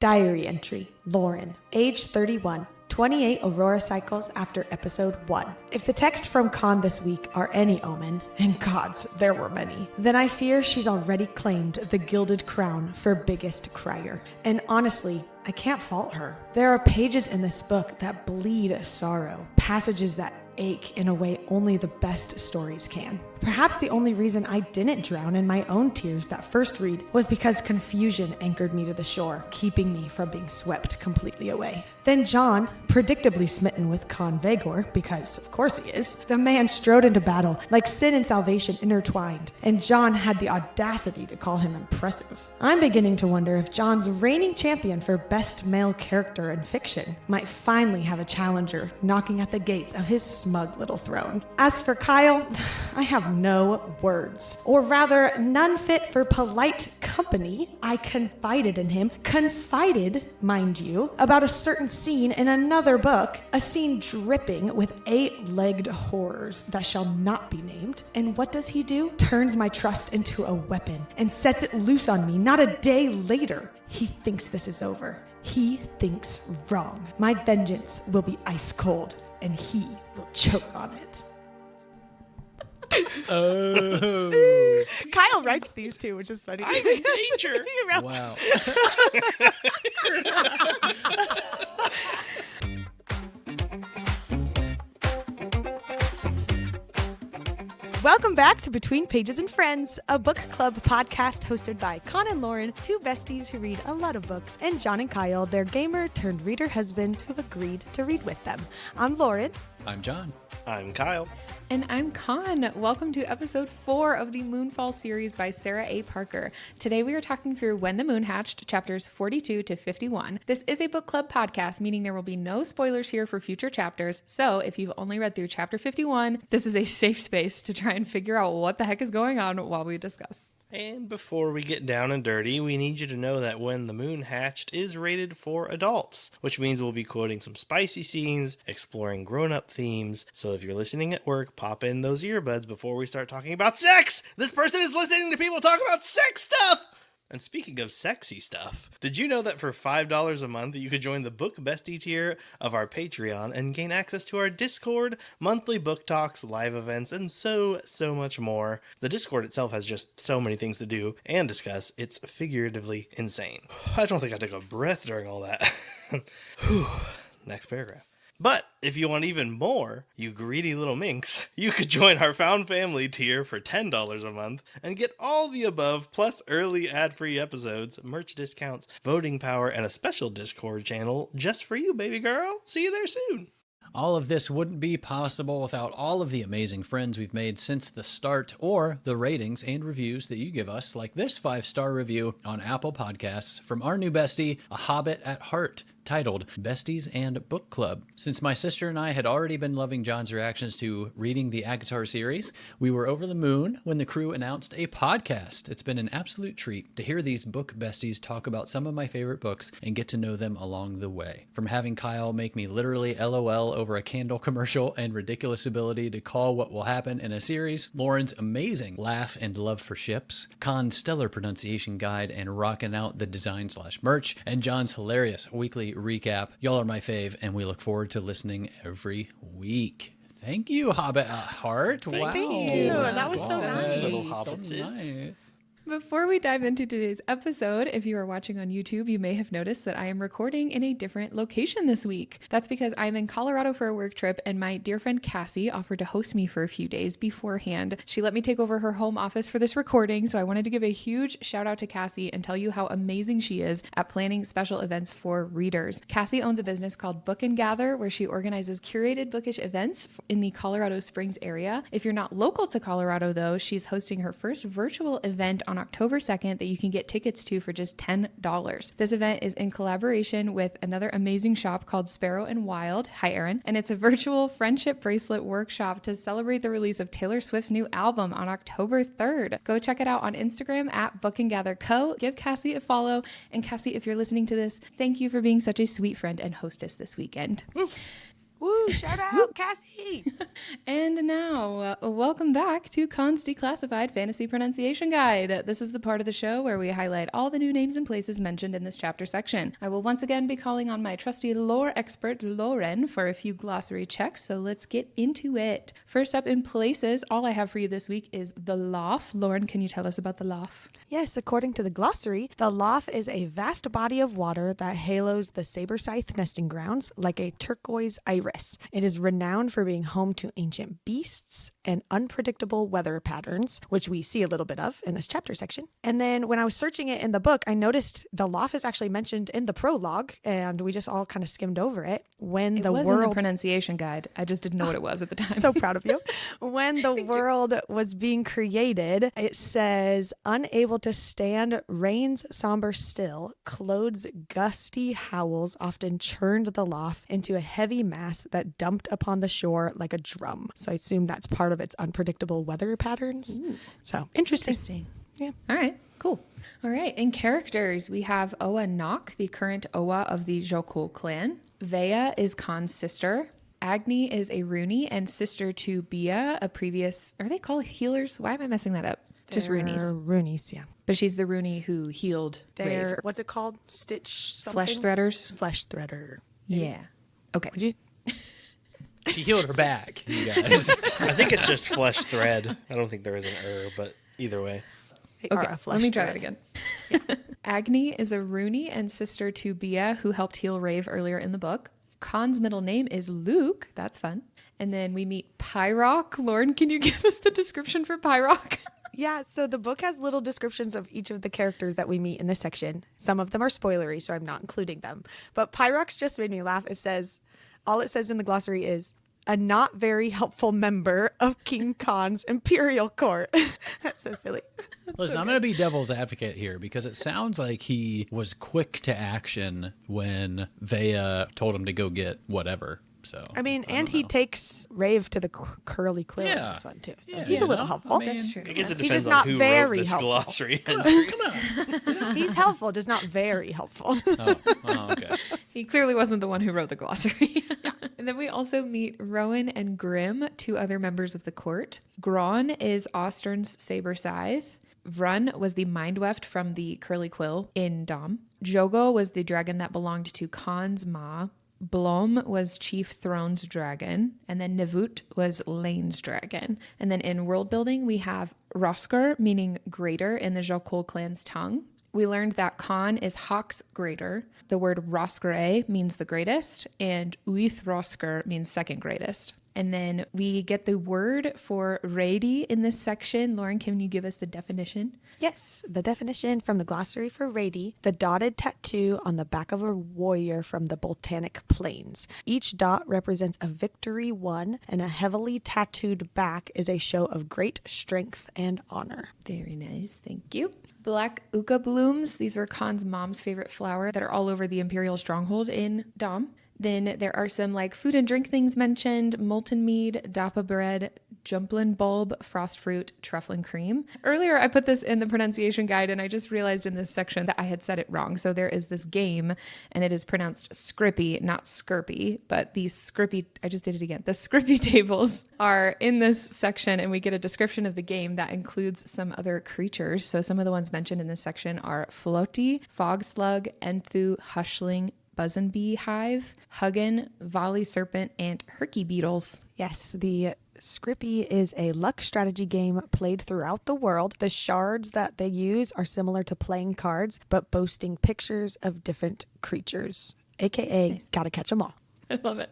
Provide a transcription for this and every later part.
Diary entry, Lauren, age 31. 28 Aurora cycles after episode 1. If the text from Con this week are any omen, and gods, there were many, then I fear she's already claimed the gilded crown for biggest crier. And honestly, I can't fault her. There are pages in this book that bleed sorrow, passages that ache in a way only the best stories can. Perhaps the only reason I didn't drown in my own tears that first read was because confusion anchored me to the shore, keeping me from being swept completely away. Then Jon, predictably smitten with Con Vagor, because of course he is, the man strode into battle like sin and salvation intertwined, and Jon had the audacity to call him impressive. I'm beginning to wonder if Jon's reigning champion for best male character in fiction might finally have a challenger knocking at the gates of his smug little throne. As for Kyle, I have no words, or rather none fit for polite company. I confided in him, mind you, about a certain scene in another book, a scene dripping with 8-legged horrors that shall not be named. And what does he do? Turns my trust into a weapon and sets it loose on me not a day later. He thinks this is over. He thinks wrong. My vengeance will be ice cold, and he will choke on it. Oh. Kyle writes these two, which is funny. I'm in danger. Wow. Welcome back to Between Pages and Friends, a book club podcast hosted by Con and Lauren, two besties who read a lot of books, and Jon and Kyle, their gamer-turned-reader husbands who've agreed to read with them. I'm Lauren. I'm Jon. I'm Kyle. And I'm Con. Welcome to episode 4 of the Moonfall series by Sarah A. Parker. Today we are talking through When the Moon Hatched, chapters 42 to 51. This is a book club podcast, meaning there will be no spoilers here for future chapters. So if you've only read through chapter 51, this is a safe space to try and figure out what the heck is going on while we discuss. And before we get down and dirty, we need you to know that When the Moon Hatched is rated for adults, which means we'll be quoting some spicy scenes, exploring grown-up themes. So if you're listening at work, pop in those earbuds before we start talking about sex! This person is listening to people talk about sex stuff! And speaking of sexy stuff, did you know that for $5 a month, you could join the Book Bestie tier of our Patreon and gain access to our Discord, monthly book talks, live events, and so much more? The Discord itself has just so many things to do and discuss, it's figuratively insane. I don't think I took a breath during all that. Next paragraph. But if you want even more, you greedy little minx, you could join our Found Family tier for $10 a month and get all the above, plus early ad-free episodes, merch discounts, voting power, and a special Discord channel just for you, baby girl. See you there soon. All of this wouldn't be possible without all of the amazing friends we've made since the start, or the ratings and reviews that you give us, like this 5-star review on Apple Podcasts from our new bestie, A Hobbit at Heart, titled Besties and Book Club. Since my sister and I had already been loving Jon's reactions to reading the Agatar series, we were over the moon when the crew announced a podcast. It's been an absolute treat to hear these book besties talk about some of my favorite books and get to know them along the way. From having Kyle make me literally LOL over a candle commercial and ridiculous ability to call what will happen in a series, Lauren's amazing laugh and love for ships, Con's stellar pronunciation guide and rocking out the design/merch, and Jon's hilarious weekly recap. Y'all are my fave, and we look forward to listening every week. Thank you, Hobbit at Heart. Wow. Thank you. That was so nice. Little So hobbitses. nice. Before we dive into today's episode, if you are watching on YouTube, you may have noticed that I am recording in a different location this week. That's because I'm in Colorado for a work trip, and my dear friend Cassie offered to host me for a few days beforehand. She let me take over her home office for this recording, so I wanted to give a huge shout out to Cassie and tell you how amazing she is at planning special events for readers. Cassie owns a business called Book and Gather, where she organizes curated bookish events in the Colorado Springs area. If you're not local to Colorado, though, she's hosting her first virtual event on October 2nd that you can get tickets to for just $10. This event is in collaboration with another amazing shop called Sparrow and Wild. Hi, Erin. And it's a virtual friendship bracelet workshop to celebrate the release of Taylor Swift's new album on October 3rd. Go check it out on Instagram at Book and Gather Co. Give Cassie a follow. And Cassie, if you're listening to this, thank you for being such a sweet friend and hostess this weekend. Woo! Woo! Shout out, Cassie! And now, welcome back to Con's Declassified Fantasy Pronunciation Guide. This is the part of the show where we highlight all the new names and places mentioned in this chapter section. I will once again be calling on my trusty lore expert, Lauren, for a few glossary checks, so let's get into it. First up in places, all I have for you this week is the Lough. Lauren, can you tell us about the Lough? Yes, according to the glossary, the Lough is a vast body of water that halos the saber scythe nesting grounds like a turquoise iris. It is renowned for being home to ancient beasts and unpredictable weather patterns, which we see a little bit of in this chapter section. And then when I was searching it in the book, I noticed the Lough is actually mentioned in the prologue, and we just all kind of skimmed over it. When It the was world in the pronunciation guide. I just didn't know what it was at the time. So proud of you. When the world was being created, it says, unable to stand rain's somber still, clothes gusty howls often churned the Lough into a heavy mass that dumped upon the shore like a drum. So I assume that's part of its unpredictable weather patterns. Ooh. So interesting. Yeah. All right, cool. All right, in characters, we have Oa Nock, the current Oa of the Jokul clan. Vea is Con's sister. Agni is a Rooney and sister to Bia, a previous... Are they called healers? Why am I messing that up? Just Roonies. Roonies, yeah. But she's the Rooney who healed They're, Rave. what's it called? Stitch something? Flesh threaders? Flesh threader. Yeah. Okay. Would you? She healed her back, you guys. I think it's just flesh thread. I don't think there is an but either way. They are Okay, a flesh let me try thread. that again. Agni is a Rooney and sister to Bia, who helped heal Rave earlier in the book. Con's middle name is Luke. That's fun. And then we meet Pyrock. Lauren, can you give us the description for Pyrock? Yeah, so the book has little descriptions of each of the characters that we meet in this section. Some of them are spoilery, so I'm not including them. But Pyrox just made me laugh. All it says in the glossary is, a not very helpful member of King Khan's imperial court. That's so silly. Listen, I'm going to be devil's advocate here because it sounds like he was quick to action when Vea told him to go get whatever. So I mean, and he takes Rave to the curly quill in this one, too. So Yeah, he's a little helpful. That's true. I guess it He's depends just on not who very wrote this helpful. glossary. Come on. He's helpful, just not very helpful. Oh, okay. He clearly wasn't the one who wrote the glossary. And then we also meet Rowan and Grim, two other members of the court. Gron is Austern's saber scythe. Vrun was the mind weft from the curly quill in Dom. Jogo was the dragon that belonged to Khan's ma. Blom was Chief Throne's dragon, and then Navut was Lane's dragon. And then in world building, we have Roskar, meaning greater in the Jokul clan's tongue. We learned that Khan is Hawk's greater. The word Roskare means the greatest, and Uith Roskar means second greatest. And then we get the word for Rady in this section. Lauren, can you give us the definition? Yes, the definition from the glossary for Rady, the dotted tattoo on the back of a warrior from the Boltanic Plains. Each dot represents a victory won, and a heavily tattooed back is a show of great strength and honor. Very nice. Thank you. Black Uka blooms. These were Khan's mom's favorite flower that are all over the Imperial stronghold in Dom. Then there are some like food and drink things mentioned: molten mead, dappa bread, jumplin bulb, frost fruit, truffle cream. Earlier, I put this in the pronunciation guide, and I just realized in this section that I had said it wrong. So there is this game, and it is pronounced scrippy, not skirpy, but these scrippy, I just did it again. The scrippy tables are in this section, and we get a description of the game that includes some other creatures. So some of the ones mentioned in this section are floaty, fog slug, enthu, hushling, buzzin bee hive, huggin, volley serpent, and herky beetles. Yes, the Scrippy is a luck strategy game played throughout the world. The shards that they use are similar to playing cards, but boasting pictures of different creatures, aka gotta catch them all. I love it.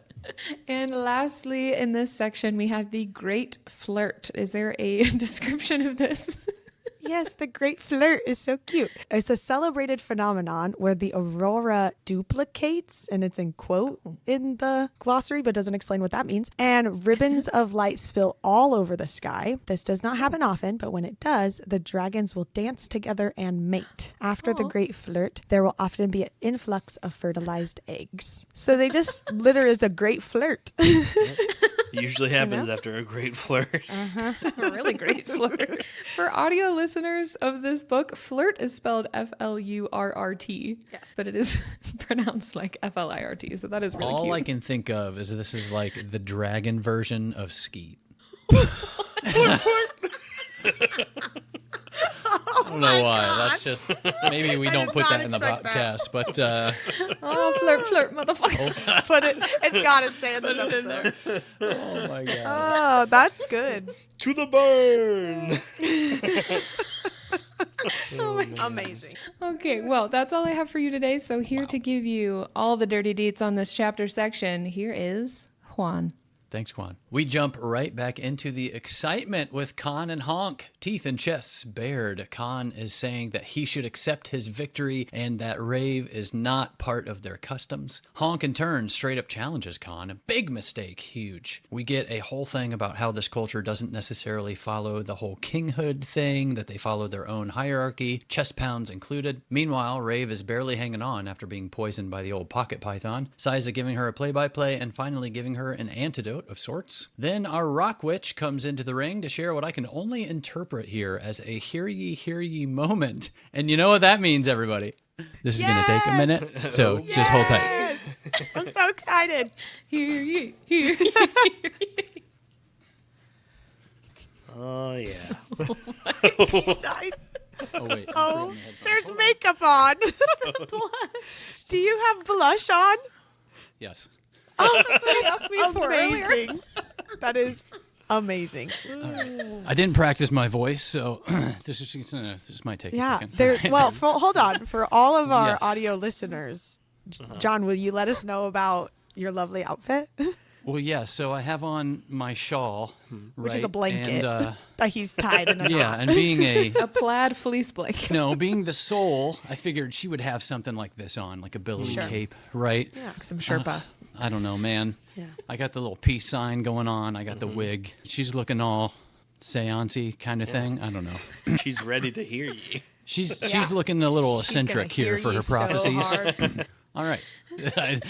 And lastly, in this section, we have the Great Flirt. Is there a description of this? Yes, the Great Flirt is so cute. It's a celebrated phenomenon where the aurora duplicates, and it's in quote in the glossary, but doesn't explain what that means. And ribbons of light spill all over the sky. This does not happen often, but when it does, the dragons will dance together and mate. After the Great Flirt, there will often be an influx of fertilized eggs. So they just litter as a great flirt. Usually happens after a great flirt. A really great flirt. For audio listeners of this book, flirt is spelled Flurrt, but it is pronounced like Flirt. So that is really All cute. I can think of is this is like the dragon version of Skeet. I don't know why. That's just maybe we don't put not that in the expect that. podcast, but Oh, flirt, motherfucker. Put it. It's got to stay in this episode. oh my god. Oh, that's good. To the burn! Amazing. Okay, well, that's all I have for you today. So here to give you all the dirty deets on this chapter section, here is Juan. Thanks, Quan. We jump right back into the excitement with Con and Honk. Teeth and chests bared. Con is saying that he should accept his victory and that rave is not part of their customs. Honk in turn straight up challenges Con. A big mistake, huge. We get a whole thing about how this culture doesn't necessarily follow the whole kinghood thing, that they follow their own hierarchy, chest pounds included. Meanwhile, Rave is barely hanging on after being poisoned by the old pocket python. Siza giving her a play-by-play and finally giving her an antidote of sorts. Then our rock witch comes into the ring to share what I can only interpret here as a hear ye moment. And you know what that means, everybody. This is going to take a minute, so just hold tight. Yes. I'm so excited. Hear ye, hear ye, hear ye. Oh, yeah. Excited. Oh, wait. Oh, there's makeup on. Do you have blush on? Yes. That's what he asked me for earlier. Amazing. That is amazing. I didn't practice my voice, so this might take a Yeah. second. Well, hold on. For all of our Yes. audio listeners, John, will you let us know about your lovely outfit? Well, yeah, so I have on my shawl, Which is a right? blanket And, that he's tied in a yeah, knot. and being A plaid fleece blanket. being the soul, I figured she would have something like this on, like a billowing Sure. cape, right? Yeah, some Sherpa. I don't know, man. Yeah. I got the little peace sign going on. I got the wig. She's looking all seance-y kind of thing. I don't know. She's ready to hear you. She's looking a little She's gonna eccentric here hear for you her so prophecies. hard. All right. I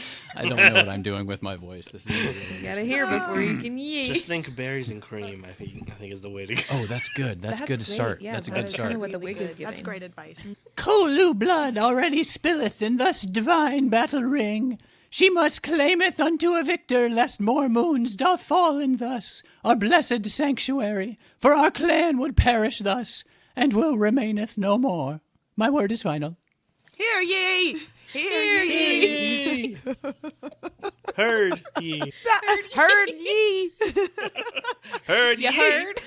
don't know what I'm doing with my voice. This is You gotta hear before you can yee. Just think berries and cream, I think is the way to go. Oh, that's good. That's good to great. start. Yeah, That's a that good is start. kinda what the Really wig is good. giving. That's great advice. Colu blood already spilleth in thus divine battle ring. She must claimeth unto a victor, lest more moons doth fall in thus our blessed sanctuary. For our clan would perish thus, and will remaineth no more. My word is final. Hear ye! Hear ye! Heard ye. Heard ye! Heard You ye. heard?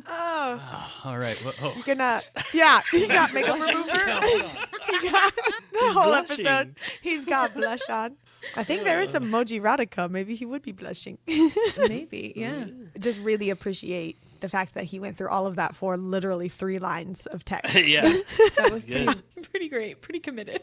All right. Well, oh. Gonna, yeah, you got makeup remover. You got the whole blushing. episode. He's got blush on. I think there is some emoji erotica. Maybe he would be blushing. Maybe, yeah. Just really appreciate the fact that he went through all of that for literally 3 lines of text. Yeah. That was Good. pretty great, pretty committed.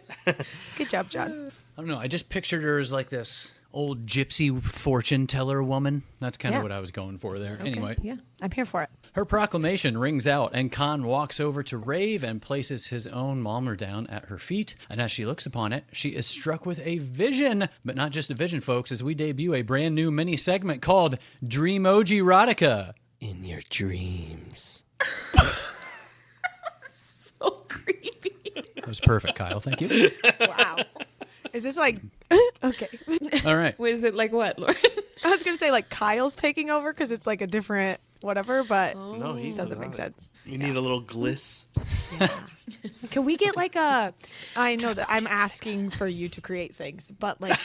Good job, John. I don't know. I just pictured her as like this old gypsy fortune teller woman. That's kind of Yeah. what I was going for there. Anyway, Yeah. I'm here for it. her proclamation rings out, and Khan walks over to Rave and places his own Malmer down at her feet. And as she looks upon it, she is struck with a vision. But not just a vision, folks, as we debut a brand new mini segment called Dreamoji Erotica. In your dreams. So creepy. That was perfect, Kyle. Thank you. Wow. Is this like, okay. All right. Wait, is it like what, Lauren? I was going to say like Kyle's taking over because it's like a different whatever, but No, he's doesn't not. make sense. You need a little gliss. Can we get like a, I know that I'm asking for you to create things, but like,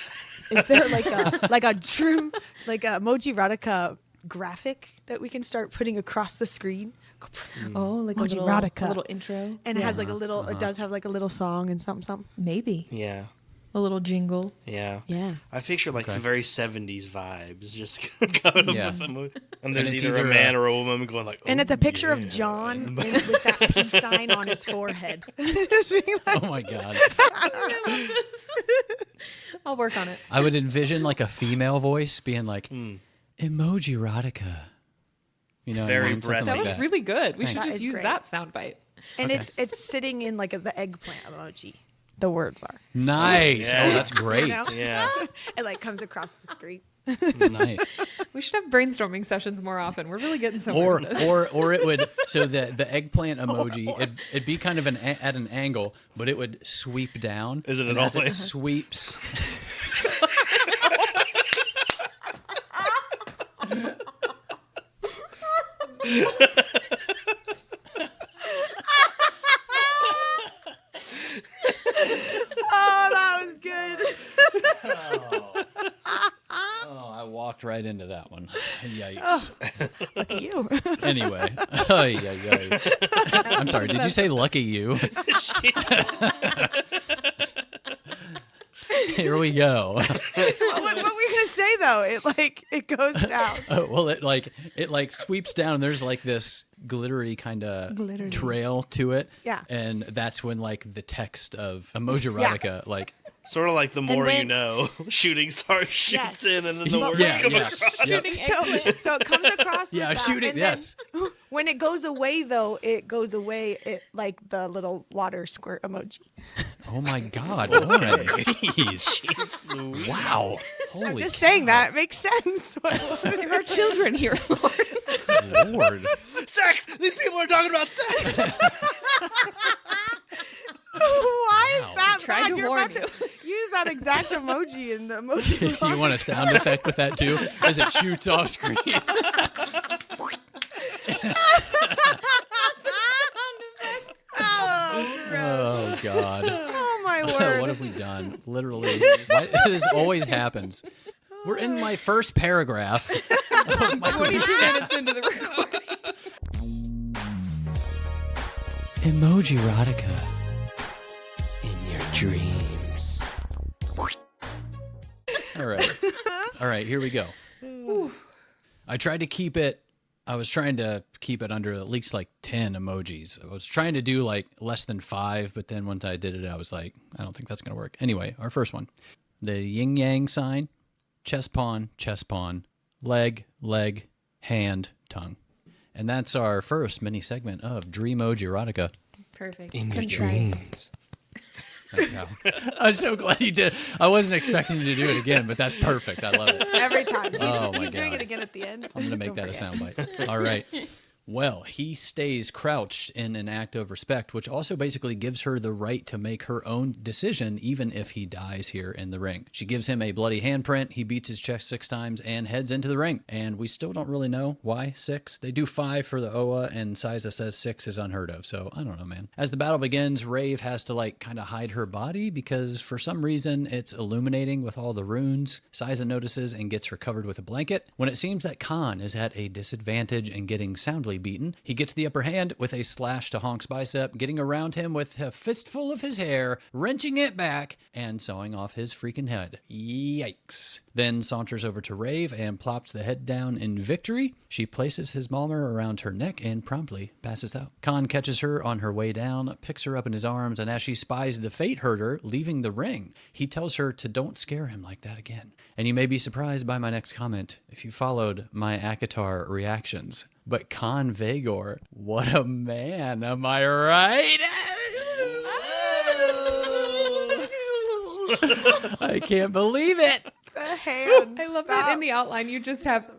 is there like a trim, like a emoji erotica graphic that we can start putting across the screen? Oh, like Emoji a erotica. little intro. And it has like a little, it does have like a little song and something. Maybe. Yeah. A little jingle. Yeah. Yeah. I picture like Okay. some very 70s vibes just coming Yeah. up with the movie. And there's it's either a either man or a woman going like, And "Oh, it's a picture yeah." of John with that peace sign on his forehead. Oh my God. I'll work on it. I would envision like a female voice being like, Emoji Erotica. You know, what I Very mean? Something breathy. That like was that. really good. We should That just is use great. that soundbite. And Okay. it's sitting in like the eggplant emoji. The words are. Nice. Yeah. Oh, that's great. You know? Yeah. It like comes across the screen. Nice. We should have brainstorming sessions more often. We're really getting somewhere with this. Or it would, so the eggplant emoji, it'd be kind of at an angle, but it would sweep down. Isn't it and as it always? sweeps. Oh, that was good. Oh, I walked right into that one. Yikes. Look at you. Anyway. I'm sorry, did you say lucky you? Here we go. What were we gonna say though? It goes down. Oh, well, it sweeps down, and there's like this glittery kind of trail to it. Yeah. And that's when like the text of Emoji erotica Sort of like the more you when- know, shooting star shoots in and then the words Yeah, come yeah. across. Yep. So it comes across. With Yeah, that, shooting. and then Yes. When it goes away though, it goes away. It like the little water squirt emoji. Oh my God, Lauren, jeez. Wow. Holy Just saying that it makes sense. There are children here, Lord. Lord. Sex! These people are talking about sex! Why Wow. is that Tried bad? to You're warn about to use that exact emoji in the emoji. Do you want a sound effect with that too? As it shoots off screen. Oh God. Oh my word. What have we done? Literally. This always happens. We're in my first paragraph. 22 minutes into the recording. Emoji erotica. In your dreams. All right, here we go. I was trying to keep it under at least like 10 emojis. I was trying to do like less than 5, but then once I did it, I was like, I don't think that's going to work. Anyway, our first one. The yin yang sign, chest pawn, leg, hand, tongue. And that's our first mini segment of Dreamoji erotica. Perfect. In your Concise. dreams. That's how. I'm so glad you did. I wasn't expecting you to do it again, but that's perfect. I love it. Every time. Oh, my He's doing God. it again at the end. I'm going to make that a soundbite. All right. Well, he stays crouched in an act of respect, which also basically gives her the right to make her own decision, even if he dies here in the ring. She gives him a bloody handprint. He beats his chest 6 times and heads into the ring. And we still don't really know why 6. They do 5 for the Oa, and Siza says 6 is unheard of. So I don't know, man. As the battle begins, Rave has to like kind of hide her body because for some reason it's illuminating with all the runes. Siza notices and gets her covered with a blanket. When it seems that Con is at a disadvantage and getting soundly beaten, he gets the upper hand with a slash to Honk's bicep, getting around him with a fistful of his hair, wrenching it back, and sawing off his freaking head. Yikes. Then saunters over to Rave and plops the head down in victory. She places his malmer around her neck and promptly passes out. Con catches her on her way down, picks her up in his arms, and as she spies the fate herder leaving the ring, he tells her to don't scare him like that again. And you may be surprised by my next comment if you followed my Akatar reactions. But Con Vagor, what a man, am I right? I can't believe it. The hands. I love that in the outline you just have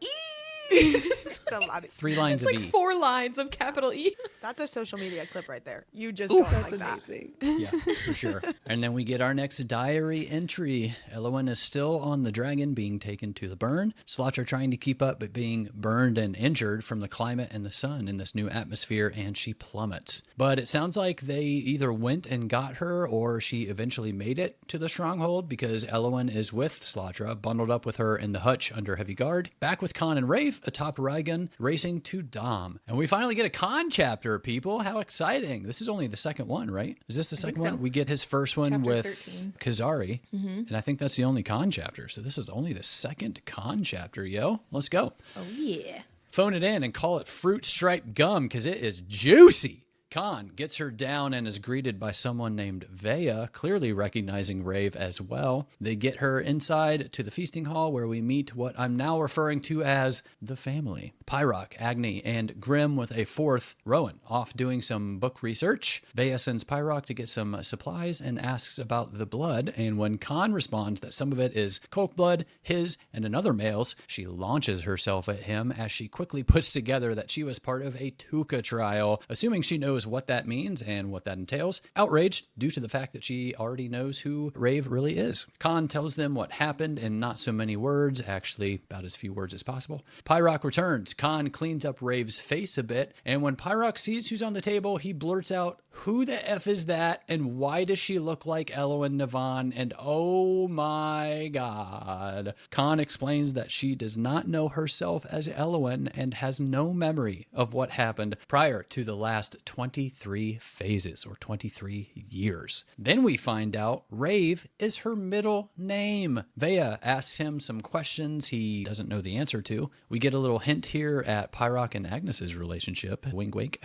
It's a lot of, 3 lines it's of like E. 4 lines of capital E. that's a social media clip right there. You just going That's like that. amazing. Yeah, for sure. And then we get our next diary entry. Elowen is still on the dragon being taken to the burn. Slots are trying to keep up but being burned and injured from the climate and the sun in this new atmosphere, and she plummets. But it sounds like they either went and got her or she eventually made it to the stronghold because Elowen is with Slatra, bundled up with her in the hutch under heavy guard. Back with Con and Rafe atop Rygun, racing to Dom. And we finally get a Con chapter, people. How exciting. This is only the second one, right? Is this the second so. one? We get his first one Chapter with 13. Kazari. And I think that's the only Con chapter. So this is only the second Con chapter, yo. Let's go. Oh, yeah. Phone it in and call it fruit striped gum because it is juicy. Con gets her down and is greeted by someone named Vea, clearly recognizing Rave as well. They get her inside to the feasting hall where we meet what I'm now referring to as the family. Pyrock, Agni, and Grim with a fourth, Rowan, off doing some book research. Vea sends Pyrock to get some supplies and asks about the blood, and when Con responds that some of it is Kolk blood, his and another male's, she launches herself at him as she quickly puts together that she was part of a Tuca trial, assuming she knows what that means and what that entails, outraged due to the fact that she already knows who Rave really is. Con tells them what happened in not so many words, actually about as few words as possible. Pyrock returns. Con cleans up Rave's face a bit, and when Pyrock sees who's on the table, he blurts out, "Who the F is that, and why does she look like Elowen Navan?" And oh my god. Con explains that she does not know herself as Elowen and has no memory of what happened prior to the last 23 phases, or 23 years. Then we find out Rave is her middle name. Vea asks him some questions he doesn't know the answer to. We get a little hint here at Pyrock and Agnes's relationship. Wink, wink.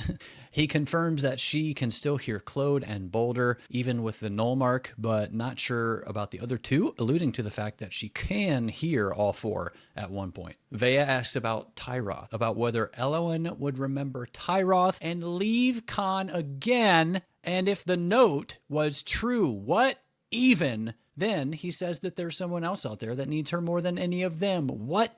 He confirms that she can still hear Claude and Boulder, even with the null mark, but not sure about the other two, alluding to the fact that she can hear all four at one point. Vea asks about Tyroth, about whether Elowen would remember Tyroth and leave Con again, and if the note was true. What even? Then he says that there's someone else out there that needs her more than any of them. What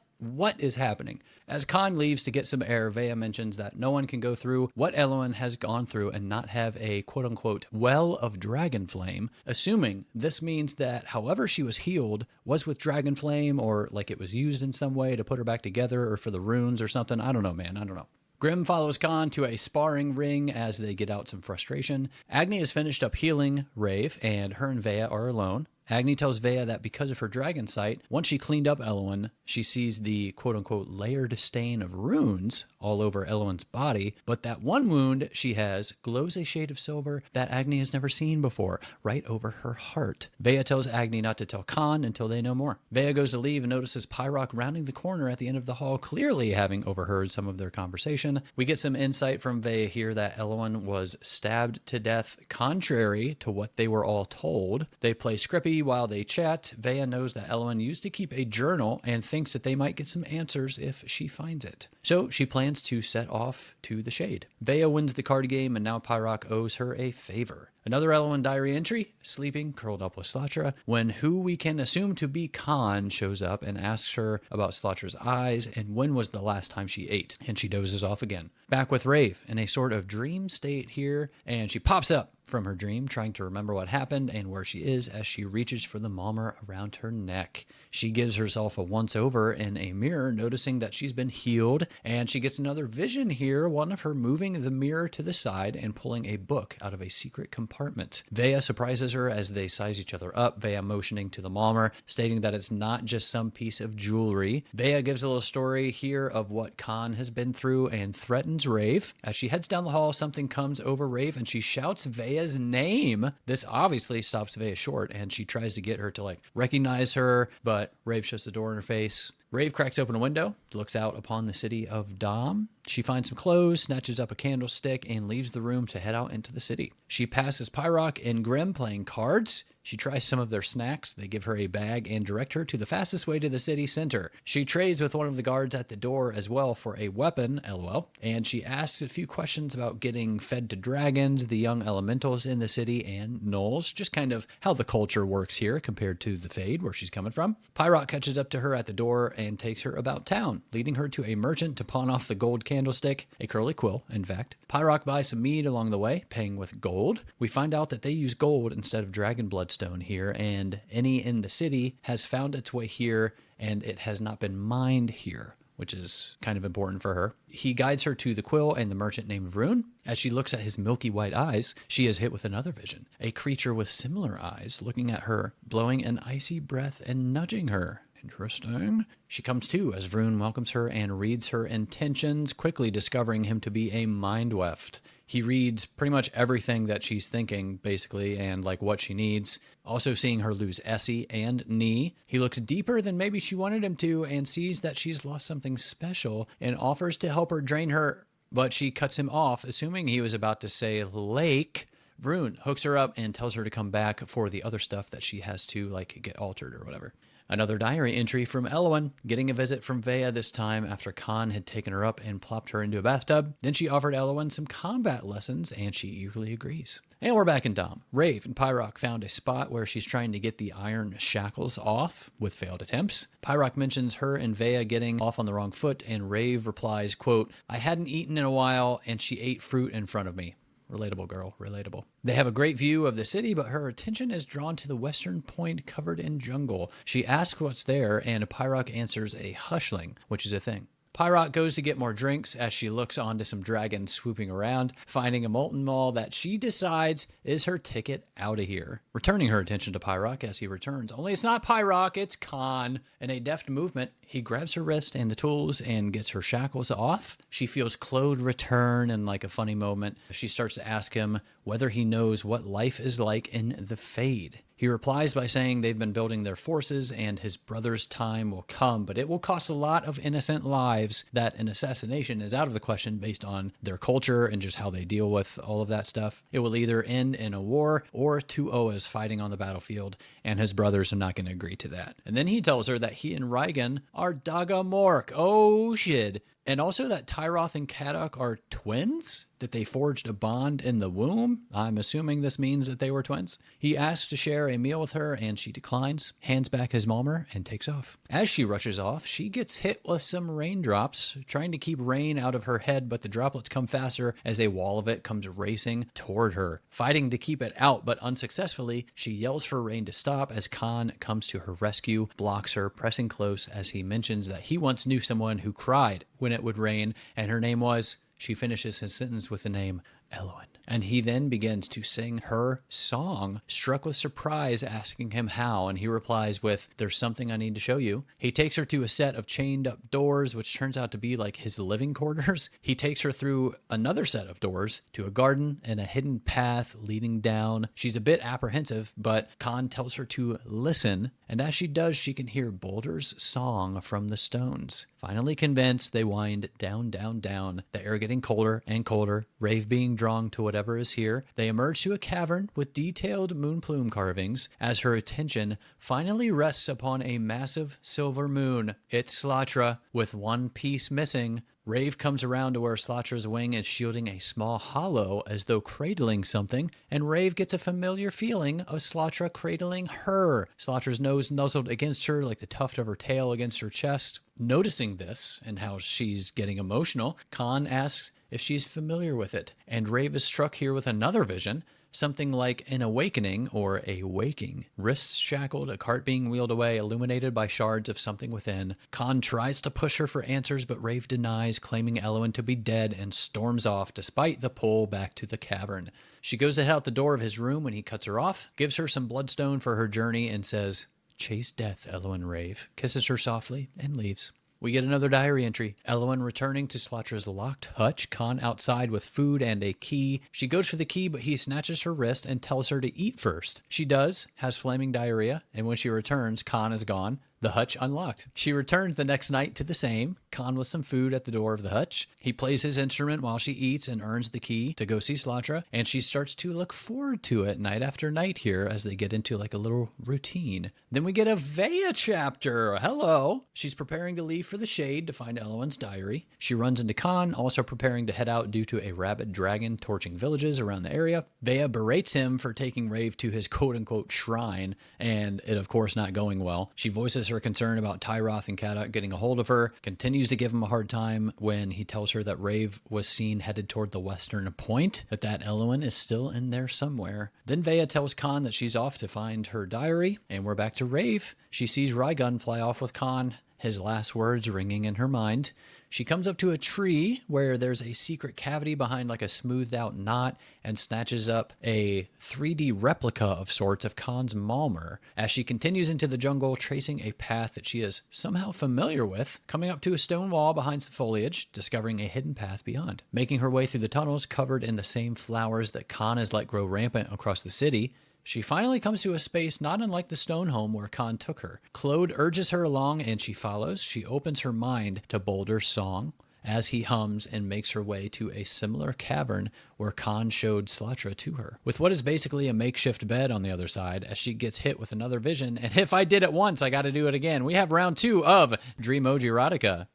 is happening? As Con leaves to get some air, Vea mentions that no one can go through what Elowen has gone through and not have a quote-unquote well of dragon flame, assuming this means that however she was healed was with dragon flame, or like it was used in some way to put her back together, or for the runes or something. I don't know, man. I don't know. Grim follows Con to a sparring ring as they get out some frustration. Agni has finished up healing Rave, and her and Vea are alone. Agni tells Vea that because of her dragon sight, once she cleaned up Elowen, she sees the quote-unquote layered stain of runes all over Elowen's body, but that one wound she has glows a shade of silver that Agni has never seen before, right over her heart. Vea tells Agni not to tell Con until they know more. Vea goes to leave and notices Pyrock rounding the corner at the end of the hall, clearly having overheard some of their conversation. We get some insight from Vea here that Elowen was stabbed to death contrary to what they were all told. They play Scrippy while they chat. Vea knows that Elowen used to keep a journal and thinks that they might get some answers if she finds it. So she plans to set off to the shade. Vea wins the card game, and now Pyrock owes her a favor. Another Elowen diary entry, sleeping, curled up with Slatra, when who we can assume to be Con shows up and asks her about Slatra's eyes and when was the last time she ate, and she dozes off again. Back with Rave in a sort of dream state here, and she pops up from her dream, trying to remember what happened and where she is as she reaches for the malmer around her neck. She gives herself a once-over in a mirror, noticing that she's been healed, and she gets another vision here, one of her moving the mirror to the side and pulling a book out of a secret compartment. Vea surprises her as they size each other up, Vea motioning to the malmer, stating that it's not just some piece of jewelry. Vea gives a little story here of what Con has been through and threatens Rave. As she heads down the hall, something comes over Rave and she shouts Vea's name. This obviously stops Vea short, and she tries to get her to recognize her, but Rave shuts the door in her face. Rave cracks open a window, looks out upon the city of Dom. She finds some clothes, snatches up a candlestick, and leaves the room to head out into the city. She passes Pyrock and Grim playing cards. She tries some of their snacks. They give her a bag and direct her to the fastest way to the city center. She trades with one of the guards at the door as well for a weapon, lol, and she asks a few questions about getting fed to dragons, the young elementals in the city, and gnolls, just kind of how the culture works here compared to the Fade, where she's coming from. Pyrock catches up to her at the door and takes her about town, leading her to a merchant to pawn off the gold candlestick, a curly quill, in fact. Pyrock buys some mead along the way, paying with gold. We find out that they use gold instead of dragon bloodstone here, and any in the city has found its way here, and it has not been mined here, which is kind of important for her. He guides her to the quill and the merchant named Vroon. As she looks at his milky white eyes, she is hit with another vision, a creature with similar eyes looking at her, blowing an icy breath and nudging her. Interesting. She comes to as Vroon welcomes her and reads her intentions, quickly discovering him to be a mind weft. He reads pretty much everything that she's thinking, basically, and what she needs. Also seeing her lose Essie and Knee. He looks deeper than maybe she wanted him to and sees that she's lost something special and offers to help her drain her but she cuts him off, assuming he was about to say lake. Vroon hooks her up and tells her to come back for the other stuff that she has to, like, get altered or whatever. Another diary entry from Elwyn, getting a visit from Vea this time after Con had taken her up and plopped her into a bathtub. Then she offered Elwyn some combat lessons, and she eagerly agrees. And we're back in Dom. Rave and Pyrock found a spot where she's trying to get the iron shackles off with failed attempts. Pyrock mentions her and Vea getting off on the wrong foot, and Rave replies, quote, "I hadn't eaten in a while, and she ate fruit in front of me." Relatable, girl. Relatable. They have a great view of the city, but her attention is drawn to the western point covered in jungle. She asks what's there, and Pyrock answers a hushling, which is a thing. Pyrock goes to get more drinks as she looks onto some dragons swooping around, finding a molten maul that she decides is her ticket out of here. Returning her attention to Pyrock as he returns. Only it's not Pyrock, it's Con. In a deft movement, he grabs her wrist and the tools and gets her shackles off. She feels Claude return in like a funny moment. She starts to ask him whether he knows what life is like in the Fade. He replies by saying they've been building their forces and his brother's time will come, but it will cost a lot of innocent lives, that an assassination is out of the question based on their culture and just how they deal with all of that stuff. It will either end in a war or two Oas fighting on the battlefield, and his brothers are not going to agree to that. And then he tells her that he and Raigan are Dagamork. Oh shit. And also that Tyroth and Kadok are twins, that they forged a bond in the womb. I'm assuming this means that they were twins. He asks to share a meal with her, and she declines, hands back his Malmer, and takes off. As she rushes off, she gets hit with some raindrops, trying to keep rain out of her head, but the droplets come faster as a wall of it comes racing toward her. Fighting to keep it out, but unsuccessfully, she yells for rain to stop as Con comes to her rescue, blocks her, pressing close as he mentions that he once knew someone who cried when it would rain, and her name was... She finishes his sentence with the name Elwyn. And he then begins to sing her song, struck with surprise, asking him how, and he replies with, "There's something I need to show you." He takes her to a set of chained up doors, which turns out to be like his living quarters. He takes her through another set of doors to a garden and a hidden path leading down. She's a bit apprehensive, but Con tells her to listen, and as she does, she can hear Boulder's song from the stones. Finally convinced, they wind down, down, down, the air getting colder and colder, Rave being drawn to whatever is here. They emerge to a cavern with detailed moon plume carvings as her attention finally rests upon a massive silver moon. It's Slatra, with one piece missing. Rave comes around to where Slatra's wing is shielding a small hollow as though cradling something, and Rave gets a familiar feeling of Slatra cradling her. Slatra's nose nuzzled against her like the tuft of her tail against her chest. Noticing this and how she's getting emotional, Con asks if she's familiar with it, and Rave is struck here with another vision, something like an awakening or a waking. Wrists shackled, a cart being wheeled away, illuminated by shards of something within. Con tries to push her for answers, but Rave denies, claiming Elwyn to be dead, and storms off despite the pull back to the cavern. She goes to head out the door of his room when he cuts her off, gives her some bloodstone for her journey, and says, "Chase death, Elwyn Rave," kisses her softly, and leaves. We get another diary entry. Elwyn returning to Slatra's locked hutch, Con outside with food and a key. She goes for the key, but he snatches her wrist and tells her to eat first. She does, has flaming diarrhea, and when she returns, Con is gone. The hutch unlocked. She returns the next night to the same, Con with some food at the door of the hutch. He plays his instrument while she eats and earns the key to go see Slatra, and she starts to look forward to it night after night here as they get into like a little routine. Then we get a Vea chapter. Hello. She's preparing to leave for the shade to find Elwyn's diary. She runs into Con, also preparing to head out due to a rabid dragon torching villages around the area. Vea berates him for taking Rave to his quote-unquote shrine, and it of course not going well. She voices her concern about Tyroth and Kadok getting a hold of her, continues to give him a hard time when he tells her that Rave was seen headed toward the western point, but that Elwyn is still in there somewhere. Then Vea tells Con that she's off to find her diary, and we're back to Rave. She sees Raigun fly off with Con, his last words ringing in her mind. She comes up to a tree where there's a secret cavity behind like a smoothed out knot and snatches up a 3D replica of sorts of Con's Malmer as she continues into the jungle, tracing a path that she is somehow familiar with, coming up to a stone wall behind the foliage, discovering a hidden path beyond. Making her way through the tunnels covered in the same flowers that Con has let grow rampant across the city, she finally comes to a space not unlike the stone home where Con took her. Claude urges her along and she follows. She opens her mind to Boulder's song as he hums and makes her way to a similar cavern where Con showed Slatra to her, with what is basically a makeshift bed on the other side as she gets hit with another vision. And if I did it once, I got to do it again. We have round 2 of Dreamoji Erotica.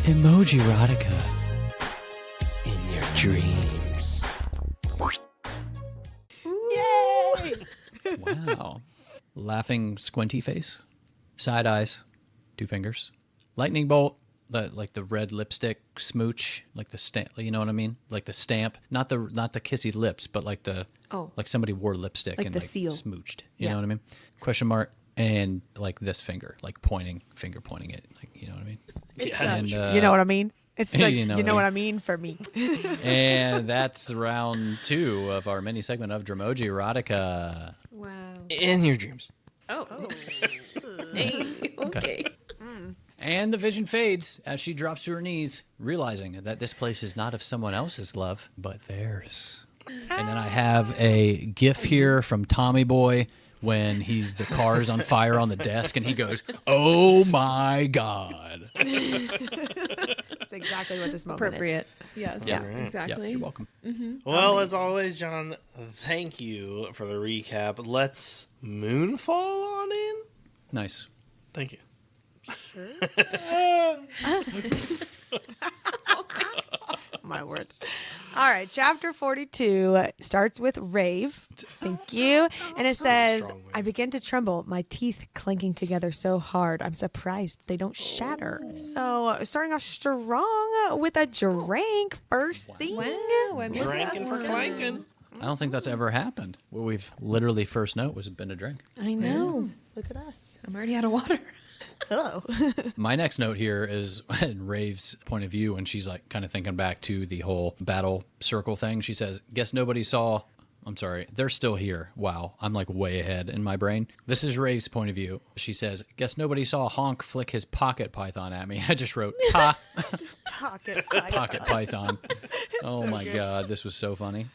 Emoji Erotica. In your dreams. Yay! Wow. Laughing squinty face. Side eyes. 2 fingers. Lightning bolt. Like the red lipstick smooch. Like the stamp. You know what I mean? Like the stamp. Not the kissy lips, but like the... Oh. Like somebody wore lipstick Like and the seal. smooched. You Yeah. know what I mean? Question mark. And like this finger. Like finger pointing it. Like, you know what I mean? Yeah. And, You know what I mean? It's the You you know know, what I what I mean for me. And that's round 2 of our mini segment of Dreamoji Erotica. Wow. In your dreams. Oh. Hey, okay. And the vision fades as she drops to her knees, realizing that this place is not of someone else's love, but theirs. And then I have a gif here from Tommy Boy when the car's on fire on the desk and he goes, "Oh my God." That's exactly what this moment Appropriate. Yes. Yeah. Yeah. Exactly. Yeah, you're welcome. Well, as always, John, thank you for the recap. Let's moonfall on in. Nice. Thank you. My word. All right, chapter 42 starts with rave. Thank you. And it says, strong word. I begin to tremble, my teeth clanking together so hard. I'm surprised they don't shatter. So, starting off strong with a drink first thing. Wow. When was that Drinking for one? clanking. I don't think that's ever happened. Where we've literally first note was been a drink. I know. Look at us. I'm already out of water. Hello. My next note here is in Rave's point of view, and she's like kind of thinking back to the whole battle circle thing. She says, "Guess nobody saw." I'm sorry, they're still here. Wow, I'm like way ahead in my brain. This is Rave's point of view. She says, "Guess nobody saw Honk flick his pocket python at me." I just wrote, "Ha, Pocket pocket python." Oh my God, this was so funny.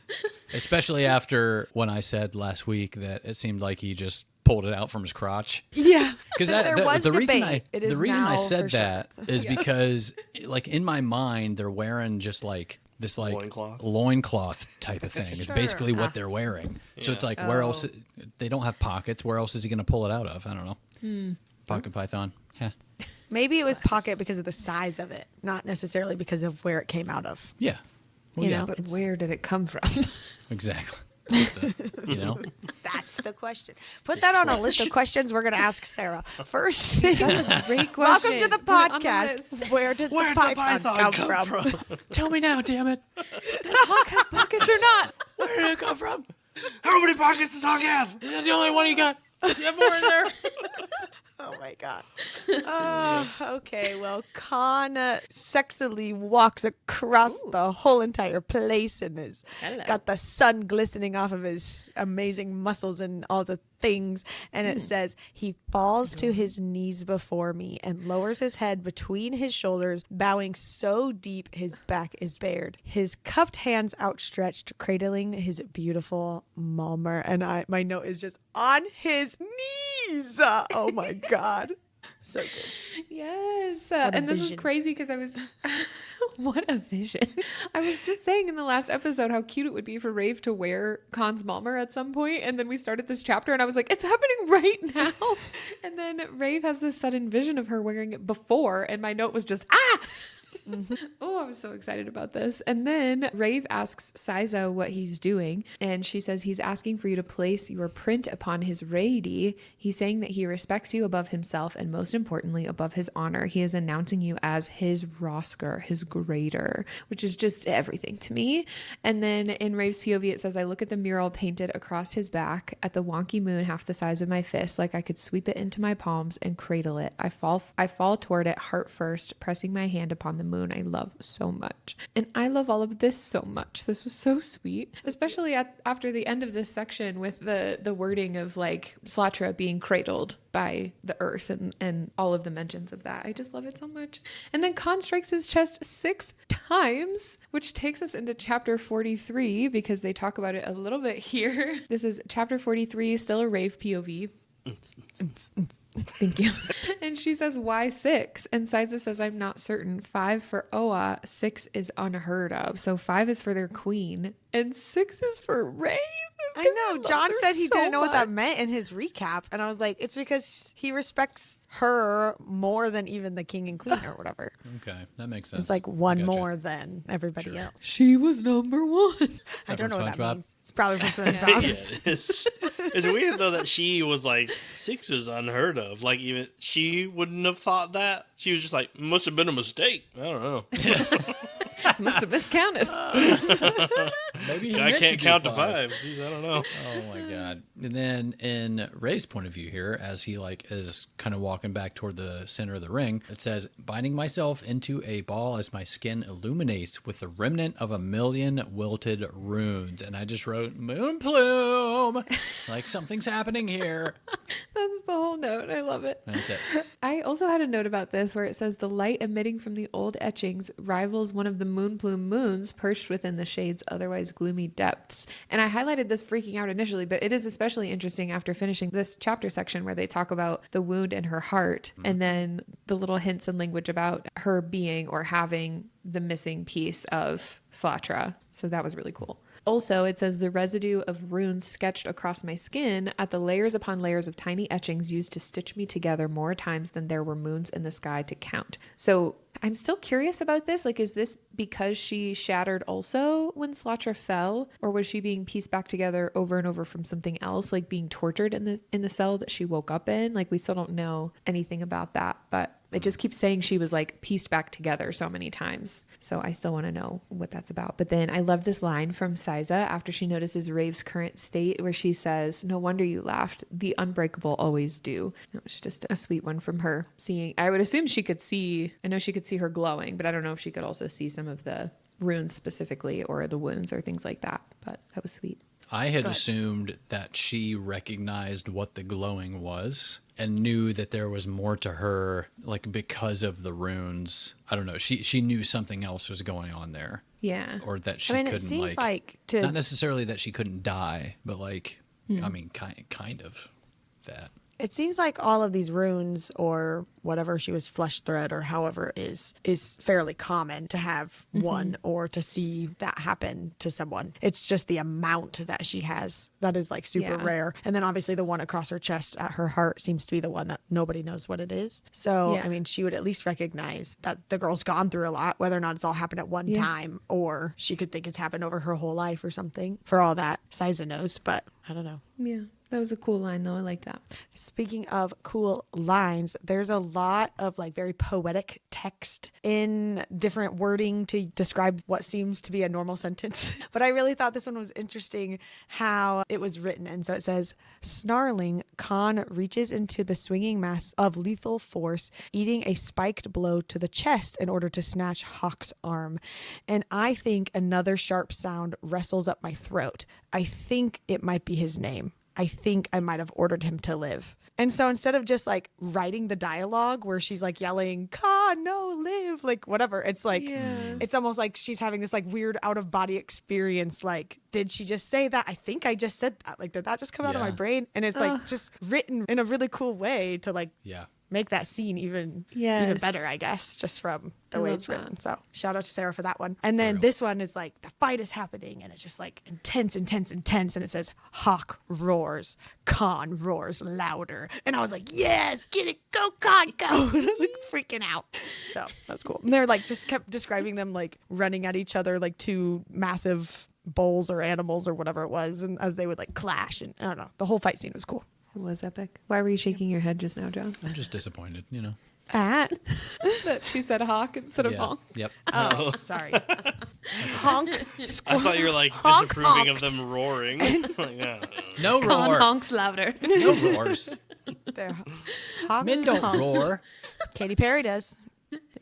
Especially after when I said last week that it seemed like he just pulled it out from his crotch. Yeah. Because there was the reason debate. It is the reason I now said for sure. that is because like in my mind they're wearing just like this like loincloth type of thing. It's basically what they're wearing. So it's like where else they don't have pockets. Where else is he going to pull it out of? I don't know. Pocket python. Yeah. Maybe it was pocket because of the size of it, not necessarily because of where it came out of. Yeah. Well, You yeah. know? But It's- where did it come from? Exactly. Just you know. That's the question. Put that on a list of questions we're going to ask Sarah. First thing. That's a great question. Welcome to the Put it on the podcast. list. Where does Where'd the python come from? Tell me now, damn it. Honk has pockets or not? Where did it come from? How many pockets does Hawk have? Is that the only one you got? Do you have more in there? Oh my god. Okay. Well, Con sexily walks across the whole entire place and is Hello. got the sun glistening off of his amazing muscles and all the things. And it says he falls to his knees before me and lowers his head between his shoulders, bowing so deep his back is bared. His cupped hands outstretched, cradling his beautiful Malmer. And my note is just on his knees. Oh my god. So good. Yes. a And this was vision. crazy because I was, what a vision. I was just saying in the last episode how cute it would be for Rave to wear Con's Malmer at some point, and then we started this chapter and I was like, it's happening right now. And then Rave has this sudden vision of her wearing it before, and my note was just, ah! Oh, I was so excited about this. And then Rave asks Siza what he's doing, and she says he's asking for you to place your print upon his ready. He's saying that he respects you above himself, and most importantly, above his honor. He is announcing you as his Rosker, his greater, which is just everything to me. And then in Rave's POV, it says, I look at the mural painted across his back at the wonky moon half the size of my fist, like I could sweep it into my palms and cradle it. I fall toward it heart first, pressing my hand upon the moon I love so much. And I love all of this so much. This was so sweet, especially after the end of this section with the wording of like Slatra being cradled by the earth and all of the mentions of that. I just love it so much. And then Con strikes his chest 6 times, which takes us into chapter 43 because they talk about it a little bit here. This is chapter 43, still a Rave POV. Thank you. And she says, why 6? And Siza says, I'm not certain. 5 for Oa, 6 is unheard of. So 5 is for their queen, and 6 is for Rave. I know. John said he didn't know what that meant in his recap. And I was like, it's because he respects her more than even the king and queen or whatever. Okay, that makes sense. It's like one Gotcha. more than everybody else. She was number 1. I don't know what that SpongeBob? means. It's probably from Yeah, SpongeBob. it is. It's weird though that she was like 6 is unheard of. Like even she wouldn't have thought that. She was just like, must have been a mistake. I don't know. Must have miscounted. Maybe he I meant can't do count to 5. Jeez, I don't know. Oh my god! And then in Ray's point of view here, as he like is kind of walking back toward the center of the ring, it says, "Binding myself into a ball as my skin illuminates with the remnant of 1,000,000 wilted runes." And I just wrote moon plume, like something's happening here. That's the whole note. I love it. That's it. I also had a note about this where it says the light emitting from the old etchings rivals one of the moon plume moons perched within the shade's otherwise gloomy depths. And I highlighted this freaking out initially, but it is especially interesting after finishing this chapter section where they talk about the wound in her heart and then the little hints and language about her being or having the missing piece of Slatra. So that was really cool. Also, it says the residue of runes sketched across my skin at the layers upon layers of tiny etchings used to stitch me together more times than there were moons in the sky to count. So I'm still curious about this. Like, is this because she shattered also when Slatra fell, or was she being pieced back together over and over from something else, like being tortured in the cell that she woke up in? Like, we still don't know anything about that, but it just keeps saying she was like pieced back together so many times. So I still want to know what that's about. But then I love this line from Siza after she notices Rave's current state where she says, "No wonder you laughed. The unbreakable always do." It was just a sweet one from her seeing. I would assume she could see, I know she could see her glowing, but I don't know if she could also see some of the runes specifically or the wounds or things like that. But that was sweet. I had assumed that she recognized what the glowing was and knew that there was more to her, like because of the runes. I don't know. She knew something else was going on there. Yeah. Or that she I mean, couldn't it seems like to not necessarily that she couldn't die, but like, I mean, kind of that. It seems like all of these runes or whatever she was flesh thread or however it is fairly common to have one or to see that happen to someone. It's just the amount that she has that is like super rare. And then obviously the one across her chest at her heart seems to be the one that nobody knows what it is. So, I mean, she would at least recognize that the girl's gone through a lot, whether or not it's all happened at one time or she could think it's happened over her whole life or something. For all that, Siza knows, but I don't know. Yeah. That was a cool line, though. I like that. Speaking of cool lines, there's a lot of like very poetic text in different wording to describe what seems to be a normal sentence. But I really thought this one was interesting how it was written. And so it says, snarling, Con reaches into the swinging mass of lethal force, eating a spiked blow to the chest in order to snatch Hawk's arm. And I think another sharp sound wrestles up my throat. I think it might be his name. I think I might have ordered him to live. And so instead of just like writing the dialogue where she's like yelling, Con, no, live, like whatever, it's like, it's almost like she's having this like weird out of body experience. Like, did she just say that? I think I just said that. Like, did that just come out of my brain? And it's like just written in a really cool way to like make that scene even better, I guess, just from the way it's written. So shout out to Sarah for that one. And then this one is like the fight is happening and it's just like intense. And it says Hawk roars, Con roars louder. And I was like, yes, get it, go Con, go. And I was like freaking out. So that's cool. And they're like just kept describing them like running at each other like two massive bulls or animals or whatever it was. And as they would like clash and I don't know, the whole fight scene was cool. It was epic. Why were you shaking your head just now, John? I'm just disappointed, you know. That That she said hawk instead of honk. Yep. Oh, sorry. Honk. I thought you were like disapproving of them roaring. Like, No Con roar. honks louder. No roars. They're honk, Men don't honk. roar. Katy Perry does.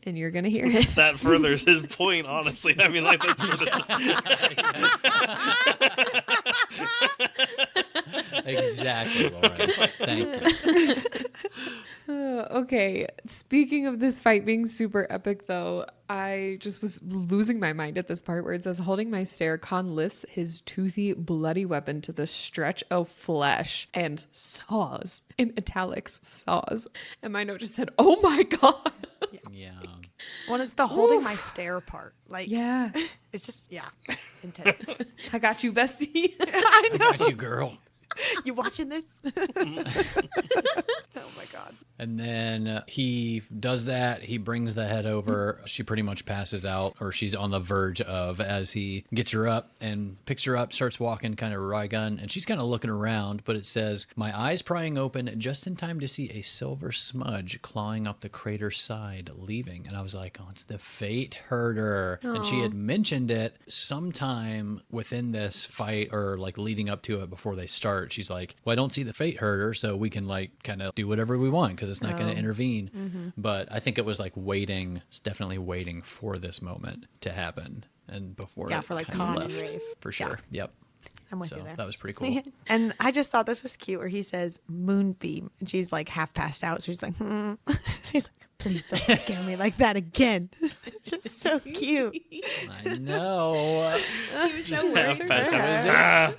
And you're going to hear it. that furthers his point, honestly. I mean, like that's sort of Exactly, Lauren. Thank you. Okay, speaking of this fight being super epic though, I just was losing my mind at this part where it says, holding my stare, Con lifts his toothy, bloody weapon to the stretch of flesh and saws, in italics, saws. And my note just said, oh my God. Yeah. Well, it's the holding my stare part. Like, Yeah. it's just, intense. I got you, bestie. I I know. got you, girl. You watching this? Oh my God. And then he does that. He brings the head over. She pretty much passes out, or she's on the verge of, as he gets her up and picks her up, starts walking kind of Rygun, and she's kind of looking around, but it says, my eyes prying open just in time to see a silver smudge clawing up the crater's side, leaving. And I was like, oh, it's the fate herder. And she had mentioned it sometime within this fight, or like leading up to it before they start. She's like, well, I don't see the fate herder, so we can like kind of do whatever we want because it's not going to intervene. Mm-hmm. But I think it was like waiting, it's definitely waiting for this moment to happen. And before it for like kinda Con and left, Rave. for sure. Yep. I'm with So you there. that was pretty cool. And I just thought this was cute where he says moonbeam and she's like half passed out. So she's like, He's like, please don't scare me like that again. Just so cute. I know. So Half worried past for hours. her.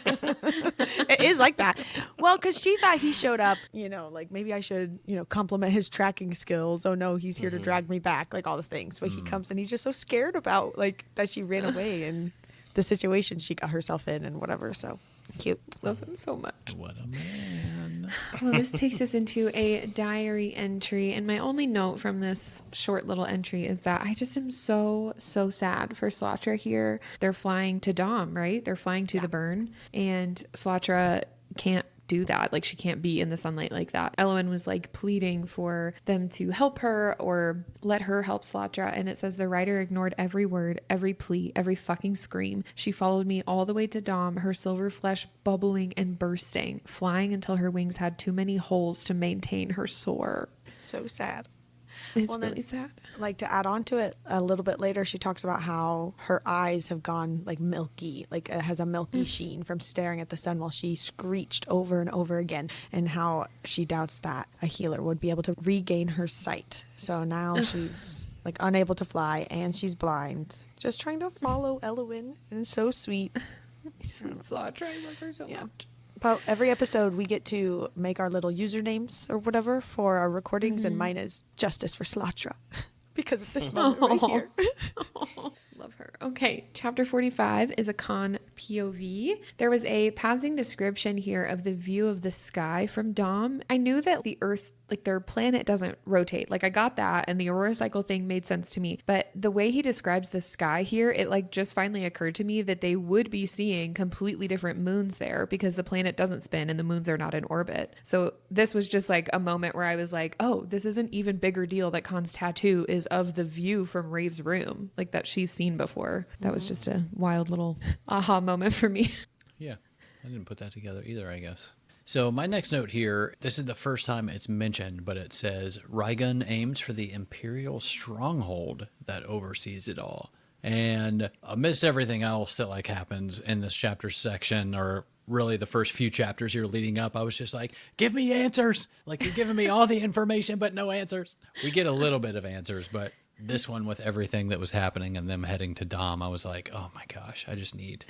It is like that. Well, because she thought he showed up, like maybe I should, compliment his tracking skills. Oh no, he's here to drag me back, like all the things. But he comes and he's just so scared about like that she ran away and the situation she got herself in and whatever. So cute. Love him so much. What a man. Well, this takes us into a diary entry. And my only note from this short little entry is that I just am so sad for Slatra here. They're flying to Dom, right? They're flying to the burn. And Slatra can't do that. Like she can't be in the sunlight like that. Elowen was like pleading for them to help her or let her help Slatra. And it says the writer ignored every word, every plea, every fucking scream. She followed me all the way to Dom, her silver flesh bubbling and bursting, flying until her wings had too many holes to maintain her soar. So sad. It's Well, really then- sad. Like to add on to it a little bit later, she talks about how her eyes have gone like milky, like it has a milky sheen from staring at the sun while she screeched over and over again, and how she doubts that a healer would be able to regain her sight. So now she's like unable to fly and she's blind, just trying to follow Elowen, and it's so sweet. Slatra, I love her so Yeah. much. But every episode we get to make our little usernames or whatever for our recordings, and mine is Justice for Slatra because of this moment right here. Love her. Okay, chapter 45 is a Con POV. There was a passing description here of the view of the sky from Dom. I knew that the Earth, like their planet doesn't rotate. Like I got that, and the Aurora cycle thing made sense to me. But the way he describes the sky here, it like just finally occurred to me that they would be seeing completely different moons there because the planet doesn't spin and the moons are not in orbit. So this was just like a moment where I was like, oh, this is an even bigger deal that Con's tattoo is of the view from Rave's room, like that she's seen before. That was just a wild little aha moment for me. Yeah. I didn't put that together either, I guess. So my next note here, this is the first time it's mentioned, but it says, Rygun aims for the Imperial stronghold that oversees it all. And amidst everything else that like happens in this chapter section, or really the first few chapters here leading up, I was just like, give me answers. Like you're giving me all the information, but no answers. We get a little bit of answers, but this one with everything that was happening and them heading to Dom, I was like, oh my gosh, I just need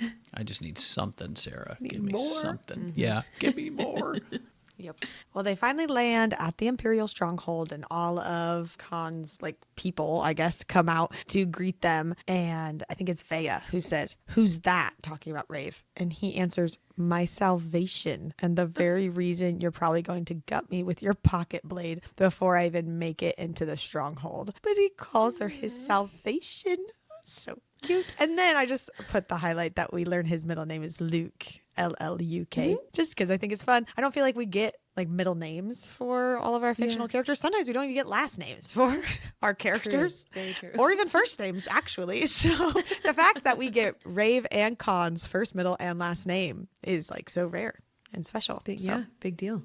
something, Sarah. Give me more. something. Yeah, give me more. Yep. Well, they finally land at the Imperial stronghold, and all of Khan's like people, I guess, come out to greet them. And I think it's Vea who says, "Who's that?" talking about Rave. And he answers, "My salvation, and the very reason you're probably going to gut me with your pocket blade before I even make it into the stronghold." But he calls her his salvation. So cute. And then I just put the highlight that we learn his middle name is Luke. L-L-U-K, just because I think it's fun. I don't feel like we get like middle names for all of our fictional characters. Sometimes we don't even get last names for our characters. True. Very true. Or even first names, actually. So the fact that we get Rave and Khan's first, middle, and last name is like so rare and special. Big, So, yeah, big deal.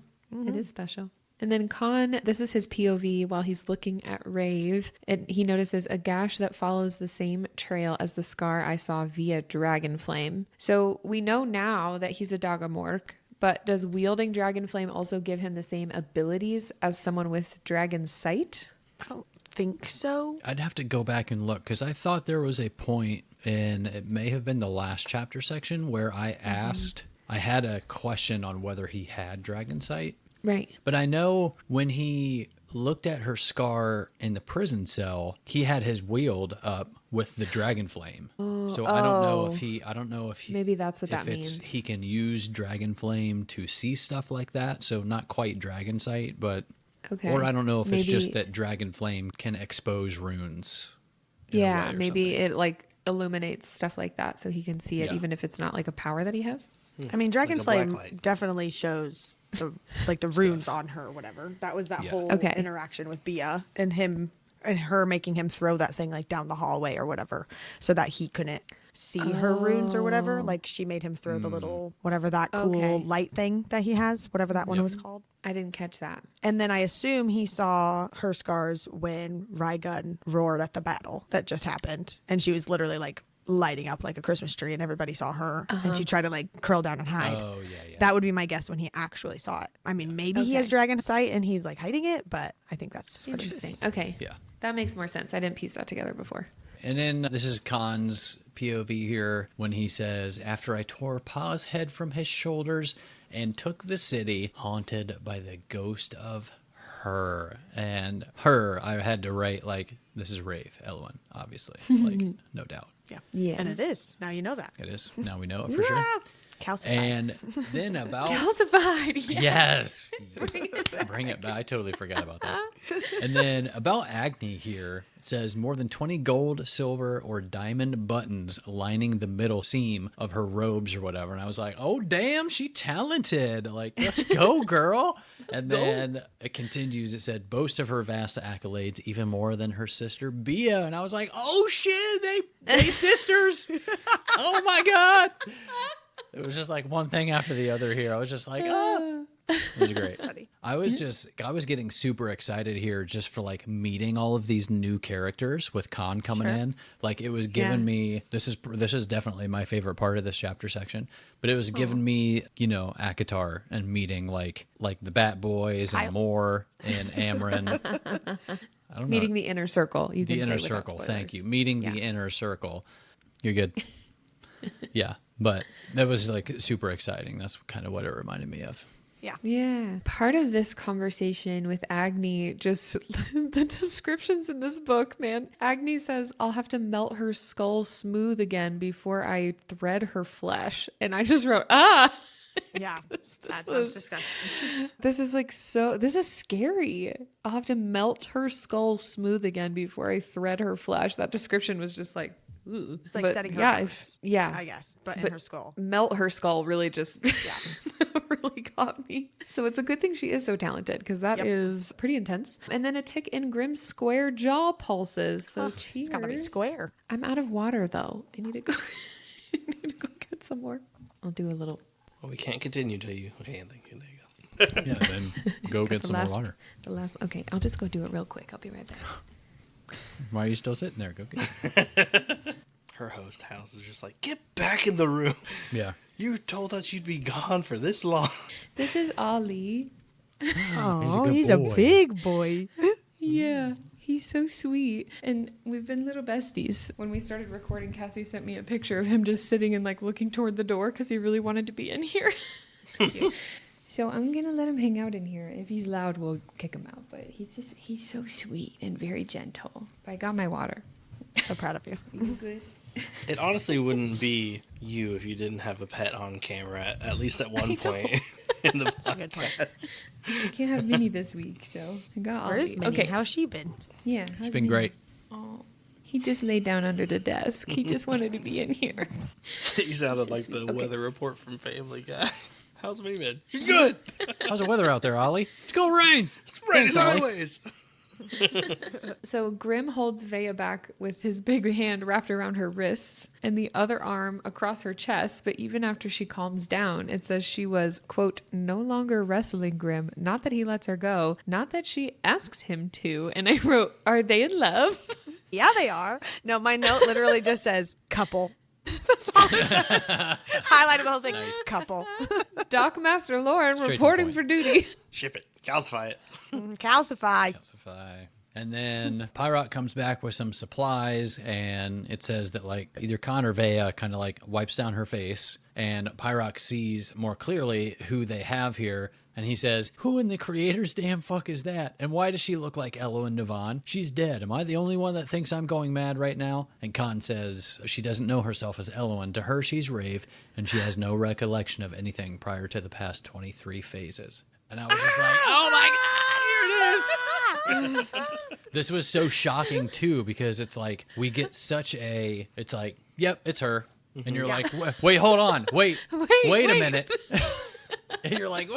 It is special. And then Con, this is his POV while he's looking at Rave, and he notices a gash that follows the same trail as the scar I saw via Dragon Flame. So we know now that he's a Dagamork, But does wielding dragon flame also give him the same abilities as someone with dragon sight? I don't think so. I'd have to go back and look because I thought there was a point in, it may have been the last chapter section, where I asked, I had a question on whether he had dragon sight. Right. But I know when he looked at her scar in the prison cell, he had his wield up with the dragon flame. So I don't know if he Maybe that's what that means. He can use dragon flame to see stuff like that. So not quite dragon sight, but Okay. or I don't know if it's Maybe- just that dragon flame can expose runes. in a Yeah, way or maybe something. it like illuminates stuff like that so he can see it Yeah. even if it's not like a power that he has. I mean, dragon Like a black flame light. definitely shows the runes on her or whatever. That was that Yeah. whole Okay. interaction with Bia and him and her making him throw that thing like down the hallway or whatever so that he couldn't see her runes or whatever. Like she made him throw the little whatever that cool Okay. light thing that he has, whatever that one Yep. was called. I didn't catch that. And then I assume he saw her scars when Raigun roared at the battle that just happened. And she was literally like lighting up like a Christmas tree and everybody saw her. And she tried to like curl down and hide. Oh, yeah. That would be my guess when he actually saw it. I mean, maybe he has Okay. dragon sight and he's like hiding it, but I think that's what it Interesting. is. Okay. Yeah. That makes more sense. I didn't piece that together before. And then this is Khan's POV here when he says, after I tore Pa's head from his shoulders and took the city, haunted by the ghost of her. And her, I had to write like, this is Rafe, Elwyn, obviously. Like, no doubt. Yeah. Yeah. And it is. Now you know that. It is. Now we know it for sure. Calcified. And then about... Calcified. Yes. Bring it back. I totally forgot about that. And then about Agni here, it says more than 20 gold, silver, or diamond buttons lining the middle seam of her robes or whatever. And I was like, oh, damn, she talented. Like, let's go, girl. And then it continues. It said, boast of her vast accolades, even more than her sister Bia. And I was like, oh, shit, they sisters. Oh, my God. It was just like one thing after the other here. I was just like, oh, it was great. funny. I was getting super excited here just for like meeting all of these new characters with Khan coming in. Like it was giving me, this is definitely my favorite part of this chapter section, but it was giving me, Akatar and meeting like the Bat Boys and Moore and Amryn. I don't know. Meeting the inner circle. You The can inner say without circle. spoilers. Thank you. Meeting the inner circle. You're good. Yeah. But that was like super exciting. That's kind of what it reminded me of. Yeah. Yeah. Part of this conversation with Agni, just the descriptions in this book, man. Agni says, I'll have to melt her skull smooth again before I thread her flesh. And I just wrote, Yeah. That was- sounds disgusting. this is scary. I'll have to melt her skull smooth again before I thread her flesh. That description was just like, ooh. It's like But setting her yeah, up, yeah. I guess, but in But her skull. Melt her skull really just really got me. So it's a good thing she is so talented because that is pretty intense. And then a tick in Grimm's square jaw pulses. So cheers. It's gotta be square. I'm out of water though. I need to go. I need to go get some more. I'll do a little. Well, we can't continue till you. Okay, thank you. There you go. Yeah, then go get some more water. The last. Okay, I'll just go do it real quick. I'll be right back. Why are you still sitting there? Go get it. Her host house is just like, get back in the room. Yeah. You told us you'd be gone for this long. This is Ollie. Oh, good he's a boy. big boy. Yeah, he's so sweet. And we've been little besties. When we started recording, Cassie sent me a picture of him just sitting and like looking toward the door because he really wanted to be in here. It's cute. So I'm going to let him hang out in here. If he's loud, we'll kick him out. But he's so sweet and very gentle. But I got my water. So proud of you. You good? It honestly wouldn't be you if you didn't have a pet on camera, at least at one point in the Good point. podcast. I can't have Minnie this week, so I got Where is Ollie. Minnie? Okay. How's she been? Yeah. It's been great. Oh, he just laid down under the desk. He just wanted to be in here. You sounded like the weather report from Family Guy. How's me been? She's good. How's the weather out there, Ollie? It's gonna rain. It's ready Thanks, Ollie. sideways. So Grimm holds Vea back with his big hand wrapped around her wrists and the other arm across her chest. But even after she calms down, it says she was, quote, no longer wrestling Grimm. Not that he lets her go. Not that she asks him to. And I wrote, are they in love? Yeah, they are. No, my note literally just says couple. Highlighted the whole thing. Nice. Couple. Dock Master Lauren Straight to the reporting point. for duty. Ship it. Calcify it. Calcify. Calcify. And then Pyrock comes back with some supplies, and it says that like either Con or Vea kind of like wipes down her face, and Pyrock sees more clearly who they have here. And he says, who in the creator's damn fuck is that? And why does she look like Elo and Devon? She's dead. Am I the only one that thinks I'm going mad right now? And Con says she doesn't know herself as Eloin. To her, she's Rave, and she has no recollection of anything prior to the past 23 phases. And I was just like, oh my God, here it is. This was so shocking, too, because it's like, we get such a, it's like, yep, it's her. And you're like, wait, hold on. Wait a minute. And you're like,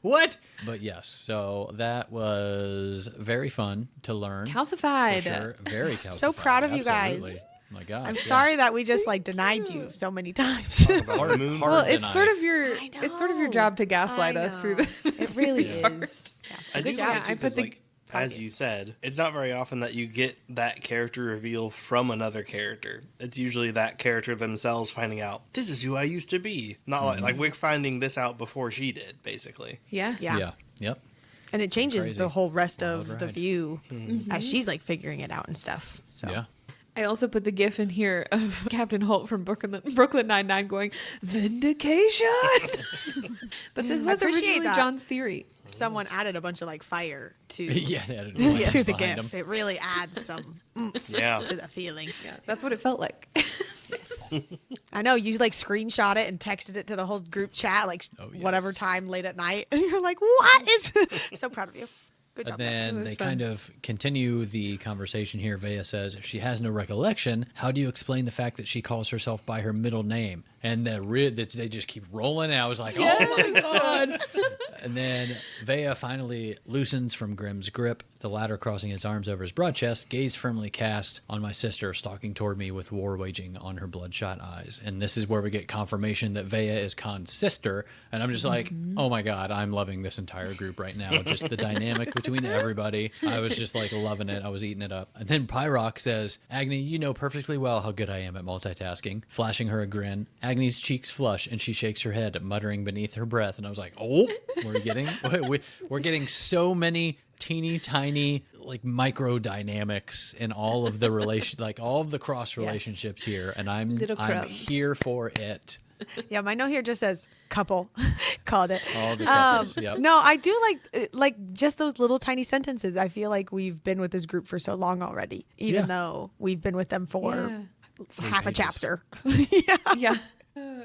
what? But yes, so that was very fun to learn. Calcified. For sure. Very calcified. So proud of you Absolutely. guys. My God. I'm sorry that we just like denied you so many times. About the moon. Well, it's deny. sort of your I it's sort of your know. job to gaslight us through this. It really is. Yeah. I do Good like job. it too, I put 'cause, the- like, as you said, it's not very often that you get that character reveal from another character. It's usually that character themselves finding out, this is who I used to be. Not like we're finding this out before she did, basically. Yeah. Yeah. Yeah. Yep. And it changes Crazy. the whole rest Wild of the ride. view as she's like figuring it out and stuff. So Yeah. I also put the gif in here of Captain Holt from Brooklyn Nine-Nine going, vindication! But this was appreciate originally that. John's theory. someone added a bunch of like fire to Yeah. They had to the behind GIF. him. It really adds some oomph Yeah. to the feeling. Yeah, that's what it felt like. I know you like screenshot it and texted it to the whole group chat like Oh, whatever yes. time late at night, and you're like, "What is?" So proud of you. Good job. And guys. then was they fun. kind of continue the conversation here. Vea says, if she has no recollection, how do you explain the fact that she calls herself by her middle name? And they just keep rolling. And I was like, oh my God. And then Vea finally loosens from Grimm's grip, the latter crossing his arms over his broad chest, gaze firmly cast on my sister, stalking toward me with war waging on her bloodshot eyes. And this is where we get confirmation that Vea is Con's sister. And I'm just like, oh my God, I'm loving this entire group right now. Just the dynamic between everybody. I was just like loving it. I was eating it up. And then Pyrock says, Agni, you know perfectly well how good I am at multitasking, flashing her a grin. Agni's cheeks flush and she shakes her head, muttering beneath her breath. And I was like, oh, we're getting so many teeny tiny like micro dynamics in all of the all of the cross relationships here. And I'm Little crumbs. here for it. Yeah, my note here just says couple. Called it. All the couples. Yep. No, I do like just those little tiny sentences. I feel like we've been with this group for so long already, even Yeah. though we've been with them for Yeah. half a pages. chapter. Yeah.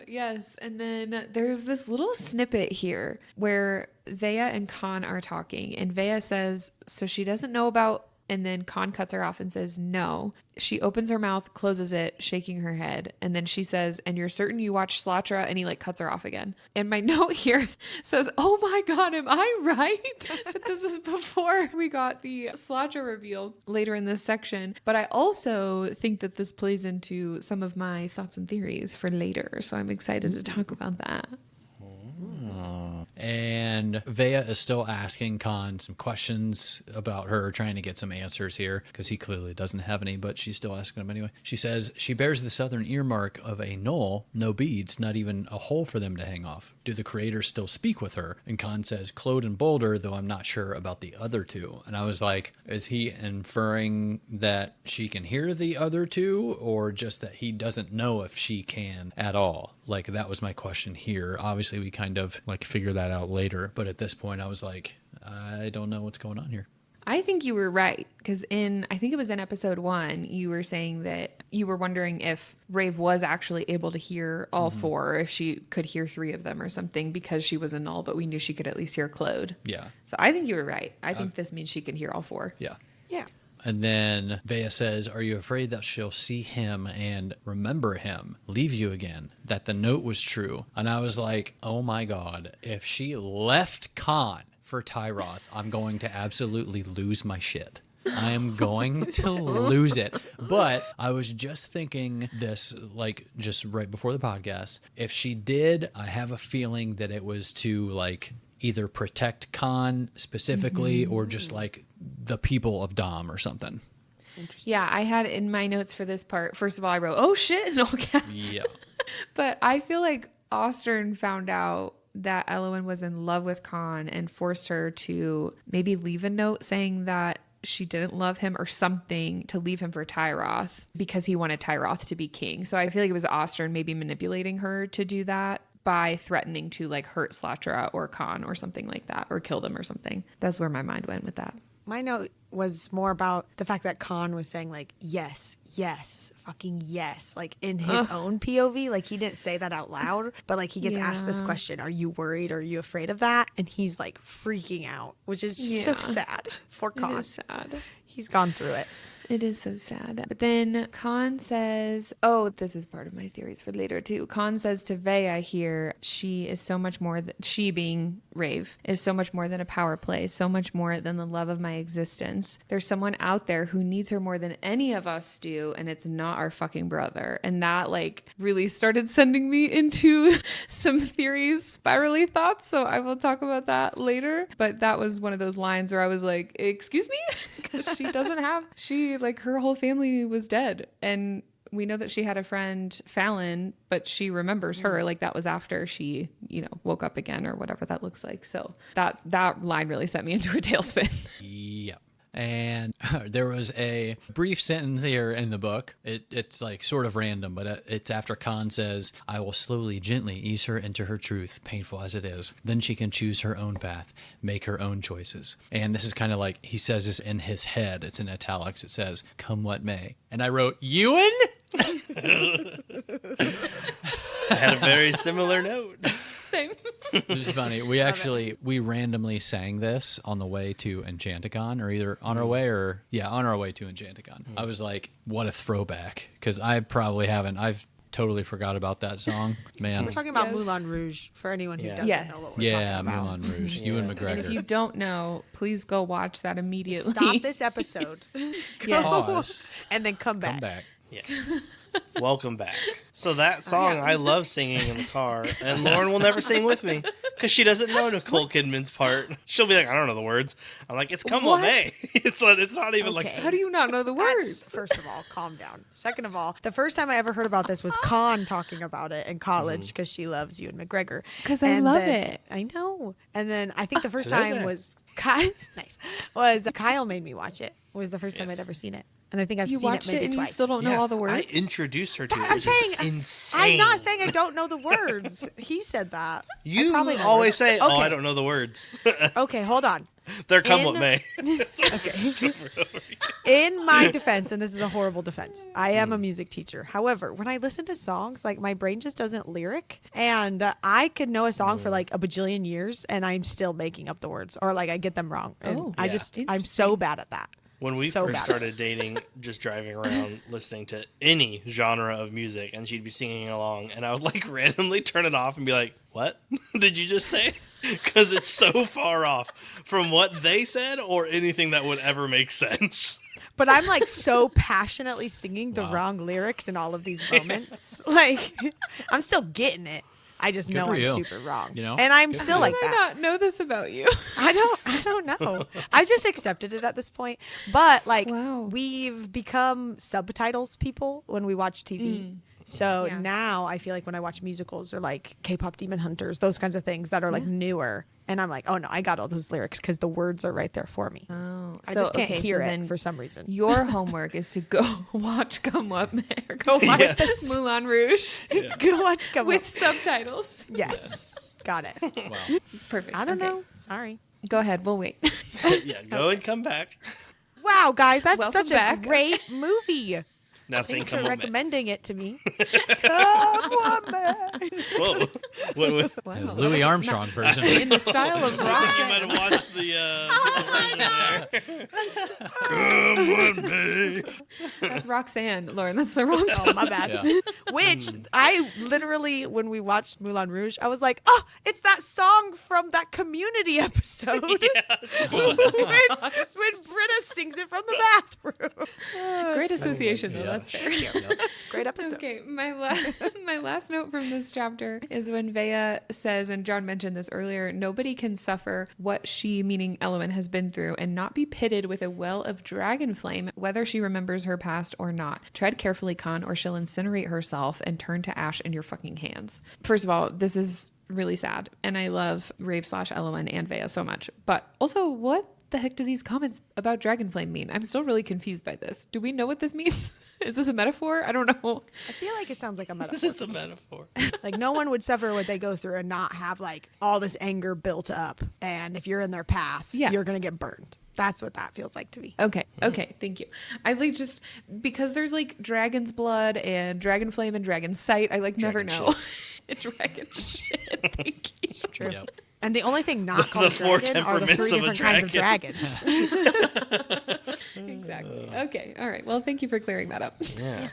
Yes. And then there's this little snippet here where Vea and Con are talking, and Vea says, so she doesn't know about, and then Con cuts her off and says, no. She opens her mouth, closes it, shaking her head. And then she says, and you're certain you watched Slatra? And he like cuts her off again. And my note here says, oh my God, am I right? But this is before we got the Slatra reveal later in this section. But I also think that this plays into some of my thoughts and theories for later. So I'm excited to talk about that. And Vea is still asking Con some questions about her, trying to get some answers here because he clearly doesn't have any, but she's still asking him anyway. She says she bears the southern earmark of a knoll, no beads, not even a hole for them to hang off. Do the creators still speak with her? And Con says Claude and Boulder, though I'm not sure about the other two. And I was like, is he inferring that she can hear the other two, or just that he doesn't know if she can at all? Like, that was my question here. Obviously, we kind of like figure that out later, but at this point I was like, I don't know what's going on here. I think you were right, because I think it was in episode 1, you were saying that you were wondering if Rave was actually able to hear all 4, or if she could hear 3 of them or something, because she was a null, but we knew she could at least hear Claude. Yeah. So I think you were right. I think this means she can hear all 4. Yeah. Yeah. And then Vea says, are you afraid that she'll see him and remember him, leave you again, that the note was true? And I was like, oh my God, if she left Con for Tyroth, I'm going to absolutely lose my shit. I am going to lose it. But I was just thinking this, like, just right before the podcast. If she did, I have a feeling that it was to, like, either protect Con specifically or just, like, the people of Dom or something. Yeah, I had in my notes for this part, first of all, I wrote, oh shit, in all caps. Yeah. But I feel like Ostern found out that Elowen was in love with Con and forced her to maybe leave a note saying that she didn't love him or something, to leave him for Tyroth because he wanted Tyroth to be king. So I feel like it was Ostern maybe manipulating her to do that by threatening to like hurt Slatra or Con or something like that, or kill them or something. That's where my mind went with that. My note was more about the fact that Con was saying like, yes, fucking yes, like in his own POV. Like he didn't say that out loud, but like he gets asked this question, are you worried? Are you afraid of that? And he's like freaking out, which is so sad for Con. It is sad. He's gone through it. It is so sad. But then Con says, oh, this is part of my theories for later too. Con says to Vea here, she is so much more, she being Rave, is so much more than a power play, so much more than the love of my existence. There's someone out there who needs her more than any of us do, and it's not our fucking brother. And that like really started sending me into some theories, spirally thoughts. So I will talk about that later. But that was one of those lines where I was like, excuse me? Because she doesn't have, like her whole family was dead, and we know that she had a friend Fallon, but she remembers her like that was after she woke up again or whatever that looks like. So that line really set me into a tailspin. Yeah. And there was a brief sentence here in the book. It's like sort of random, but it's after Con says, I will slowly, gently ease her into her truth, painful as it is. Then she can choose her own path, make her own choices. And this is kind of like, he says this in his head. It's in italics. It says, come what may. And I wrote, Ewan? I had a very similar note. Same. This is funny. We randomly sang this on the way to Enchanticon, or either on our way on our way to Enchanticon. I was like, what a throwback, because I've totally forgot about that song. Man. We're talking about Moulin Rouge for anyone who doesn't know what we're talking about. Moulin Rouge. Ewan McGregor. And if you don't know, please go watch that immediately. Stop this episode. Pause. And then come back. Come back. Yes. Welcome back. So that song I love singing in the car, and Lauren will never sing with me because she doesn't know Nicole Kidman's part. She'll be like, I don't know the words. I'm like, it's Come On May. It's not even like. How do you not know the words? First of all, calm down. Second of all, the first time I ever heard about this was Con talking about it in college because she loves Ewan McGregor. Because I love it. I know. And then I think the first time was Kyle made me watch it. It was the first time I'd ever seen it. And I think I've seen it maybe and twice. You still don't know all the words? I introduced her to it, I'm which saying, is insane. I'm not saying I don't know the words. He said that. You probably know always words. say, Okay. I don't know the words. Okay, hold on. They're come what may. Okay. In my defense, and this is a horrible defense, I am a music teacher. However, when I listen to songs, like my brain just doesn't lyric, and I could know a song for like a bajillion years, and I'm still making up the words, or like I get them wrong. And I'm so bad at that. When we first started dating, just driving around listening to any genre of music, and she'd be singing along, and I would like randomly turn it off and be like, what did you just say? Because it's so far off from what they said or anything that would ever make sense. But I'm like so passionately singing the wrong lyrics in all of these moments. Like, I'm still getting it. I just know I'm super wrong. And I'm still like that. How did I not know this about you? I don't know. I just accepted it at this point. But like we've become subtitles people when we watch TV. So now I feel like when I watch musicals or like K-pop Demon Hunters, those kinds of things that are like newer, and I'm like, oh no, I got all those lyrics because the words are right there for me. Oh, I just can't hear it for some reason. Your homework is to go watch Come What May, or go watch Moulin Rouge. Go watch Come with subtitles. Yes, got it. Wow. Perfect. I don't know. Sorry. Go ahead. We'll wait. Go and come back. Wow, guys, that's Welcome such back. a great movie. Now sing Thanks for Come On May. recommending it to me. Come on, man. Whoa. Wow. Louis Armstrong version. In the style of I think you might have watched the version there. Come on, May. That's Roxanne, Lauren. That's the wrong song. Oh, my bad. Yeah. Which I literally, when we watched Moulin Rouge, I was like, oh, it's that song from that Community episode. when Britta sings it from the bathroom. Great association, though. Yeah. That's fair. Great episode. Okay, my last note from this chapter is when Vea says, and John mentioned this earlier, nobody can suffer what she, meaning Elowen, has been through and not be pitted with a well of dragon flame, whether she remembers her past or not. Tread carefully, Con, or she'll incinerate herself and turn to ash in your fucking hands. First of all, this is really sad, and I love Rave / Elowen and Vea so much. But also, what the heck do these comments about Dragonflame mean? I'm still really confused by this. Do we know what this means? Is this a metaphor? I don't know. I feel like it sounds like a metaphor. This is a metaphor. Like no one would suffer what they go through and not have like all this anger built up. And if you're in their path, you're going to get burned. That's what that feels like to me. Okay. Thank you. I like just because there's like dragon's blood and dragon flame and dragon sight. I like never know. Dragon shit. Thank you. True. Yep. And the only thing not called four dragon are the temperaments 3 of a different kinds of dragons. Exactly. Okay. All right. Well, thank you for clearing that up. Yeah.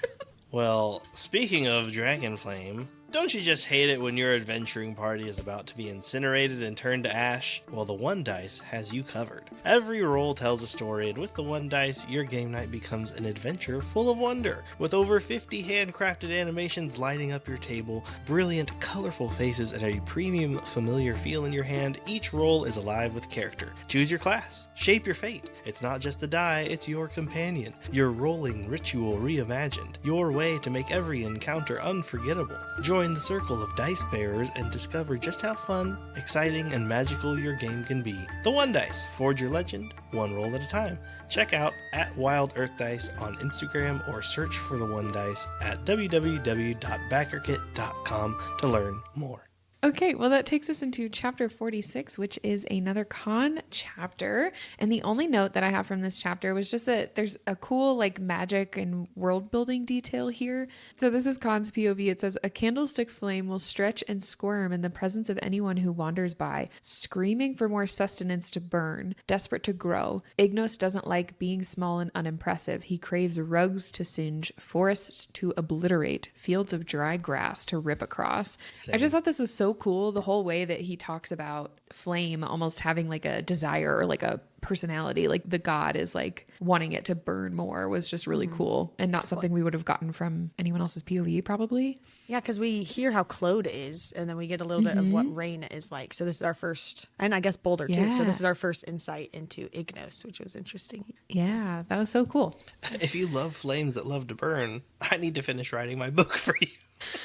Well, speaking of Dragonflame, don't you just hate it when your adventuring party is about to be incinerated and turned to ash? Well, the one dice has you covered. Every roll tells a story, and with the one dice, your game night becomes an adventure full of wonder. With over 50 handcrafted animations lighting up your table, brilliant, colorful faces, and a premium familiar feel in your hand, each roll is alive with character. Choose your class. Shape your fate. It's not just the die, it's your companion. Your rolling ritual reimagined. Your way to make every encounter unforgettable. Join the circle of dice bearers and discover just how fun, exciting, and magical your game can be. The One Dice. Forge your legend, one roll at a time. Check out at Wild Earth Dice on Instagram or search for The One Dice at www.backerkit.com to learn more. Okay, well, that takes us into chapter 46, which is another con chapter. And the only note that I have from this chapter was just that there's a cool like magic and world building detail here. So this is Con's POV. It says, a candlestick flame will stretch and squirm in the presence of anyone who wanders by, screaming for more sustenance to burn, desperate to grow. Ignos doesn't like being small and unimpressive. He craves rugs to singe, forests to obliterate, fields of dry grass to rip across. Same. I just thought this was so cool, the whole way that he talks about flame almost having like a desire or like a personality, like the god is like wanting it to burn more, was just really cool and not something we would have gotten from anyone else's POV probably. Yeah, because we hear how Claude is, and then we get a little bit of what Rain is like. So this is our first, and I guess Boulder too. So Yeah. this is our first insight into Ignos, which was interesting. Yeah, that was so cool. If you love flames that love to burn, I need to finish writing my book for you.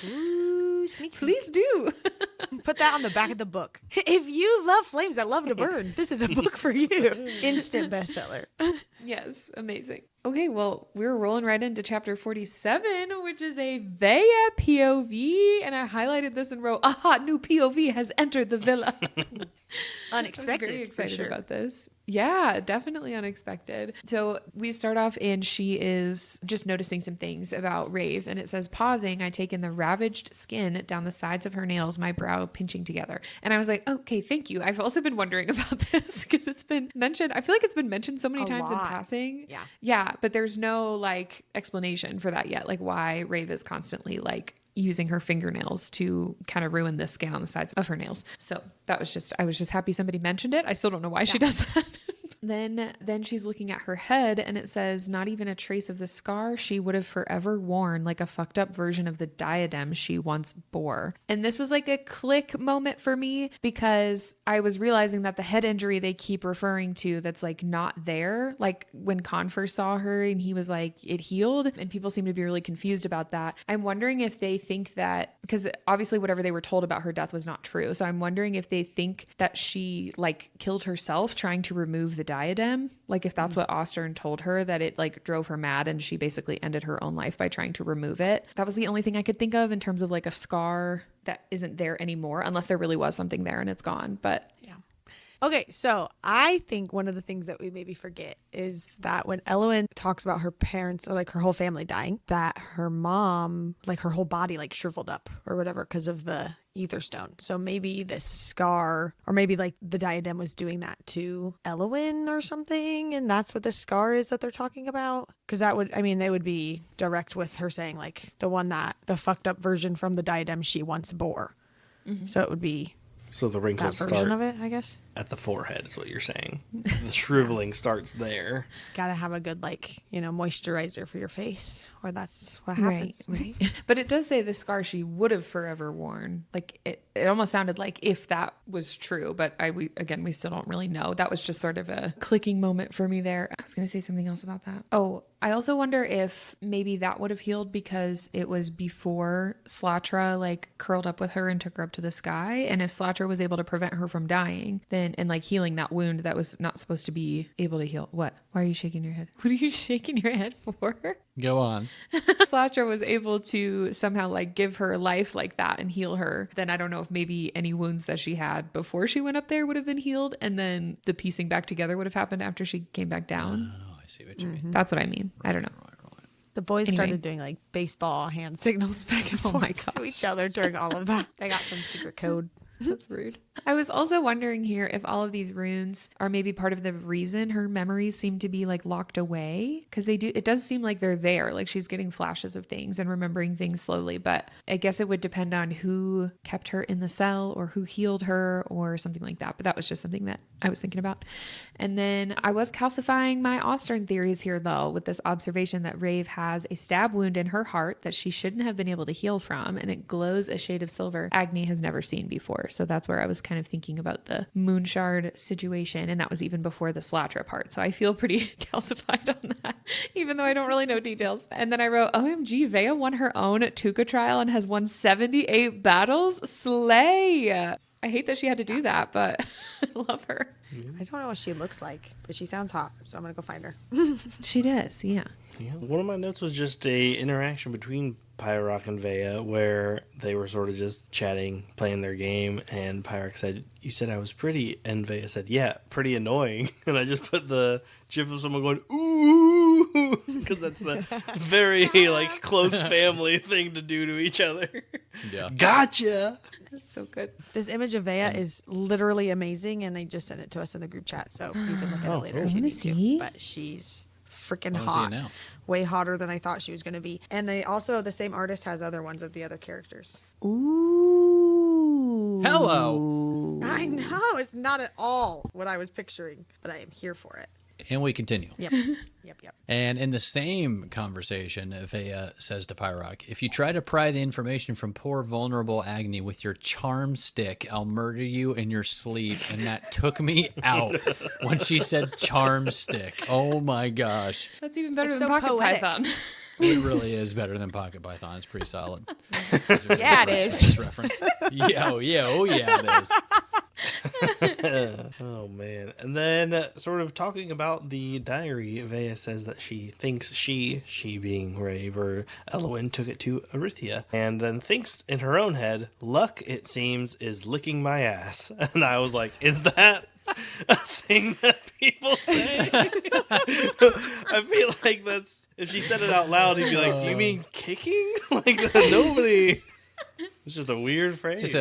Ooh, sneak. Please do. Put that on the back of the book. If you love flames that love to burn, this is a book for you. Instant bestseller. Yes, amazing. Okay, well, we're rolling right into chapter 47, which is a Vea POV, and I highlighted this and wrote, a hot new POV has entered the villa. Unexpected. I was very excited for sure. about this. Yeah, definitely unexpected. So we start off and she is just noticing some things about Rave, and it says, pausing, I take in the ravaged skin down the sides of her nails, my brow pinching together. And I was like, okay, thank you. I've also been wondering about this because it's been mentioned. I feel like it's been mentioned so many A times in lot. passing. Yeah. Yeah, but there's no like explanation for that yet. Like why Rave is constantly like using her fingernails to kind of ruin the skin on the sides of her nails. So that was just, I was just happy somebody mentioned it. I still don't know why she does that. Then she's looking at her head and it says, not even a trace of the scar she would have forever worn, like a fucked up version of the diadem she once bore. And this was like a click moment for me because I was realizing that the head injury they keep referring to that's like not there, like when Con first saw her and he was like, it healed, and people seem to be really confused about that. I'm wondering if they think that, because obviously whatever they were told about her death was not true. So I'm wondering if they think that she like killed herself trying to remove the diadem, like if that's what Ostern told her, that it like drove her mad and she basically ended her own life by trying to remove it. That was the only thing I could think of in terms of like a scar that isn't there anymore, unless there really was something there and it's gone. But Yeah. Okay, so I think one of the things that we maybe forget is that when Elowen talks about her parents or like her whole family dying, that her mom, like her whole body like shriveled up or whatever because of the ether stone. So maybe this scar, or maybe like the diadem was doing that to Elowen or something, and that's what the scar is that they're talking about. Because that would, I mean, they would be direct with her saying like the fucked up version from the diadem she once bore. So it would be So the that wrinkles version start of it, I guess. at the forehead is what you're saying. The shriveling starts there. Gotta have a good, moisturizer for your face, or that's what happens. Right. But it does say the scar she would have forever worn. Like it almost sounded like if that was true, but we still don't really know. That was just sort of a clicking moment for me there. I was going to say something else about that. Oh, I also wonder if maybe that would have healed because it was before Slatra curled up with her and took her up to the sky. And if Slatra was able to prevent her from dying, then and healing that wound that was not supposed to be able to heal. What? Why are you shaking your head? What are you shaking your head for? Go on. Slatra was able to somehow give her life like that and heal her. Then I don't know if maybe any wounds that she had before she went up there would have been healed. And then the piecing back together would have happened after she came back down. Oh, I see what you mean. That's what I mean. I don't know. The boys Anyway. started doing baseball hand signals back and forth my to each other during all of that. They got some secret code. That's rude. I was also wondering here if all of these runes are maybe part of the reason her memories seem to be locked away, because it does seem like they're there, she's getting flashes of things and remembering things slowly, but I guess it would depend on who kept her in the cell or who healed her or something like that. But that was just something that I was thinking about. And then I was calcifying my Ostern theories here though with this observation that Rave has a stab wound in her heart that she shouldn't have been able to heal from, and it glows a shade of silver Agni has never seen before. So that's where I was kind of thinking about the Moonshard situation, and that was even before the Slatra part. So I feel pretty calcified on that, even though I don't really know details. And then I wrote, OMG, Vea won her own Tuca trial and has won 78 battles. Slay! I hate that she had to do that, but I love her. I don't know what she looks like, but she sounds hot, so I'm gonna go find her. She does, yeah. One of my notes was just a interaction between Pyrock and Vea where they were sort of just chatting, playing their game, and Pyrock said, "You said I was pretty," and Vea said, "Yeah, pretty annoying." And I just put the gif of someone going, "Ooh," because that's the very close family thing to do to each other. Yeah. Gotcha. That's so good. This image of Vea is literally amazing, and they just sent it to us in the group chat, so you can look at it later if you wanna need see? to. But she's freaking I wanna see hot. it now. Way hotter than I thought she was going to be. And the same artist has other ones of the other characters. Ooh. Hello. I know, it's not at all what I was picturing, but I am here for it. And we continue. Yep. And in the same conversation, Vea says to Pyrock, "If you try to pry the information from poor vulnerable Agni with your charm stick, I'll murder you in your sleep." And that took me out when she said charm stick. Oh my gosh. That's even better It's than so Pocket poetic. Python. It really is better than Pocket Python. It's pretty solid. Yeah, it is. Reference. Oh yeah, it is. Oh man. And then sort of talking about the diary, Vea says that she thinks she being Rave or Elwyn, took it to Arithia, and then thinks in her own head, "Luck, it seems, is licking my ass." And I was like, is that a thing that people say? I feel like that's, if she said it out loud, he'd be like, "Do you mean kicking?" Nobody. It's just a weird phrase. Is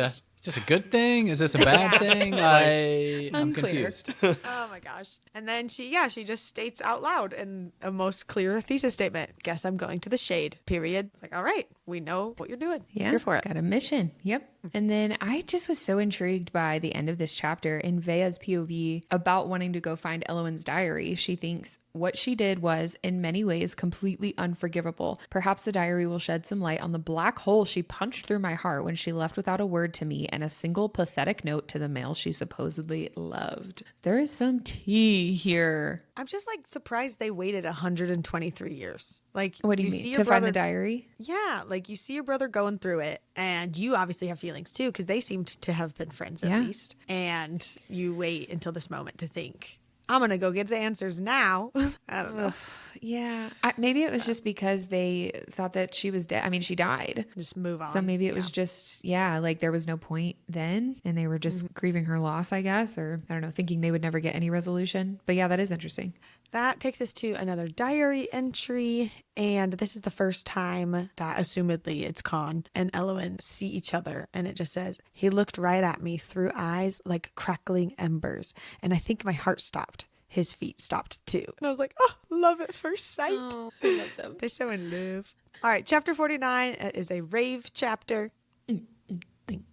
this a good thing? Is this a bad thing? I'm Unclear. confused. Oh my gosh. And then she just states out loud in a most clear thesis statement, "Guess I'm going to the shade, period." It's like, all right, we know what you're doing. Yeah, Here for it. got a mission. Yep. And then I just was so intrigued by the end of this chapter in Vea's POV about wanting to go find Elwyn's diary. She thinks what she did was, in many ways, completely unforgivable. Perhaps the diary will shed some light on the black hole she punched through my heart when she left without a word to me and a single pathetic note to the male she supposedly loved. There is some tea here. I'm just surprised they waited 123 years. What do you see mean? your To brother, find the diary? Yeah, you see your brother going through it, and you obviously have feelings too, because they seemed to have been friends at Yeah. least. And you wait until this moment to think, I'm going to go get the answers now. I don't know. Yeah. Maybe it was just because they thought that she was dead. I mean, she died. Just move on. So maybe it was just, there was no point then. And they were just grieving her loss, I guess. Or I don't know, thinking they would never get any resolution. But yeah, that is interesting. That takes us to another diary entry. And this is the first time that, assumedly, it's Con and Elwyn see each other. And it just says, "He looked right at me through eyes like crackling embers. And I think my heart stopped. His feet stopped too." And I was like, oh, love at first sight. Oh, I love them. They're so in love. All right, chapter 49 is a rave chapter. Thank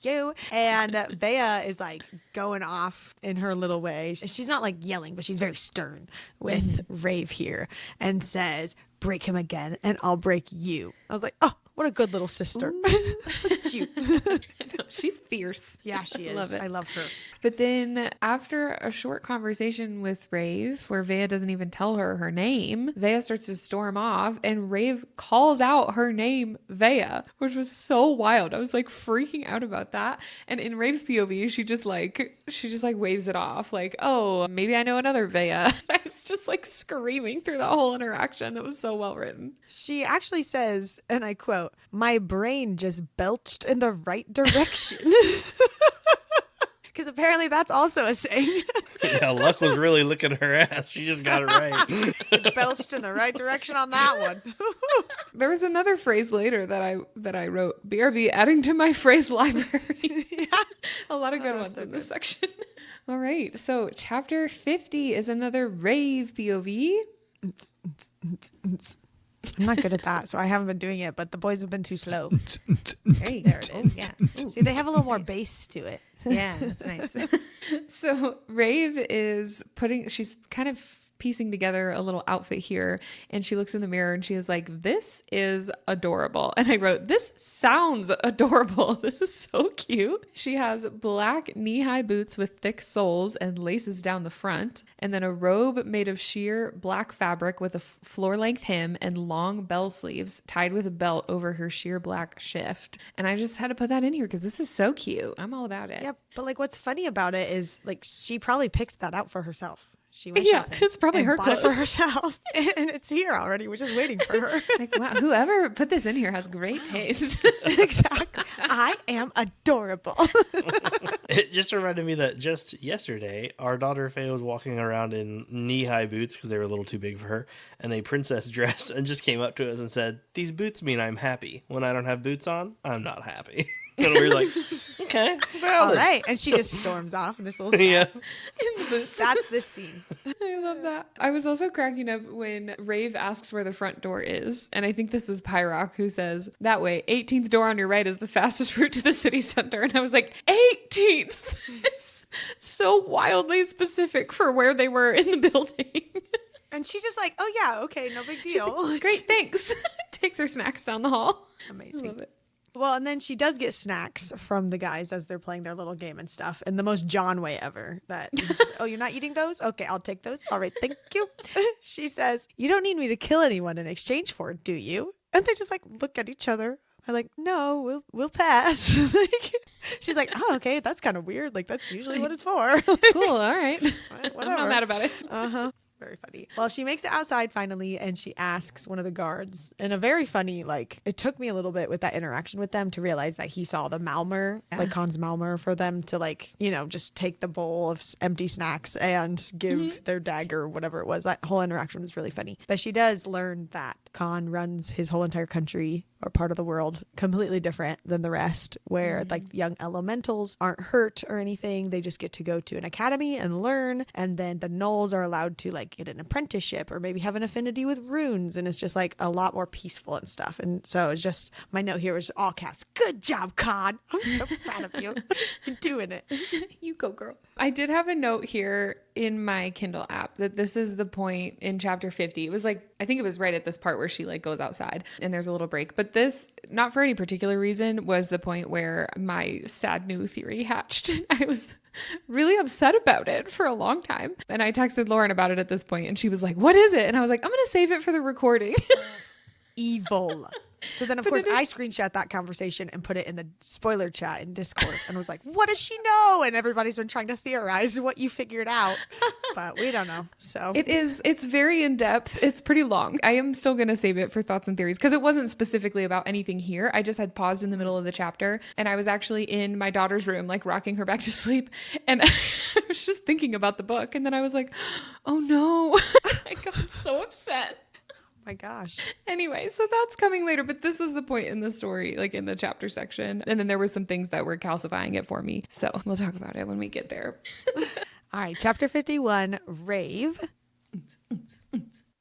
you. And Bea is like going off in her little way. She's not like yelling, but she's very stern with Rave here and says, break him again and I'll break you. I was like, oh, what a good little sister. Look at you. She's fierce. Yeah, she is. Love it. I love her. But then after a short conversation with Rave, where Vea doesn't even tell her name, Vea starts to storm off and Rave calls out her name, Vea, which was so wild. I was like freaking out about that. And in Rave's POV, she just like waves it off like, oh, maybe I know another Vea. I was just like screaming through that whole interaction. That was so well written. She actually says, and I quote, my brain just belched in the right direction. Because apparently that's also a saying. Yeah, Luck was really licking her ass. She just got it right. Belched in the right direction on that one. There was another phrase later that I wrote, BRB adding to my phrase library. Yeah. A lot of good ones in this section. All right. So chapter 50 is another Rave POV. I'm not good at that, so I haven't been doing it, but the boys have been too slow. There it is. Yeah. Ooh. See, they have a little more bass to it. Yeah, that's nice. So Rave is she's kind of piecing together a little outfit here, and she looks in the mirror and she is like, this is adorable. And I wrote, this sounds adorable. This is so cute. She has black knee-high boots with thick soles and laces down the front, and then a robe made of sheer black fabric with a floor-length hem and long bell sleeves tied with a belt over her sheer black shift. And I just had to put that in here because this is so cute. I'm all about it. Yeah, but like what's funny about it is like she probably picked that out for herself. She went Yeah, shopping it's probably and her bought it clothes for herself, and it's here already. We're just waiting for her. Like, wow, whoever put this in here has great taste. Exactly. I am adorable. It just reminded me that just yesterday, our daughter Faye was walking around in knee-high boots because they were a little too big for her, and a princess dress, and just came up to us and said, these boots mean I'm happy. When I don't have boots on, I'm not happy. And we were like, okay, valid. All right. And she just storms off in this little sass. Yes. In the boots. That's this scene. I love that. I was also cracking up when Rave asks where the front door is. And I think this was Pyrock who says, that way, 18th door on your right is the fastest route to the city center. And I was like, 18th? It's so wildly specific for where they were in the building. And she's just like, oh, yeah, okay, no big deal. Like, great, thanks. Takes her snacks down the hall. Amazing. Love it. Well, and then she does get snacks from the guys as they're playing their little game and stuff in the most John way ever. That, oh, you're not eating those? Okay, I'll take those. All right, thank you. She says, you don't need me to kill anyone in exchange for it, do you? And they just like look at each other. I'm like, no, we'll pass. Like, she's like, oh, okay, that's kind of weird. Like, that's usually what it's for. Cool, all right. Whatever. I'm not mad about it. Uh-huh. Very funny. Well, she makes it outside finally, and she asks one of the guards in a very funny, like, it took me a little bit with that interaction with them to realize that he saw the Malmer, like Con's Malmer, for them to, like, you know, just take the bowl of empty snacks and give their dagger, whatever it was. That whole interaction was really funny. But she does learn that Con runs his whole entire country or part of the world completely different than the rest, where like young elementals aren't hurt or anything. They just get to go to an academy and learn, and then the gnolls are allowed to like get an apprenticeship or maybe have an affinity with runes, and it's just like a lot more peaceful and stuff. And so it's just, my note here was all caps, good job, Con. I'm so proud of you. You're doing it. You go, girl. I did have a note here in my Kindle app that this is the point in chapter 50. It was like, I think it was right at this part where she like goes outside and there's a little break. But this, not for any particular reason, was the point where my sad new theory hatched. I was really upset about it for a long time. And I texted Lauren about it at this point and she was like, what is it? And I was like, I'm going to save it for the recording. Evil. So then, of course, I screenshot that conversation and put it in the spoiler chat in Discord and was like, what does she know? And everybody's been trying to theorize what you figured out, but we don't know. So it's very in depth. It's pretty long. I am still going to save it for thoughts and theories because it wasn't specifically about anything here. I just had paused in the middle of the chapter and I was actually in my daughter's room, like rocking her back to sleep. And I was just thinking about the book. And then I was like, oh no, I got so upset. My gosh. Anyway, so that's coming later, but this was the point in the story, like in the chapter section. And then there were some things that were calcifying it for me. So we'll talk about it when we get there. All right. Chapter 51, Rave.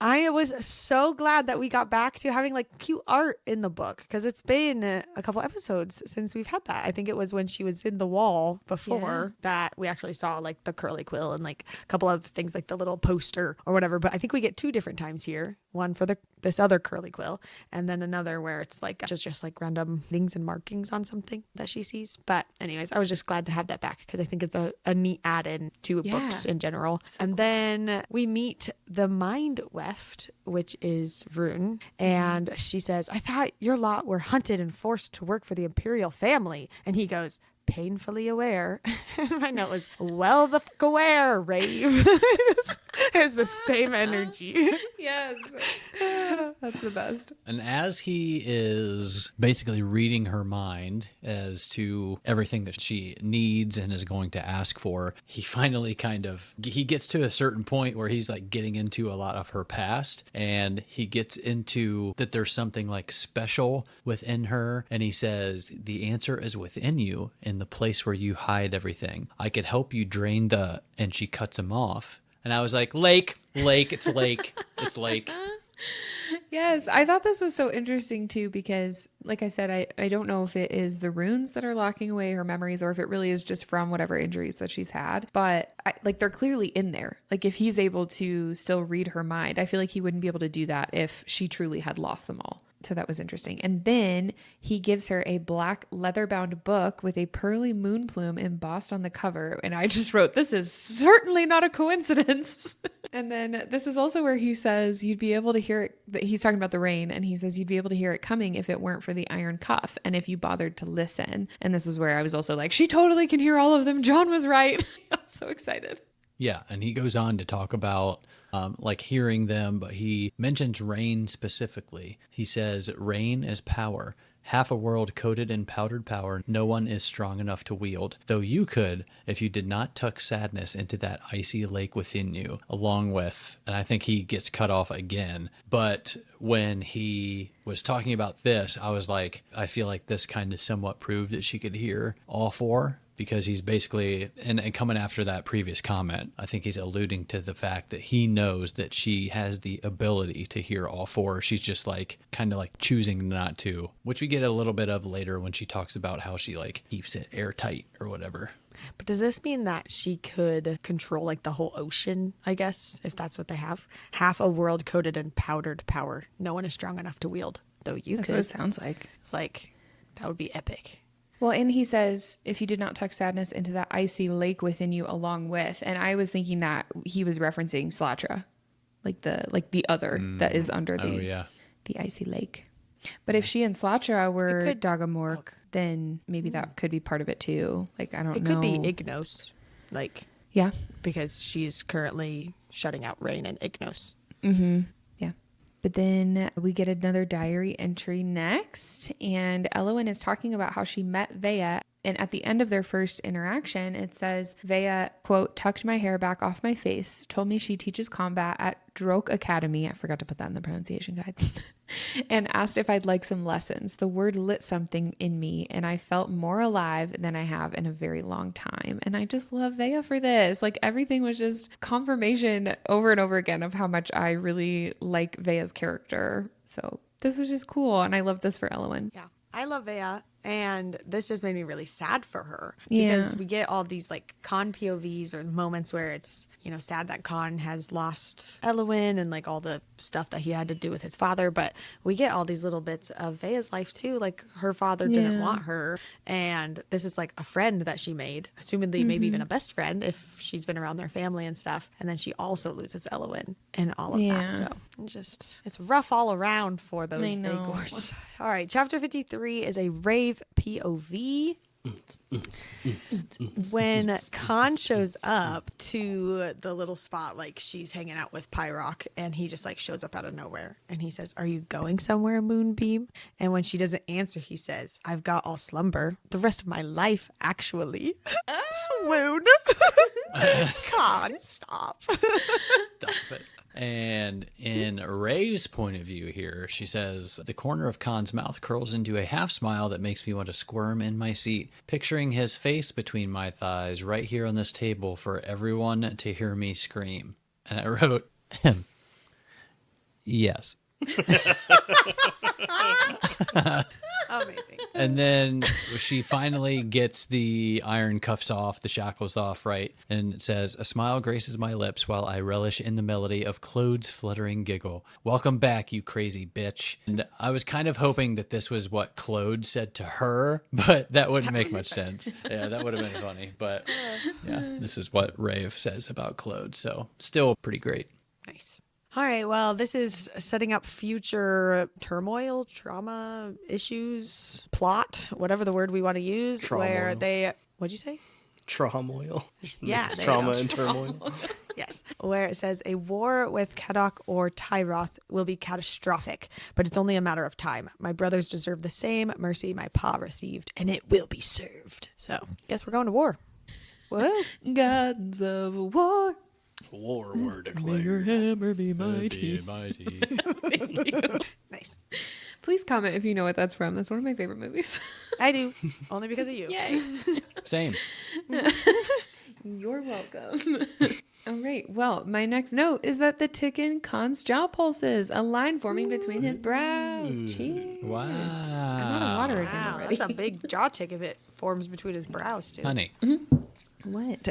I was so glad that we got back to having like cute art in the book because it's been a couple episodes since we've had that. I think it was when she was in the wall before that we actually saw like the curly quill and like a couple of things like the little poster or whatever. But I think we get 2 different times here. One for this other curly quill and then another where it's like just like random things and markings on something that she sees. But anyways, I was just glad to have that back because I think it's a neat add-in to books in general. So and then we meet the mind weft, which is Rune, and she says, I thought your lot were hunted and forced to work for the imperial family. And he goes, painfully aware. My note was, well, the fuck aware, Rave. It was the same energy. Yes. That's the best. And as he is basically reading her mind as to everything that she needs and is going to ask for, he finally he gets to a certain point where he's like getting into a lot of her past, and he gets into that there's something like special within her. And he says, the answer is within you in the place where you hide everything. I could help you drain and she cuts him off. And I was like, Lake, it's Lake, it's Lake. Yes, I thought this was so interesting too because, like I said, I don't know if it is the runes that are locking away her memories or if it really is just from whatever injuries that she's had. But they're clearly in there. Like if he's able to still read her mind, I feel like he wouldn't be able to do that if she truly had lost them all. So that was interesting. And then he gives her a black leather-bound book with a pearly moon plume embossed on the cover. And I just wrote, this is certainly not a coincidence. And then this is also where he says you'd be able to hear it. He's talking about the rain. And he says you'd be able to hear it coming if it weren't for the iron cuff and if you bothered to listen. And this is where I was also like, she totally can hear all of them. John was right. I'm so excited. Yeah, and he goes on to talk about like hearing them, but he mentions rain specifically. He says, rain is power. Half a world coated in powdered power no one is strong enough to wield, though you could if you did not tuck sadness into that icy lake within you, along with, and I think he gets cut off again, but when he was talking about this, I was like, I feel like this kind of somewhat proved that she could hear all 4. Because he's basically, and coming after that previous comment, I think he's alluding to the fact that he knows that she has the ability to hear all 4. She's just like, kind of like choosing not to, which we get a little bit of later when she talks about how she like keeps it airtight or whatever. But does this mean that she could control like the whole ocean, I guess, if that's what they have? Half a world coated in powdered power. No one is strong enough to wield, though you That's could. what it sounds like. It's like, that would be epic. Well, and he says, if you did not tuck sadness into that icy lake within you along with, and I was thinking that he was referencing Slatra, like the other that is under the icy lake. But if she and Slatra were Dagamork, then maybe that could be part of it too. Like, I don't know. It could be Ignos, like, yeah, because she's currently shutting out rain in Ignos. Mm-hmm. Yeah. But then we get another diary entry next, and Elowen is talking about how she met Vea. And at the end of their first interaction, it says, Vea, quote, tucked my hair back off my face, told me she teaches combat at Droke Academy. I forgot to put that in the pronunciation guide. And asked if I'd like some lessons. The word lit something in me, and I felt more alive than I have in a very long time. And I just love Vea for this. Like, everything was just confirmation over and over again of how much I really like Vea's character. So this was just cool. And I love this for Elowen. Yeah. I love Vea, and this just made me really sad for her because we get all these like Con POVs or moments where it's, you know, sad that Con has lost Elowen and like all the stuff that he had to do with his father, but we get all these little bits of Vea's life too. Like, her father didn't want her, and this is like a friend that she made, assumedly maybe even a best friend if she's been around their family and stuff, and then she also loses Elowen and all of that. So it's rough all around for those Vagors. All right, chapter 53 is a rave POV. When Con shows up to the little spot, like she's hanging out with Pyrock, and he just like shows up out of nowhere, and he says, "Are you going somewhere, Moonbeam?" And when she doesn't answer, he says, "I've got all slumber, the rest of my life, actually." Swoon. Con, stop. Stop it. And in Ray's point of view here, she says, the corner of Con's mouth curls into a half smile that makes me want to squirm in my seat, picturing his face between my thighs right here on this table for everyone to hear me scream. And I wrote, Yes. Amazing. And then she finally gets the iron cuffs off, the shackles off, right? And it says, a smile graces my lips while I relish in the melody of Claude's fluttering giggle. Welcome back, you crazy bitch. And I was kind of hoping that this was what Claude said to her, but that wouldn't make much sense. Yeah, that would have been funny. But yeah, this is what Rave says about Claude. So still pretty great. Nice. All right, well, this is setting up future turmoil, trauma, issues, plot, whatever the word we want to use, where Tramoil. they, what'd you say? Tramoil. Yeah, Mixed there you trauma go. and turmoil. Yes, where it says a war with Kadok or Tyroth will be catastrophic, but it's only a matter of time. My brothers deserve the same mercy my pa received, and it will be served. So, guess we're going to war. What? Gods of war, War were may your declared. hammer be mighty. Thank you. Nice. Please comment if you know what that's from. That's one of my favorite movies. I do, only because of you. Yay. Same. You're welcome. All right. Well, my next note is that the tick in Con's jaw pulses, a line forming between his brows. Cheers. Wow. I'm out of water again Wow, already. that's a big jaw tick if it forms between his brows, too. Honey. What?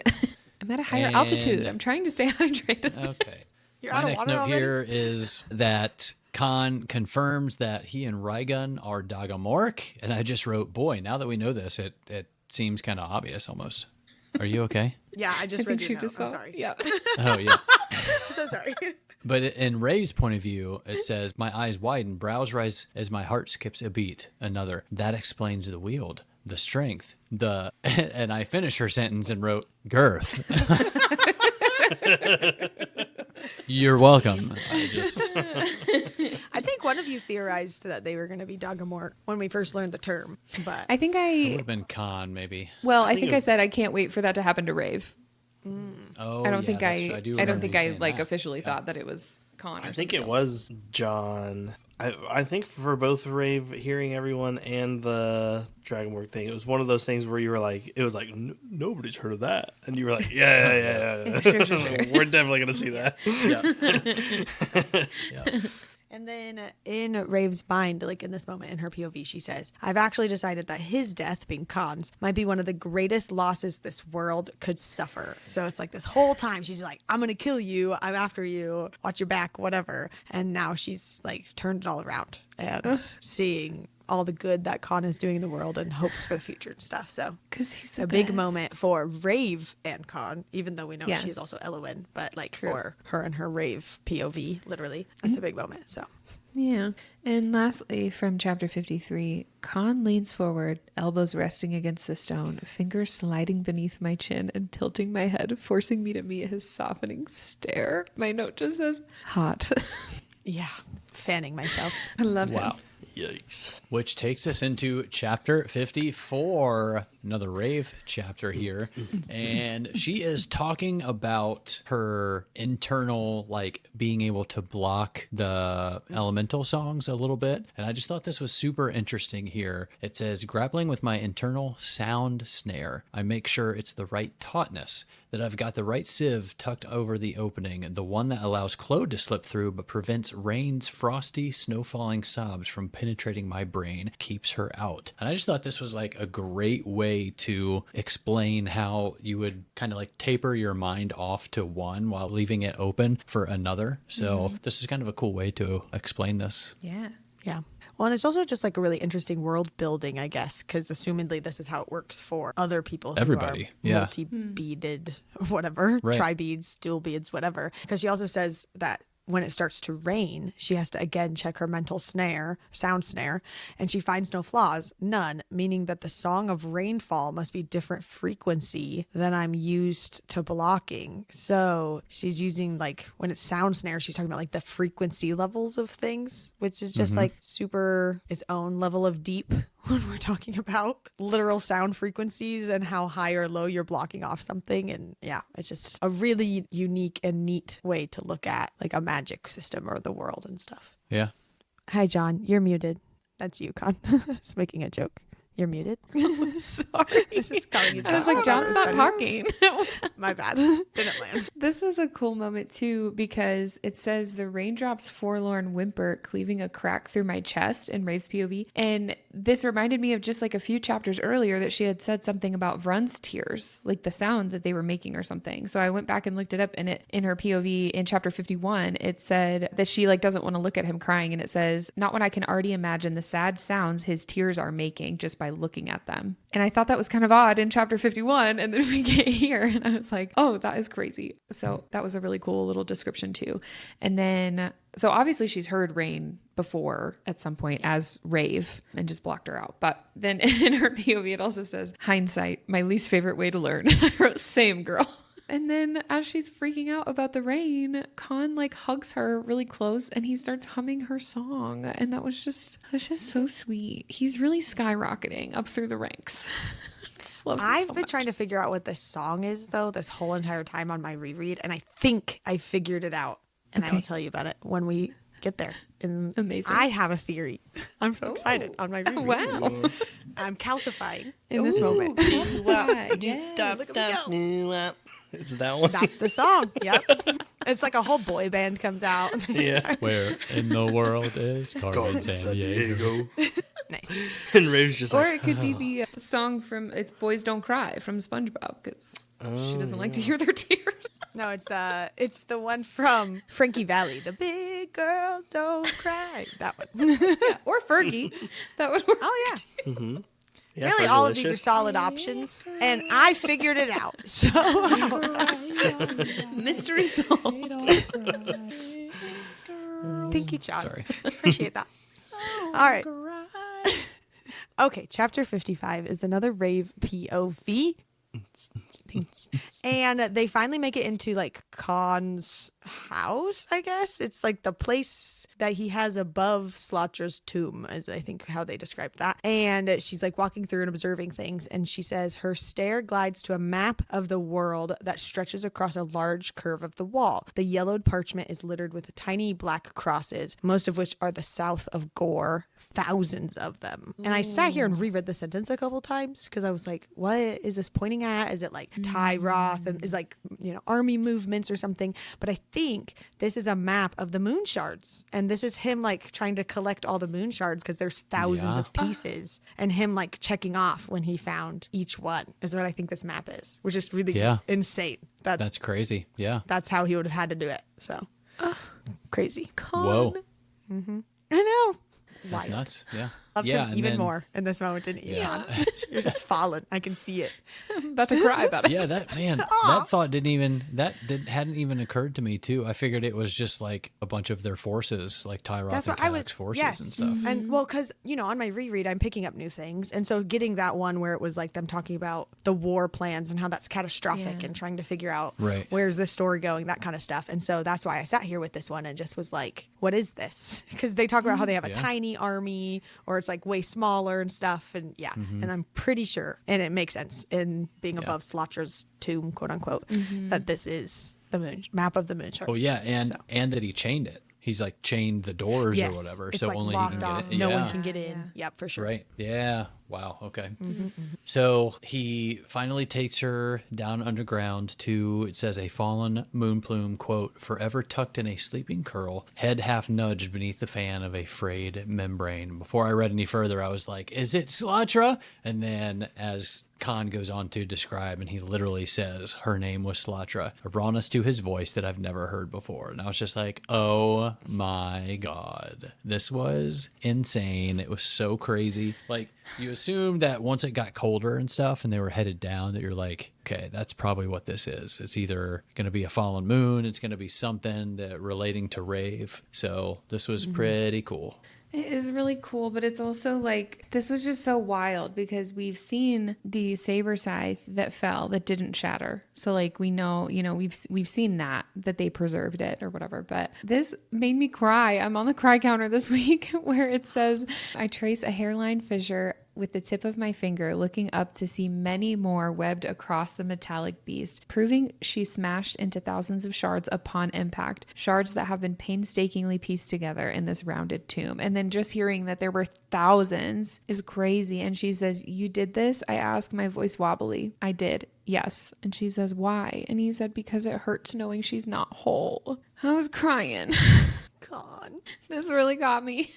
I'm at a higher altitude. And- I'm trying to stay hydrated. Okay. You're My out of next water note already? here is that Khan confirms that he and Raigun are Dagamork, and I just wrote, boy, now that we know this, it seems kind of obvious almost. Are you okay? Yeah, I just I read think your she note. just I'm saw. sorry. Yeah. Oh, yeah. I'm so sorry. But in Ray's point of view, it says, my eyes widen, brows rise as my heart skips a beat. Another, that explains the wield, the strength, the... And I finished her sentence and wrote, girth. You're welcome. I think one of you theorized that they were going to be Dagamork when we first learned the term, but I think It would have been Khan, maybe. well, I think think it I was- said I can't wait for that to happen to Rave. Oh, I don't yeah, think that's- I do don't remember think you I saying like that. officially thought that it was Con. I think it was John. I think for both Rave hearing everyone and the Dragonborn thing, it was one of those things where you were like, it was like, nobody's heard of that. And you were like, yeah. Sure. We're definitely going to see that. Yeah. And then in Rave's mind, like in this moment in her POV, she says, I've actually decided that his death, being Khan's, might be one of the greatest losses this world could suffer. So it's like this whole time she's like, I'm going to kill you. I'm after you. Watch your back, whatever. And now she's like turned it all around and seeing all the good that Khan is doing in the world and hopes for the future and stuff. So because he's the a big best. moment for Rave and Khan, even though we know Yes. she's also Elowen, but like True. for her and her Rave POV, literally, that's a big moment. So Yeah. And lastly, from chapter 53, Con leans forward, elbows resting against the stone, fingers sliding beneath my chin and tilting my head, forcing me to meet his softening stare. My note just says, hot. yeah, fanning myself. I love him. Wow. Yikes. Which takes us into chapter 54, another Rave chapter here. And she is talking about her internal, like, being able to block the elemental songs a little bit. And I just thought this was super interesting here. It says, grappling with my internal sound snare, I make sure it's the right tautness, that I've got the right sieve tucked over the opening, the one that allows Claude to slip through but prevents rain's frosty, snow-falling sobs from penetrating my brain, keeps her out. And I just thought this was like a great way to explain how you would kind of like taper your mind off to one while leaving it open for another. So this is kind of a cool way to explain this. Yeah. Yeah. Well, and it's also just like a really interesting world building, I guess, because assumedly this is how it works for other people. Who Everybody, are yeah. multi-beaded, whatever, Right. tri-beads, dual beads, whatever. Because she also says that when it starts to rain, she has to again check her mental snare, sound snare, and she finds no flaws, none, meaning that the song of rainfall must be different frequency than I'm used to blocking. So she's using like when it's sound snare, she's talking about like the frequency levels of things, which is just like super its own level of deep when we're talking about literal sound frequencies and how high or low you're blocking off something. And yeah, it's just a really unique and neat way to look at like a magic system or the world and stuff. Yeah. Hi, John. You're muted. That's you, Con. It's making a joke. You're muted. Sorry. This is calling you I was John. like, John's not talking. My bad. Didn't land. This was a cool moment too, because it says the raindrops forlorn whimper cleaving a crack through my chest in Rave's POV. And this reminded me of just like a few chapters earlier that she had said something about Vrun's tears, like the sound that they were making or something. So I went back and looked it up, and it in her POV in chapter 51, it said that she like doesn't want to look at him crying. And it says, not when I can already imagine the sad sounds his tears are making just by looking at them. And I thought that was kind of odd in chapter 51. And then we get here and I was like, oh, that is crazy. So that was a really cool little description too. And then, so obviously she's heard Rain before at some point as Rave and just blocked her out. But then in her POV, it also says, hindsight, my least favorite way to learn. And I wrote, same girl. And then as she's freaking out about the rain, Con like hugs her really close and he starts humming her song. And that's just so sweet. He's really skyrocketing up through the ranks. Just love him I've so been much. trying to figure out what this song is though, this whole entire time on my reread. And I think I figured it out. And I will tell you about it when we get there. And Amazing. I have a theory. I'm so excited on my reread. Wow. I'm calcifying in this Ooh, moment. yes. Look at me go. It's that one. That's the song. Yep. It's like a whole boy band comes out. Yeah. Where in the world is Carmen San Diego? Nice. And Rave's just Or like, it could be the song from It's Boys Don't Cry from SpongeBob because she doesn't like to hear their tears. No, it's the one from Frankie Valley. The big girls don't cry. That one. Yeah, or Fergie. That would work. Oh yeah. yeah, Really, for all of these are delicious. solid options, and I figured it out. So Mystery solved. thank you, John. Sorry. Appreciate that. All right. Okay, chapter 55 is another Rave POV. And they finally make it into like Con's house, I guess. It's like the place that he has above Slaughter's tomb, is I think how they described that. And she's like walking through and observing things. And she says her stare glides to a map of the world that stretches across a large curve of the wall. The yellowed parchment is littered with tiny black crosses, most of which are the south of Gore, thousands of them. And I sat here and reread the sentence a couple times because I was like, what is this pointing at? Is it like Ty Roth and is like, army movements or something? But I think this is a map of the moon shards. And this is him like trying to collect all the moon shards because there's thousands of pieces, and him like checking off when he found each one is what I think this map is, which is really insane. That's crazy. Yeah. That's how he would have had to do it. So crazy. Whoa. I know. That's Wild. nuts. Yeah. Loved yeah, him and even then- more in this moment, didn't you? Yeah. Con? You're just falling. I can see it. I'm about to cry about it. Yeah, that thought hadn't even occurred to me too. I figured it was just like a bunch of their forces, like Tyroth That's and what I was. Kadok's forces Yes. and stuff. And well, because on my reread, I'm picking up new things, and so getting that one where it was like them talking about the war plans and how that's catastrophic, and trying to figure out where's this story going, that kind of stuff. And so that's why I sat here with this one and just was like, what is this? Because they talk about how they have a tiny army, or it's like way smaller and stuff, and and I'm pretty sure, and it makes sense in being above Slaughter's tomb, quote unquote, that this is the moon map of the moon shards. Oh yeah, and that he chained it. He's like chained the doors or whatever, it's so like only he locked can off. get it. No one can get in. Yep, for sure. Right. Yeah. Wow. Okay. So he finally takes her down underground to, it says, a fallen moon plume, quote, forever tucked in a sleeping curl, head half nudged beneath the fan of a frayed membrane. Before I read any further, I was like, is it Slatra? And then as Con goes on to describe, and he literally says her name was Slatra, a rawness to his voice that I've never heard before. And I was just like, oh my God, this was insane. It was so crazy. Like, you assume that once it got colder and stuff and they were headed down, that you're like, okay, that's probably what this is. It's either going to be a fallen moon, it's going to be something that relating to Rave. So this was pretty cool. It is really cool, but it's also like, this was just so wild because we've seen the saber scythe that fell that didn't shatter. So like we know, we've seen that they preserved it or whatever, but this made me cry. I'm on the cry counter this week where it says, I trace a hairline fissure with the tip of my finger, looking up to see many more webbed across the metallic beast, proving she smashed into thousands of shards upon impact, shards that have been painstakingly pieced together in this rounded tomb. And then just hearing that there were thousands is crazy. And she says, "You did this?" I asked, my voice wobbly. "I did. Yes." And she says, "Why?" And he said, "Because it hurts knowing she's not whole." I was crying. God. This really got me.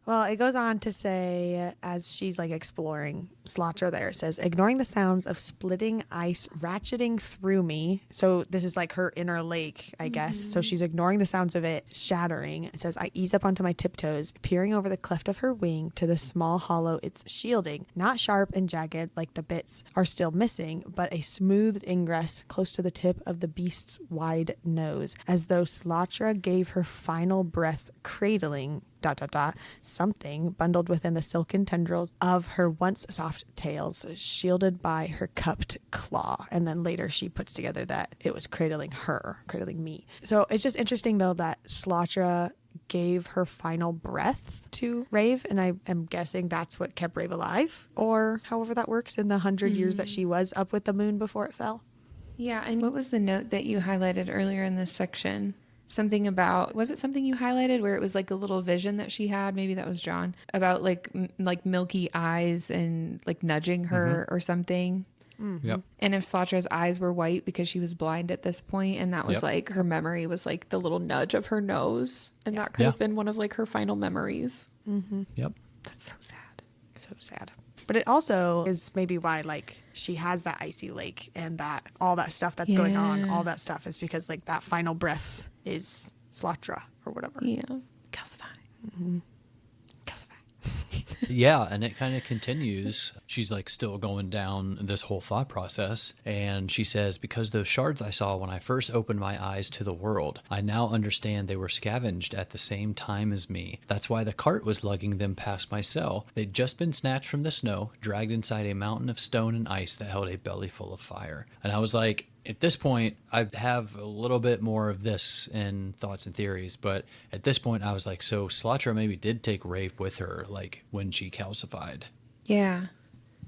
Well, it goes on to say, as she's like exploring Slatra there, it says, "Ignoring the sounds of splitting ice ratcheting through me." So this is like her inner lake, I guess. So she's ignoring the sounds of it shattering. It says, "I ease up onto my tiptoes, peering over the cleft of her wing to the small hollow it's shielding. Not sharp and jagged like the bits are still missing, but a smoothed ingress close to the tip of the beast's wide nose, as though Slatra gave her final breath, cradling something bundled within the silken tendrils of her once soft tails, shielded by her cupped claw." And then later she puts together that it was cradling me. So it's just interesting though that Slatra gave her final breath to Rave, and I am guessing that's what kept Rave alive, or however that works in the 100 years that she was up with the moon before it fell. Yeah. And what was the note that you highlighted earlier in this section? Something about, was it something you highlighted where it was like a little vision that she had? Maybe that was John, about like milky eyes and like nudging her or something. Yep. And if Slatra's eyes were white because she was blind at this point, and that was like her memory was like the little nudge of her nose, and that could have been one of like her final memories. Yep. That's so sad. So sad. But it also is maybe why like she has that icy lake and that all that stuff that's going on, all that stuff is because like that final breath is Slatra or whatever. Yeah. Calcify. Yeah, and it kind of continues. She's like still going down this whole thought process, and she says, "Because those shards I saw when I first opened my eyes to the world, I now understand they were scavenged at the same time as me. That's why the cart was lugging them past my cell. They'd just been snatched from the snow, dragged inside a mountain of stone and ice that held a belly full of fire." And I was like, at this point, I have a little bit more of this in thoughts and theories, but at this point I was like, so Slatra maybe did take Rave with her, like when she calcified. Yeah.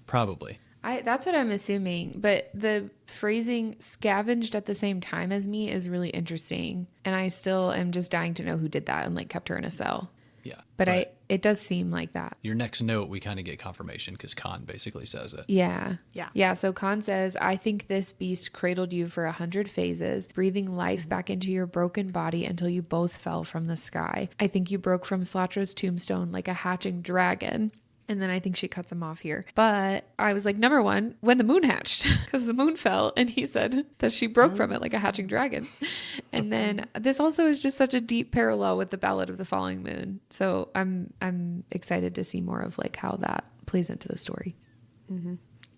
Probably. That's what I'm assuming, but the phrasing "scavenged at the same time as me" is really interesting, and I still am just dying to know who did that and like kept her in a cell. Yeah. But it does seem like that. Your next note, we kind of get confirmation because Con basically says it. Yeah. Yeah. Yeah. So Con says, "I think this beast cradled you for 100 phases, breathing life back into your broken body until you both fell from the sky. I think you broke from Slatra's tombstone like a hatching dragon." And then I think she cuts him off here. But I was like, number one, when the moon hatched, because the moon fell, and he said that she broke from it like a hatching dragon. And then this also is just such a deep parallel with the Ballad of the Falling Moon. So I'm excited to see more of like how that plays into the story.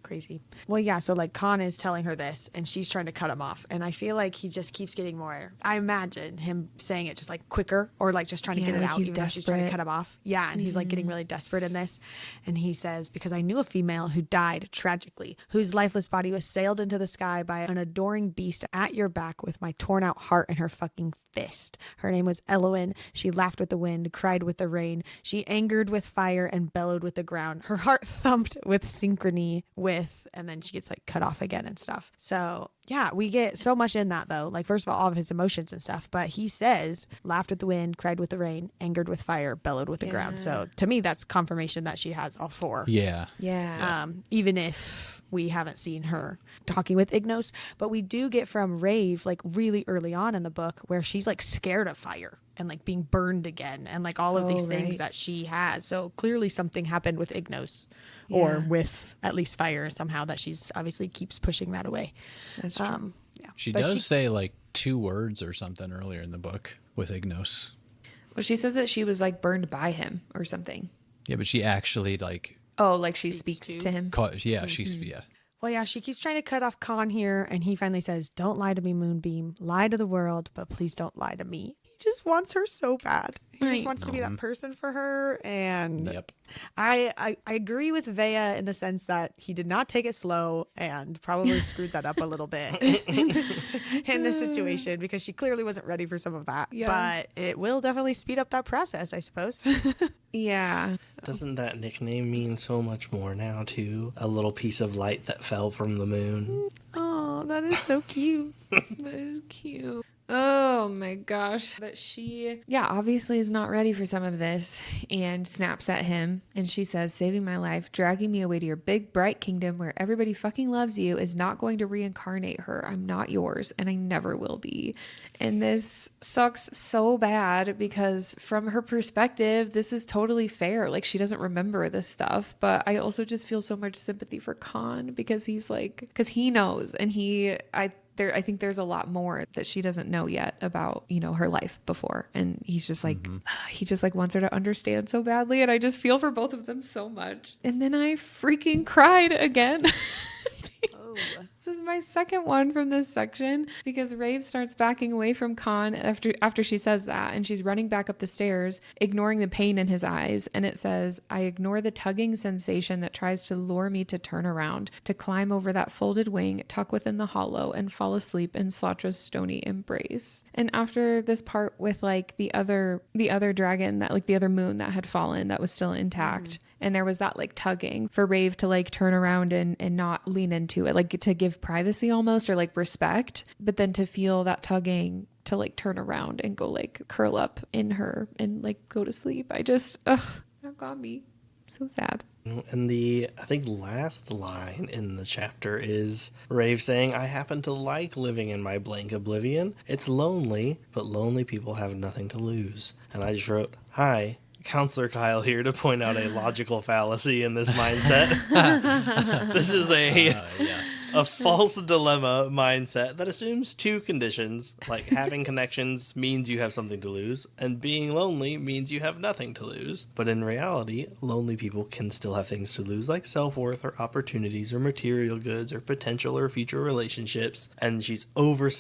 Crazy. Well, yeah, so like Con is telling her this and she's trying to cut him off, and I feel like he just keeps getting more, I imagine him saying it just like quicker, or like just trying to get it like out he's even though she's trying to desperate. cut him off. Yeah, and he's like getting really desperate in this, and he says, "Because I knew a female who died tragically, whose lifeless body was sailed into the sky by an adoring beast at your back with my torn out heart in her fucking fist. Her name was Eloin. She laughed with the wind, cried with the rain. She angered with fire and bellowed with the ground. Her heart thumped with synchrony with," and then she gets like cut off again and stuff. So yeah, we get so much in that though. Like first of all of his emotions and stuff, but he says laughed with the wind, cried with the rain, angered with fire, bellowed with the ground. So to me, that's confirmation that she has all four. Yeah. Yeah. Even if we haven't seen her talking with Ignos, but we do get from Rave like really early on in the book where she's like scared of fire and like being burned again and like all of these things that she has. So clearly something happened with Ignos or with at least fire somehow, that she's obviously keeps pushing that away. That's true. Yeah. She But does say like 2 words or something earlier in the book with Ignos. Well, she says that she was like burned by him or something. Yeah, but she actually like Oh, like she speaks to- to him. she's Well, yeah, she keeps trying to cut off Con here, and he finally says, "Don't lie to me, Moonbeam. Lie to the world, but please don't lie to me." He just wants her so bad. He just Right. wants to be that person for her, and Yep. I agree with Vea in the sense that he did not take it slow and probably screwed that up a little bit in this situation, because she clearly wasn't ready for some of that. Yeah. But it will definitely speed up that process, I suppose. Yeah. Doesn't that nickname mean so much more now, too? A little piece of light that fell from the moon. Oh, that is so cute. That is cute. Oh my gosh. But she, obviously is not ready for some of this and snaps at him. And she says, saving my life, dragging me away to your big, bright kingdom where everybody fucking loves you is not going to reincarnate her. I'm not yours and I never will be. And this sucks so bad because from her perspective, this is totally fair. Like she doesn't remember this stuff. But I also just feel so much sympathy for Con because he's like, because he knows and I think there's a lot more that she doesn't know yet about, her life before. And he's just like, he just like wants her to understand so badly. And I just feel for both of them so much. And then I freaking cried again. This is my second one from this section because Rave starts backing away from Con after she says that, and she's running back up the stairs, ignoring the pain in his eyes. And it says, I ignore the tugging sensation that tries to lure me to turn around, to climb over that folded wing, tuck within the hollow, and fall asleep in Slatra's stony embrace. And after this part with like the other dragon, that like the other moon that had fallen that was still intact. And there was that like tugging for Rave to like turn around and not lean into it, like to give privacy almost or like respect, but then to feel that tugging to like turn around and go like curl up in her and like go to sleep. That got me so sad. And I think last line in the chapter is Rave saying, I happen to like living in my blank oblivion. It's lonely, but lonely people have nothing to lose. And I just wrote, hi. Counselor Kyle here to point out a logical fallacy in this mindset. This is a false dilemma mindset that assumes two conditions, like having connections means you have something to lose, and being lonely means you have nothing to lose. But in reality, lonely people can still have things to lose, like self-worth or opportunities or material goods or potential or future relationships. And she's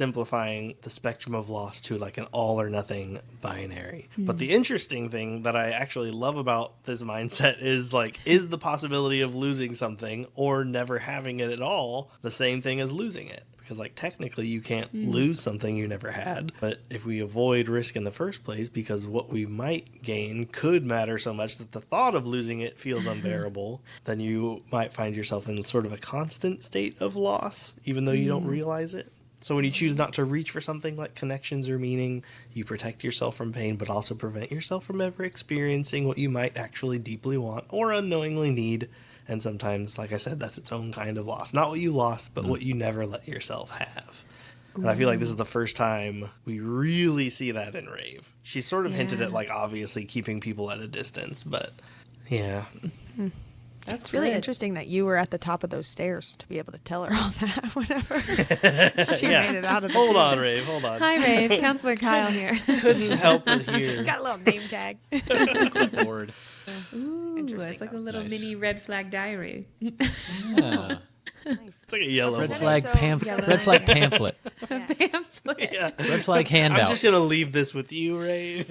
oversimplifying the spectrum of loss to like an all or nothing binary. But the interesting thing that I actually love about this mindset is like, is the possibility of losing something or never having it at all the same thing as losing it? Because like technically you can't lose something you never had, but if we avoid risk in the first place because what we might gain could matter so much that the thought of losing it feels unbearable, then you might find yourself in sort of a constant state of loss even though you don't realize it. So when you choose not to reach for something like connections or meaning, you protect yourself from pain, but also prevent yourself from ever experiencing what you might actually deeply want or unknowingly need. And sometimes, like I said, that's its own kind of loss. Not what you lost, but what you never let yourself have. And I feel like this is the first time we really see that in Rave. She sort of hinted at, like, obviously keeping people at a distance, but yeah. It's really interesting that you were at the top of those stairs to be able to tell her all that whenever she made it out of the Hold on, Rave. Hold on. Hi, Rave. Counselor Kyle here. Couldn't help but hear. Got a little name tag. Clipboard. Ooh, it's like a little mini red flag diary. Yeah. Nice. It's like a yellow Red flag. flag so pamphlet. yellow. Red flag pamphlet. Pamphlet. Yeah. Red flag handout. I'm just going to leave this with you, Rave.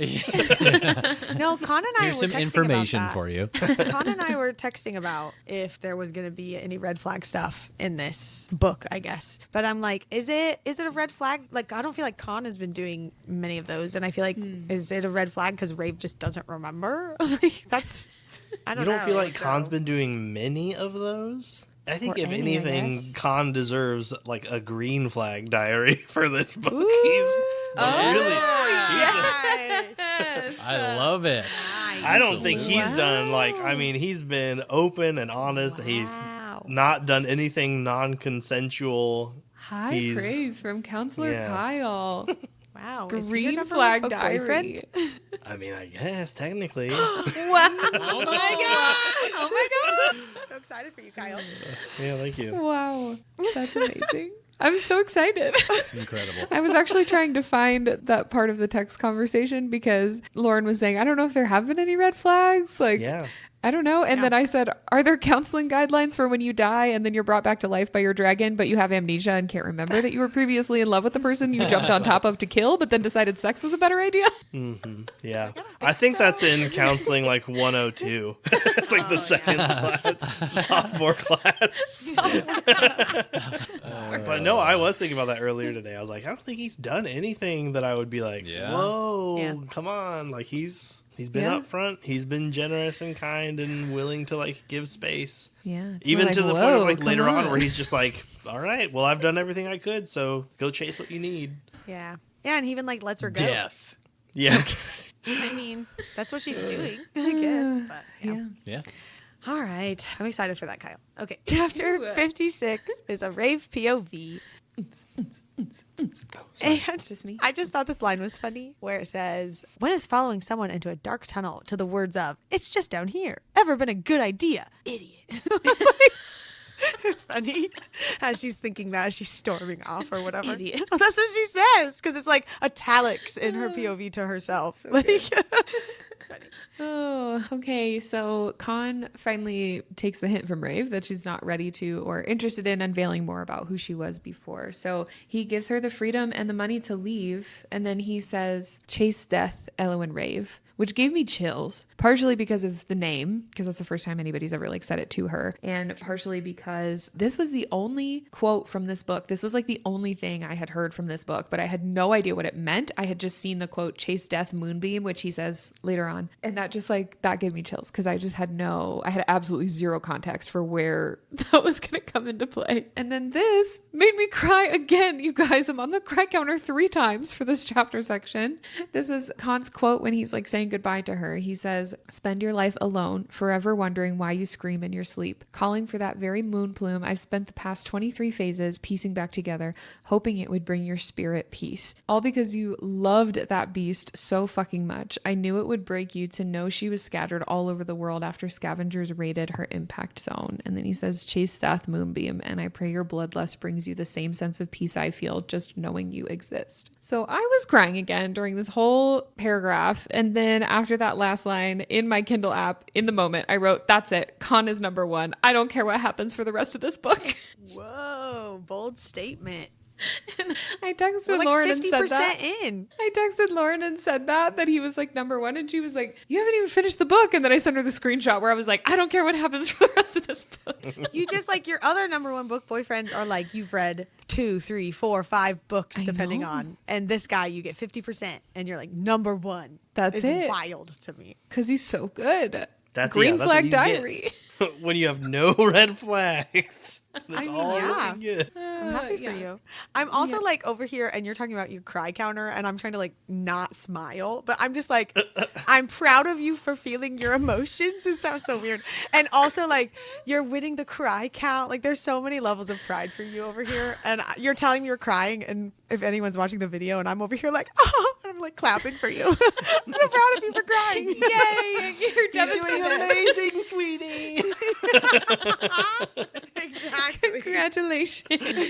No, Con and I Here's were some texting information about that. for you. Con and I were texting about if there was going to be any red flag stuff in this book, I guess. But I'm like, is it a red flag? Like, I don't feel like Con has been doing many of those. And I feel like, is it a red flag because Rave just doesn't remember? Like, that's, I don't You know. don't feel like so- Con's been doing many of those? I think Or if any, I anything, guess. Con deserves like a green flag diary for this book. Ooh. He's Yes. I love it. I don't think he's done like, I mean, he's been open and honest. He's Wow. not done anything non-consensual. High He's- praise from Counselor Yeah. Kyle. Wow. Is he Green your number flag one diary. boyfriend? I mean, I guess technically. Wow. Oh my god. Oh my god. So excited for you, Kyle. Yeah, thank you. Wow. That's amazing. I'm so excited. Incredible. I was actually trying to find that part of the text conversation because Lauren was saying, I don't know if there have been any red flags. Like, Yeah. I don't know. And then I said, are there counseling guidelines for when you die and then you're brought back to life by your dragon, but you have amnesia and can't remember that you were previously in love with the person you jumped on top of to kill, but then decided sex was a better idea? Yeah. I think that's in counseling like 102. It's like the second class, sophomore class. But no, I was thinking about that earlier today. I was like, I don't think he's done anything that I would be like, Yeah. whoa, Yeah. come on. Like he's He's been Yeah. upfront. He's been generous and kind and willing to like give space. Yeah. It's Even more to the like, point of "Whoa, like come later on where he's just like, all right, well, I've done everything I could, so go chase what you need. Yeah. Yeah, and he even like lets her go. Death. Yeah. I mean, that's what she's doing, I guess. But yeah. Yeah. All right. I'm excited for that, Kyle. Okay. Chapter 56 is a rave POV. And Just me? I just thought this line was funny where it says, when is following someone into a dark tunnel to the words of, it's just down here, ever been a good idea? Idiot. It's like, funny as she's thinking that as she's storming off or whatever. Idiot. Oh, that's what she says because it's like italics in her POV to herself. Like, funny. Oh, okay. So Con finally takes the hint from Rave that she's not ready to or interested in unveiling more about who she was before. So he gives her the freedom and the money to leave. And then he says, chase death, Elo and Rave, which gave me chills, partially because of the name, because that's the first time anybody's ever like said it to her. And partially because this was the only quote from this book. This was like the only thing I had heard from this book, but I had no idea what it meant. I had just seen the quote, chase death, moonbeam, which he says later on. And that just like, that gave me chills because I just had I had absolutely zero context for where that was going to come into play. And then this made me cry again, you guys. I'm on the cry counter 3 times for this chapter section. This is Con's quote when he's like saying goodbye to her. He says, spend your life alone, forever wondering why you scream in your sleep, calling for that very moon plume I've spent the past 23 phases piecing back together, hoping it would bring your spirit peace. All because you loved that beast so fucking much. I knew it would break you to know she was scattered all over the world after scavengers raided her impact zone. And then he says, chase death, moonbeam, and I pray your bloodlust brings you the same sense of peace I feel just knowing you exist. So I was crying again during this whole paragraph. And then after that last line in my Kindle app, in the moment, I wrote, that's it. Con is number 1. I don't care what happens for the rest of this book. Whoa, bold statement. And I texted We're like Lauren 50% and said that. in. I texted Lauren and said that he was like number 1. And she was like, you haven't even finished the book. And then I sent her the screenshot where I was like, I don't care what happens for the rest of this book. You just like your other number 1 book boyfriends are like you've read 2, 3, 4, 5 books depending on, and this guy you get 50% and you're like number 1. That's is it. wild to me. Because he's so good. That's Green that's what Flag you get Diary. when you have no red flags. That's I mean, all yeah. looking good. I'm happy for Yeah. you. I'm also like over here and you're talking about your cry counter and I'm trying to like not smile, but I'm just like, I'm proud of you for feeling your emotions. It sounds so weird. And also like you're winning the cry count. Like there's so many levels of pride for you over here. And you're telling me you're crying. And if anyone's watching the video and I'm over here like, oh, I'm like clapping for you. I'm so proud of you for crying. Yay! You're devastated. Amazing, sweetie. Exactly. Congratulations.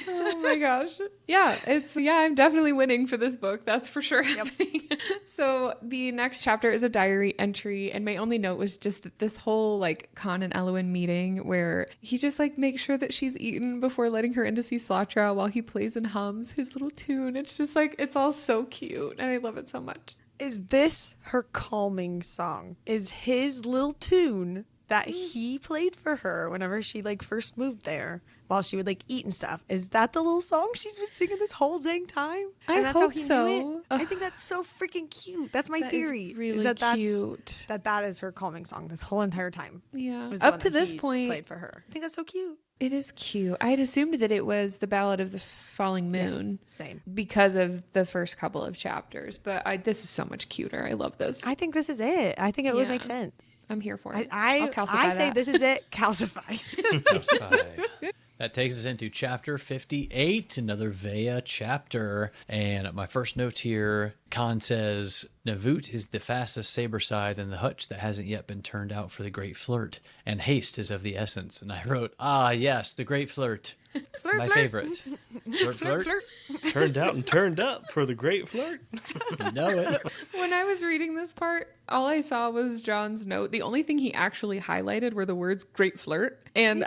Oh my gosh. Yeah, I'm definitely winning for this book. That's for sure happening. So the next chapter is a diary entry, and my only note was just that this whole like Con and Elowen meeting where he just like makes sure that she's eaten before letting her in to see Slatra while he plays and hums his little tune. It's just like, it's all so cute and I love it so much. Is this her calming song? Is his little tune that he played for her whenever she like first moved there while she would like eat and stuff? Is that the little song she's been singing this whole dang time? I And that's hope how he so. knew it? I think that's so freaking cute. That's my That is theory. really that's cute. that is her calming song this whole entire time. Yeah. Was the Up one to that this he's point, played for her. I think that's so cute. it is cute. I had assumed that it was the Ballad of the Falling Moon. Yes, same. Because of the first couple of chapters, but this is so much cuter. I love this. I think this is it. I think it would Yeah. make sense. I'm here for it. I calcify say that. this is it. Calcify. That takes us into chapter 58, another Vea chapter. And my first note here, Con says, Navut is the fastest saber scythe in the hutch that hasn't yet been turned out for the great flirt, and haste is of the essence. And I wrote, yes, the great flirt. Flirt, My flirt. favorite. Flirt. Turned out and turned up for the great flirt. You know it. When I was reading this part, all I saw was John's note. The only thing he actually highlighted were the words "great flirt," and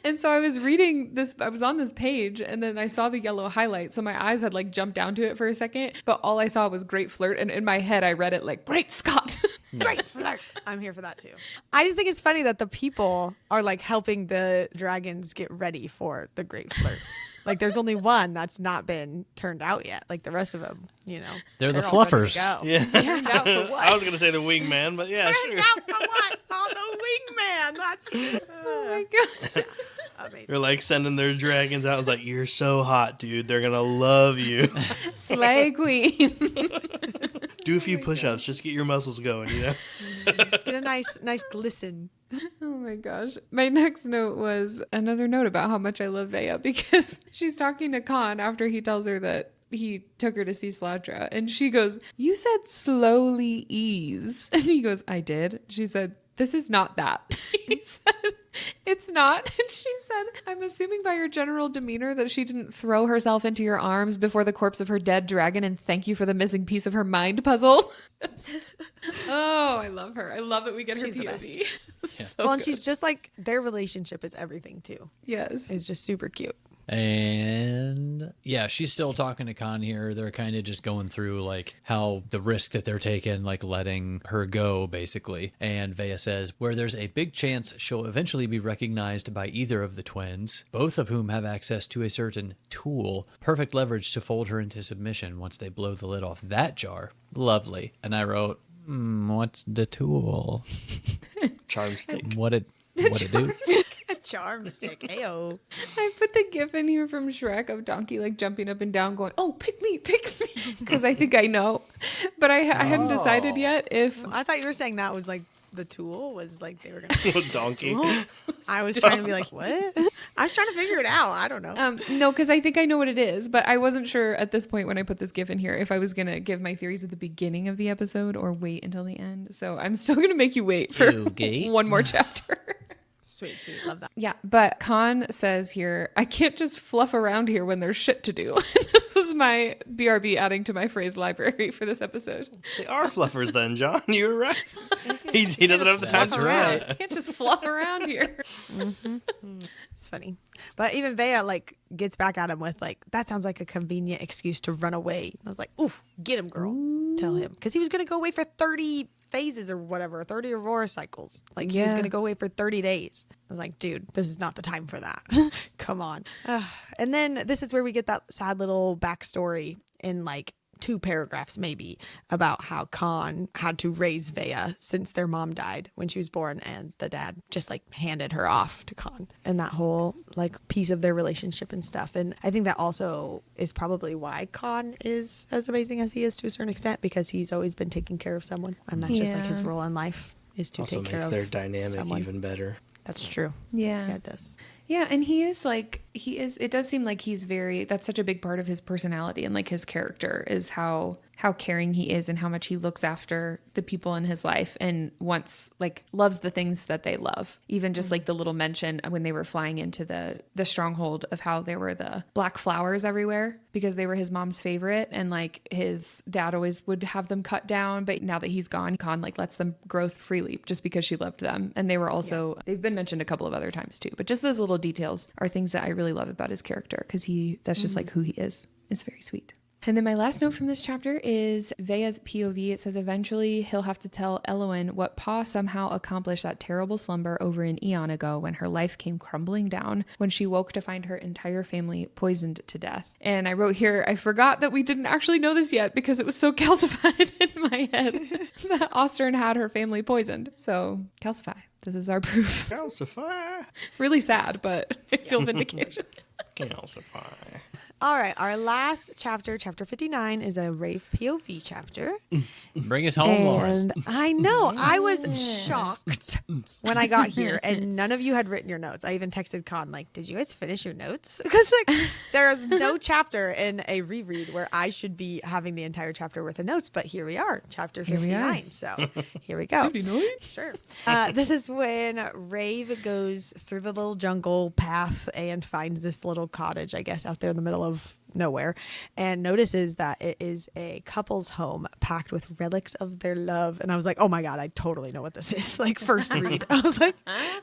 and so I was reading this. I was on this page, and then I saw the yellow highlight. So my eyes had like jumped down to it for a second, but all I saw was "great flirt," and in my head I read it like "great Scott." Great flirt. I'm here for that too. I just think it's funny that the people are like helping the dragons get ready for the great flirt. Like there's only one that's not been turned out yet. Like the rest of them, They're the all ready to fluffers. go. Yeah. Turned out for what? I was going to say the wingman, but yeah, Turned sure. out for what? Oh, the wingman. That's Oh my god. amazing. They're like sending their dragons out. I was like, you're so hot, dude. They're going to love you. Slay queen. Do a few push-ups. Just get your muscles going, Get a nice glisten. Oh my gosh. My next note was another note about how much I love Vea because she's talking to Con after he tells her that he took her to see Sladra. And she goes, "You said slowly ease." And he goes, "I did." She said, "This is not that." He said, "It's not." And she said, "I'm assuming by your general demeanor that she didn't throw herself into your arms before the corpse of her dead dragon and thank you for the missing piece of her mind puzzle." Oh, I love her. I love that we get her She's the POV. So Well, and good. she's just like, their relationship is everything too. Yes. It's just super cute. And yeah, she's still talking to Con here. They're kind of just going through like how the risk that they're taking, like letting her go basically. And Vea says, where there's a big chance she'll eventually be recognized by either of the twins, both of whom have access to a certain tool, perfect leverage to fold her into submission once they blow the lid off that jar. Lovely. And I wrote, what's the tool? Charm stick. What it do? A charm stick. Ayo. I put the gif in here from Shrek of Donkey like jumping up and down going, "Oh, pick me," because I think I know. But I hadn't decided yet if I thought you were saying that was like the tool was like they were going to. Donkey. I was trying to be like, what? I was trying to figure it out. I don't know. no, because I think I know what it is, but I wasn't sure at this point when I put this gif in here if I was going to give my theories at the beginning of the episode or wait until the end. So I'm still going to make you wait for Okay. one more chapter. Sweet. Love that. Yeah, but Con says here, "I can't just fluff around here when there's shit to do." This was my BRB adding to my phrase library for this episode. They are fluffers then, John. You were right. He doesn't have the time That's to right. run. Can't just fluff around here. It's funny. But even Vea like gets back at him with like, that sounds like a convenient excuse to run away. I was like, oof, get him, girl. Tell him. Because he was going to go away for 30 phases or whatever, 30 Aurora cycles. Like he was Yeah. going to go away for 30 days. I was like, dude, this is not the time for that. Come on. And then this is where we get that sad little backstory in like 2 paragraphs maybe about how Con had to raise Vea since their mom died when she was born and the dad just like handed her off to Con and that whole like piece of their relationship and stuff. And I think that also is probably why Con is as amazing as he is to a certain extent, because he's always been taking care of someone, and that's just like his Yeah. role in life is to Also take care makes of their dynamic someone. even better. That's true. Yeah. Yeah, it does. Yeah, and it does seem like that's such a big part of his personality and like his character is how caring he is and how much he looks after the people in his life and loves the things that they love. Even just like the little mention when they were flying into the stronghold of how there were the black flowers everywhere because they were his mom's favorite, and like his dad always would have them cut down, but now that he's gone, Con like lets them grow freely just because she loved them. And they were also they've been mentioned a couple of other times too, but just those little details are things that I really love about his character because that's just like who he is. It's very sweet. And then my last note from this chapter is Vea's POV. It says, eventually he'll have to tell Elowen what Pa somehow accomplished that terrible slumber over an eon ago when her life came crumbling down when she woke to find her entire family poisoned to death. And I wrote here, I forgot that we didn't actually know this yet because it was so calcified in my head that Ostern had her family poisoned. So calcify. This is our proof. Calcify. Really sad, but I feel vindicated. Calcify. All right, our last chapter, chapter 59, is a Rave POV chapter. Bring us home, Lauren. And I know, I was shocked when I got here and none of you had written your notes. I even texted Con, like, did you guys finish your notes? Because like there's no chapter in a reread where I should be having the entire chapter worth of notes, but here we are, chapter 59. So here we go. 59? Sure. This is when Rave goes through the little jungle path and finds this little cottage, I guess, out there in the middle of nowhere, and notices that it is a couple's home packed with relics of their love. And I was like, oh my God, I totally know what this is. Like first read, I was like,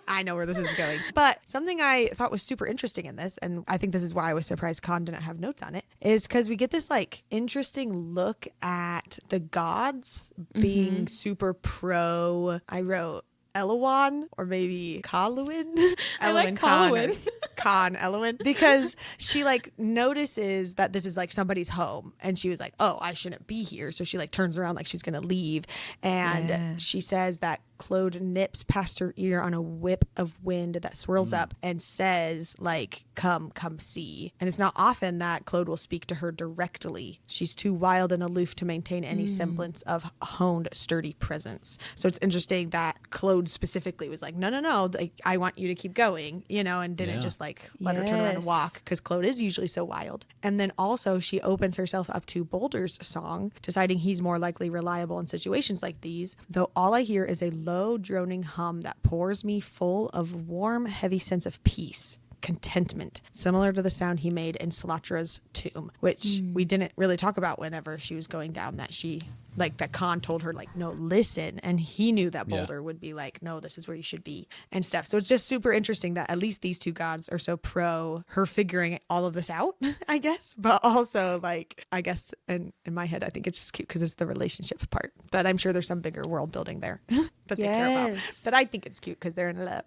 I know where this is going. But something I thought was super interesting in this, and I think this is why I was surprised Con didn't have notes on it, is because we get this like interesting look at the gods being super pro. I wrote Elowan or maybe Kaluin. I like Kaluin. Con Elowen, because she like notices that this is like somebody's home, and she was like, oh, I shouldn't be here. So she like turns around like she's gonna leave, and she says that Claude nips past her ear on a whip of wind that swirls up and says like, come see. And it's not often that Claude will speak to her directly. She's too wild and aloof to maintain any semblance of honed, sturdy presence. So it's interesting that Claude specifically was like, no, like, I want you to keep going, you know, and didn't just like let her turn around and walk, because Claude is usually so wild. And then also she opens herself up to Boulder's song, deciding he's more likely reliable in situations like these, though all I hear is a low droning hum that pours me full of warm, heavy sense of peace, contentment, similar to the sound he made in Salatra's tomb, which we didn't really talk about whenever she was going down, that she like that Con told her like, no, listen, and he knew that Boulder would be like, no, this is where you should be and stuff. So it's just super interesting that at least these two gods are so pro her figuring all of this out, I guess, but also like, I guess in my head I think it's just cute because it's the relationship part, but I'm sure there's some bigger world building there that they care about, but I think it's cute because they're in love.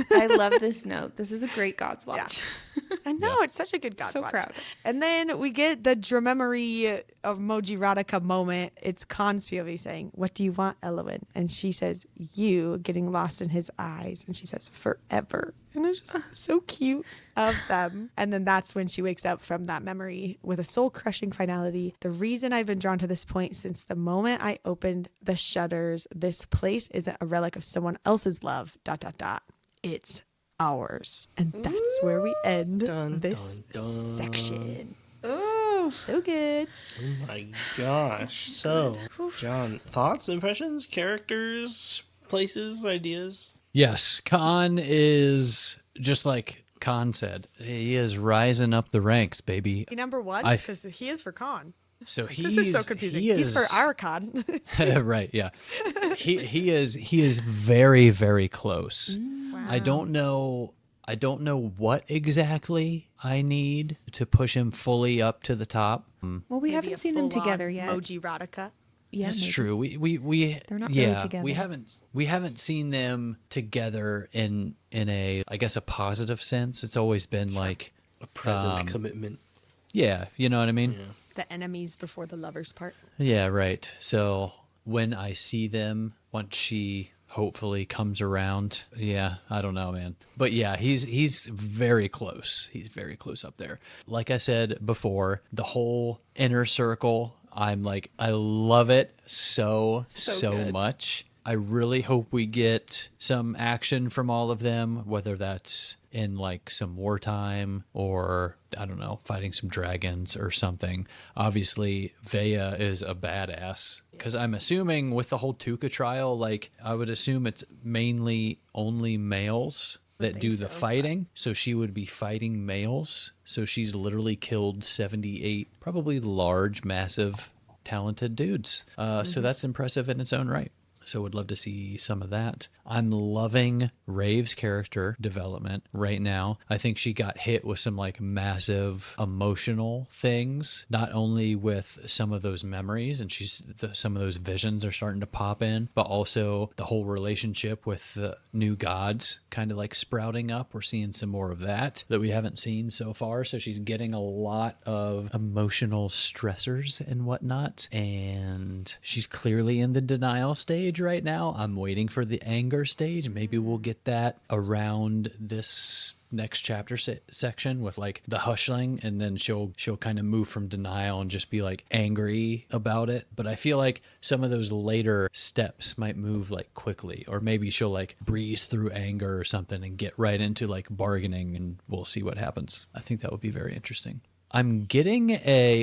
I love this note. This is a great God's Watch. I know, it's such a good God's So Watch. proud. And then we get the Dramemory Emoji erotica moment. It's Con's POV saying, what do you want, Elowen? And she says, you, getting lost in his eyes. And she says, forever. And it's just so cute of them. And then that's when she wakes up from that memory with a soul-crushing finality. The reason I've been drawn to this point since the moment I opened the shutters, this place isn't a relic of someone else's love, ... It's ours. And that's where we end this section. Oh, so good. Oh my gosh. So, John, thoughts, impressions, characters, places, ideas? Yes, Con is just like Con said. He is rising up the ranks, baby. Number one, because he is for Con. So This is so confusing. He's for our Con. Right, yeah. He is very, very close. Wow. I don't know what exactly I need to push him fully up to the top. well, we haven't seen them together yet. Emoji erotica. Yeah, That's maybe. true. We They're not really together. We haven't seen them together in a, I guess, a positive sense. It's always been like A present commitment. yeah, you know what I mean? Yeah. The enemies before the lovers part. Yeah, right. So when I see them, once she hopefully comes around, yeah, I don't know, man. But yeah, he's very close. He's very close up there. Like I said before, the whole inner circle, I'm like, I love it so much. I really hope we get some action from all of them, whether that's in like some wartime or, I don't know, fighting some dragons or something. Obviously, Vea is a badass, because I'm assuming with the whole Tuca trial, like I would assume it's mainly only males that do the fighting. So she would be fighting males. So she's literally killed 78 probably large, massive, talented dudes. So that's impressive in its own right. So would love to see some of that. I'm loving Rave's character development right now. I think she got hit with some like massive emotional things, not only with some of those memories and some of those visions are starting to pop in, but also the whole relationship with the new gods kind of like sprouting up. We're seeing some more of that we haven't seen so far. So she's getting a lot of emotional stressors and whatnot. And she's clearly in the denial stage right now. I'm waiting for the anger stage. Maybe we'll get that around this next chapter section with like the hushling, and then she'll kind of move from denial and just be like angry about it. But I feel like some of those later steps might move like quickly, or maybe she'll like breeze through anger or something and get right into like bargaining, and we'll see what happens. I think that would be very interesting. I'm getting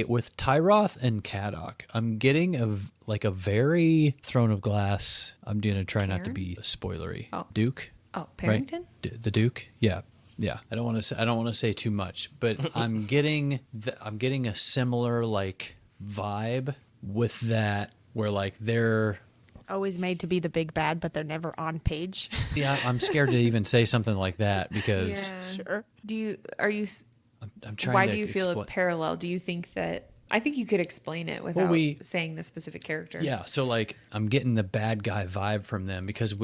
with Tyroth and Kadok, I'm getting a very Throne of Glass. I'm going to try not to be spoilery. Oh. Duke? Oh, Parrington? Right? The Duke? Yeah. Yeah. I don't want to say too much, but I'm getting a similar like vibe with that, where like they're Always made to be the big bad, but they're never on page. yeah, I'm scared to even say something like that because Sure. I'm trying I'm trying Why to do you feel a explain. parallel? Do you think that I think you could explain it without saying the specific character. Yeah, so like I'm getting the bad guy vibe from them because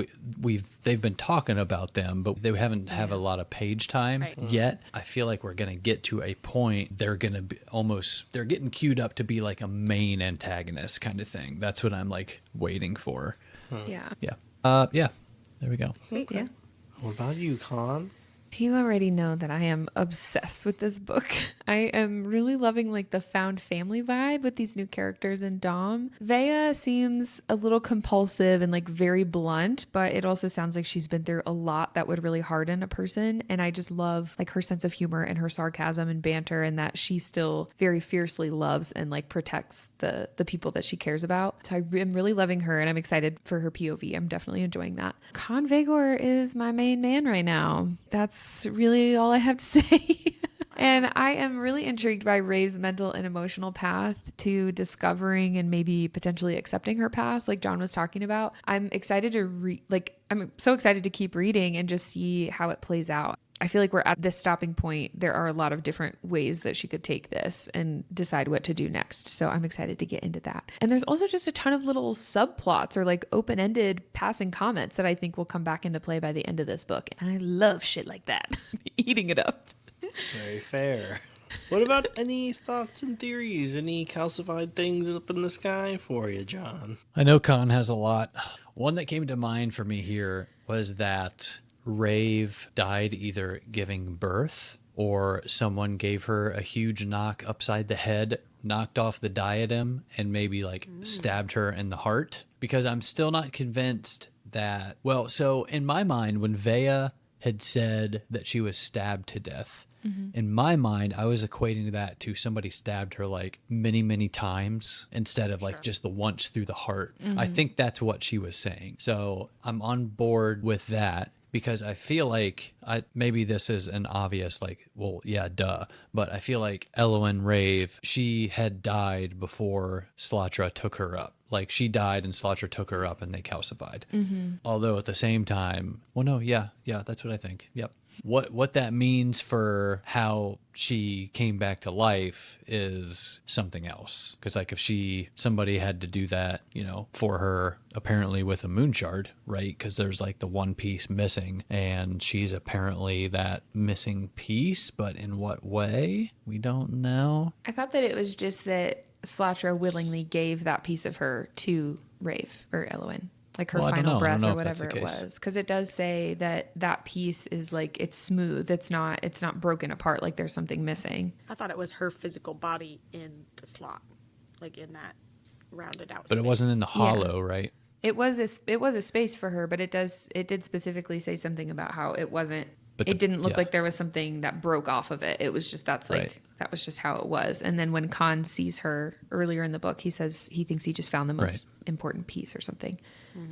they've been talking about them, but they haven't have a lot of page time yet. I feel like we're gonna get to a point they're gonna be they're getting queued up to be like a main antagonist kind of thing. That's what I'm like waiting for. Yeah. Yeah. There we go. Sweet. Yeah. What about you, Con? You already know that I am obsessed with this book. I am really loving like the found family vibe with these new characters in Dom. Vea seems a little compulsive and like very blunt, but it also sounds like she's been through a lot that would really harden a person. And I just love like her sense of humor and her sarcasm and banter, and that she still very fiercely loves and like protects the people that she cares about. So I am really loving her, and I'm excited for her POV. I'm definitely enjoying that. Con Vagor is my main man right now. That's really all I have to say. And I am really intrigued by Rave's mental and emotional path to discovering and maybe potentially accepting her past, like John was talking about. I'm excited to I'm so excited to keep reading and just see how it plays out. I feel like we're at this stopping point. There are a lot of different ways that she could take this and decide what to do next. So I'm excited to get into that. And there's also just a ton of little subplots or like open-ended passing comments that I think will come back into play by the end of this book. And I love shit like that. Eating it up. Very fair. What about any thoughts and theories? Any calcified things up in the sky for you, John? I know Con has a lot. One that came to mind for me here was that Rave died either giving birth or someone gave her a huge knock upside the head, knocked off the diadem, and maybe like stabbed her in the heart. Because I'm still not convinced that, so in my mind, when Vea had said that she was stabbed to death, in my mind, I was equating that to somebody stabbed her like many, many times instead of like just the once through the heart. I think that's what she was saying. So I'm on board with that. Because I feel like maybe this is an obvious, like, well, yeah, duh. But I feel like Elowen Rave, she had died before Slatra took her up. Like, she died and Slatra took her up and they calcified. Although at the same time, well, no, yeah, that's what I think. Yep. What that means for how she came back to life is something else. Because like if somebody had to do that, for her, apparently with a moon shard, right? Because there's like the one piece missing, and she's apparently that missing piece, but in what way? We don't know. I thought that it was just that Slatra willingly gave that piece of her to Rave or Elowen. Like her final breath or whatever it was. Because it does say that piece is like, it's smooth. It's not broken apart. Like there's something missing. I thought it was her physical body in the slot, like in that rounded out But space. it wasn't in the hollow, right? It was a space for her, but it did specifically say something about how it wasn't. It didn't look like there was something that broke off of it. It was just that was just how it was. And then when Con sees her earlier in the book, he says he thinks he just found the most important piece or something.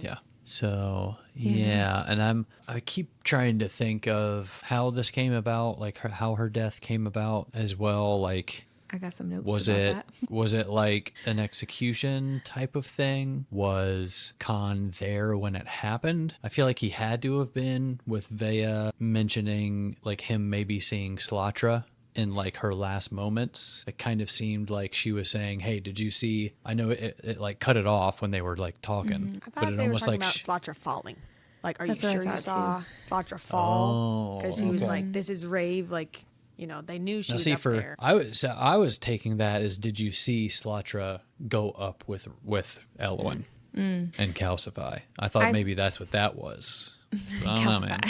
Yeah. So, yeah. And I keep trying to think of how this came about, like how her death came about as well. Like, I got some notes was about that. Was it like an execution type of thing? Was Con there when it happened? I feel like he had to have been, with Vea mentioning like him maybe seeing Slatra in like her last moments. It kind of seemed like she was saying, hey, did you see? I know it like cut it off when they were like talking. I thought they were talking about Slatra falling. Like, are you sure you saw Slatra fall? Because he was like, this is Rave, like, they knew she was up there. I was taking that as, did you see Slatra go up with Elowen and calcify? I thought maybe that's what that was. I don't know, man.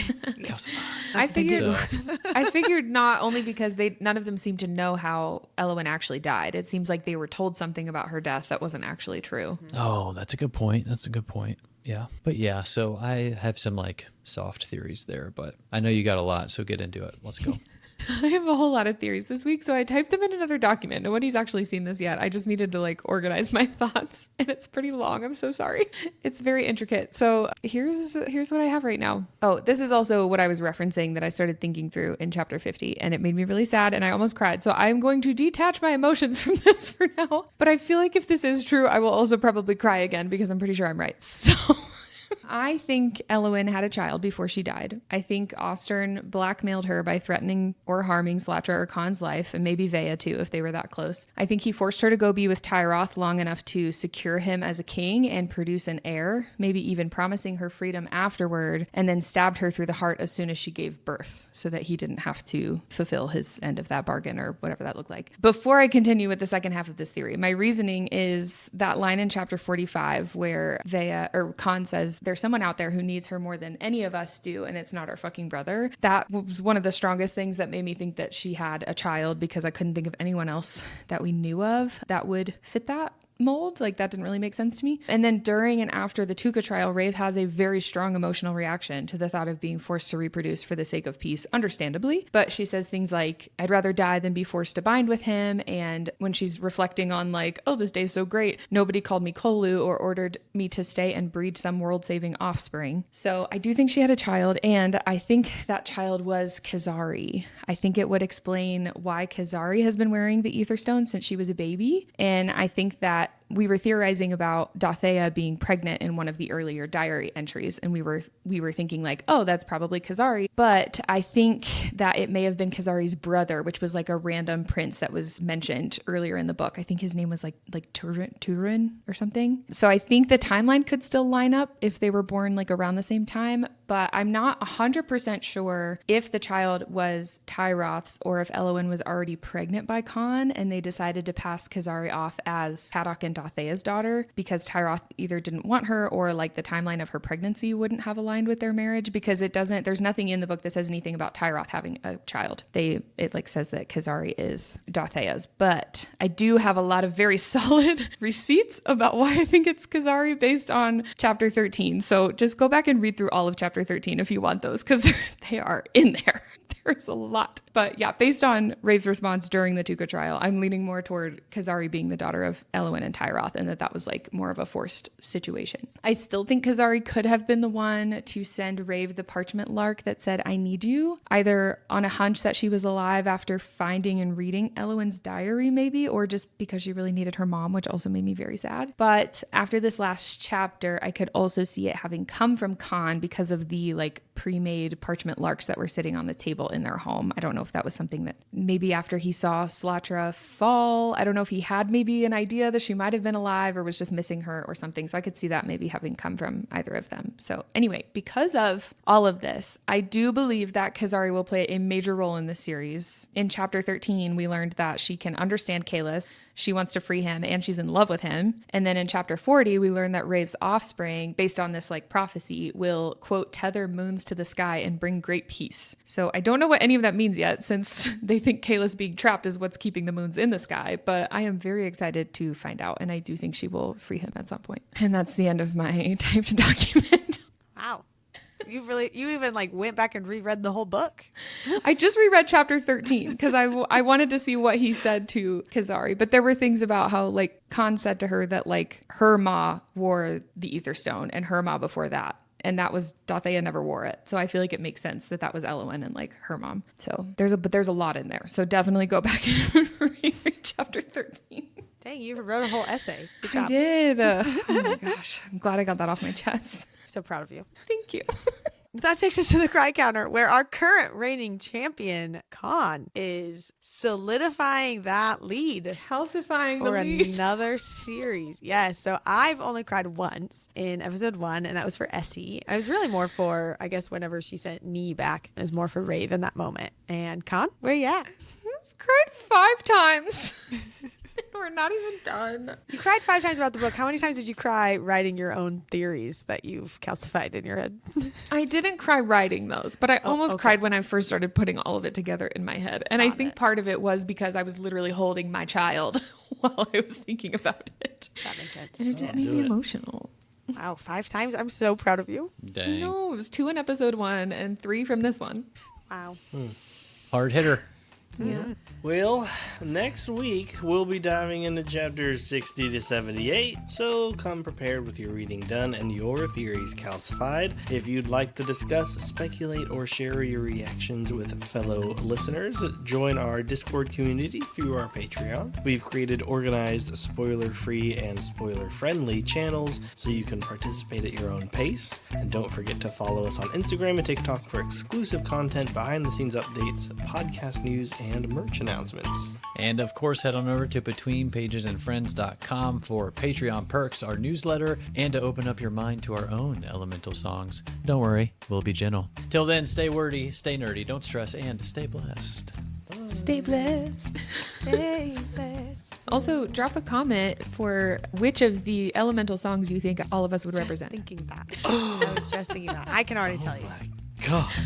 Calcify. I figured not only because none of them seemed to know how Elowen actually died. It seems like they were told something about her death that wasn't actually true. Oh, that's a good point. Yeah. But yeah, so I have some like soft theories there, but I know you got a lot, so get into it. Let's go. I have a whole lot of theories this week, so I typed them in another document. Nobody's actually seen this yet. I just needed to like organize my thoughts, and it's pretty long. I'm so sorry. It's very intricate. So here's what I have right now. Oh, this is also what I was referencing that I started thinking through in chapter 50, and it made me really sad, and I almost cried. So I'm going to detach my emotions from this for now. But I feel like if this is true, I will also probably cry again because I'm pretty sure I'm right. So I think Elowen had a child before she died. I think Austern blackmailed her by threatening or harming Slatra or Con's life, and maybe Vea too, if they were that close. I think he forced her to go be with Tyroth long enough to secure him as a king and produce an heir, maybe even promising her freedom afterward, and then stabbed her through the heart as soon as she gave birth so that he didn't have to fulfill his end of that bargain or whatever that looked like. Before I continue with the second half of this theory, my reasoning is that line in chapter 45 where Con says there's someone out there who needs her more than any of us do, and it's not our fucking brother. That was one of the strongest things that made me think that she had a child, because I couldn't think of anyone else that we knew of that would fit that mold. Like, that didn't really make sense to me. And then during and after the Tuca trial, Rave has a very strong emotional reaction to the thought of being forced to reproduce for the sake of peace, understandably. But she says things like, I'd rather die than be forced to bind with him. And when she's reflecting on like, oh, this day's so great, nobody called me Kolu or ordered me to stay and breed some world-saving offspring. So I do think she had a child, and I think that child was Kazari. I think it would explain why Kazari has been wearing the Ether Stone since she was a baby. And I think that we were theorizing about Dothea being pregnant in one of the earlier diary entries, and we were thinking like, oh, that's probably Kazari. But I think that it may have been Kazari's brother, which was like a random prince that was mentioned earlier in the book. I think his name was like Turin or something. So I think the timeline could still line up if they were born like around the same time, but I'm not 100% sure if the child was Tyroth's or if Elowen was already pregnant by Con and they decided to pass Kazari off as Haddock and Dothea's daughter because Tyroth either didn't want her or like the timeline of her pregnancy wouldn't have aligned with their marriage, because there's nothing in the book that says anything about Tyroth having a child. It like says that Kazari is Dothea's, but I do have a lot of very solid receipts about why I think it's Kazari based on chapter 13. So just go back and read through all of chapter 13 if you want those, because they are in there. There's a lot. But yeah, based on Rave's response during the Tuca trial, I'm leaning more toward Kazari being the daughter of Elowen and Tyroth, and that was like more of a forced situation. I still think Kazari could have been the one to send Rave the parchment lark that said, I need you, either on a hunch that she was alive after finding and reading Elowen's diary maybe, or just because she really needed her mom, which also made me very sad. But after this last chapter, I could also see it having come from Con because of the like pre-made parchment larks that were sitting on the table in their home. I don't know if that was something that maybe after he saw Slatra fall, I don't know if he had maybe an idea that she might have been alive or was just missing her or something. So I could see that maybe having come from either of them. So anyway, because of all of this, I do believe that Kazari will play a major role in this series. In chapter 13, we learned that she can understand Kalis. She wants to free him and she's in love with him. And then in chapter 40, we learn that Rave's offspring, based on this like prophecy, will, quote, tether moons to the sky and bring great peace. So I don't know what any of that means yet, since they think Kalis being trapped is what's keeping the moons in the sky. But I am very excited to find out. And I do think she will free him at some point. And that's the end of my typed document. Wow. You even like went back and reread the whole book. I just reread chapter 13 because I wanted to see what he said to Kazari, but there were things about how like Con said to her that like her ma wore the Ether Stone and her ma before that. And that was Dothea never wore it. So I feel like it makes sense that that was Elowen and like her mom. So there's a lot in there. So definitely go back and reread chapter 13. Dang, you wrote a whole essay. Good job. I did. Oh my gosh. I'm glad I got that off my chest. So proud of you. Thank you. That takes us to the cry counter, where our current reigning champion, Con, is solidifying that lead. Calcifying the For lead. another series. Yes. So I've only cried once in episode 1, and that was for Essie. I was really more for, I guess, whenever she sent Nee back. It was more for Rave in that moment. And Con, where you at? I've cried 5 times. We're not even done. You cried 5 times about the book. How many times did you cry writing your own theories that you've calcified in your head? I didn't cry writing those, but I almost cried when I first started putting all of it together in my head. And I think part of it was because I was literally holding my child while I was thinking about it. That makes sense. And it just made me emotional. Wow, 5 times? I'm so proud of you. Dang. No, it was 2 in episode 1 and 3 from this one. Wow. Hard hitter. Yeah. Well, next week we'll be diving into chapters 60 to 78, so come prepared with your reading done and your theories calcified. If you'd like to discuss, speculate, or share your reactions with fellow listeners, join our Discord community through our Patreon. We've created organized, spoiler-free, and spoiler-friendly channels so you can participate at your own pace. And don't forget to follow us on Instagram and TikTok for exclusive content, behind-the-scenes updates, podcast news, and merch announcements. And of course, head on over to BetweenPagesAndFriends.com for Patreon perks, our newsletter, and to open up your mind to our own elemental songs. Don't worry, we'll be gentle. Till then, stay wordy, stay nerdy, don't stress, and stay blessed. Stay blessed. Stay blessed. Also, drop a comment for which of the elemental songs you think all of us would represent. Just thinking that. I was just thinking that. I can already tell you. Gosh.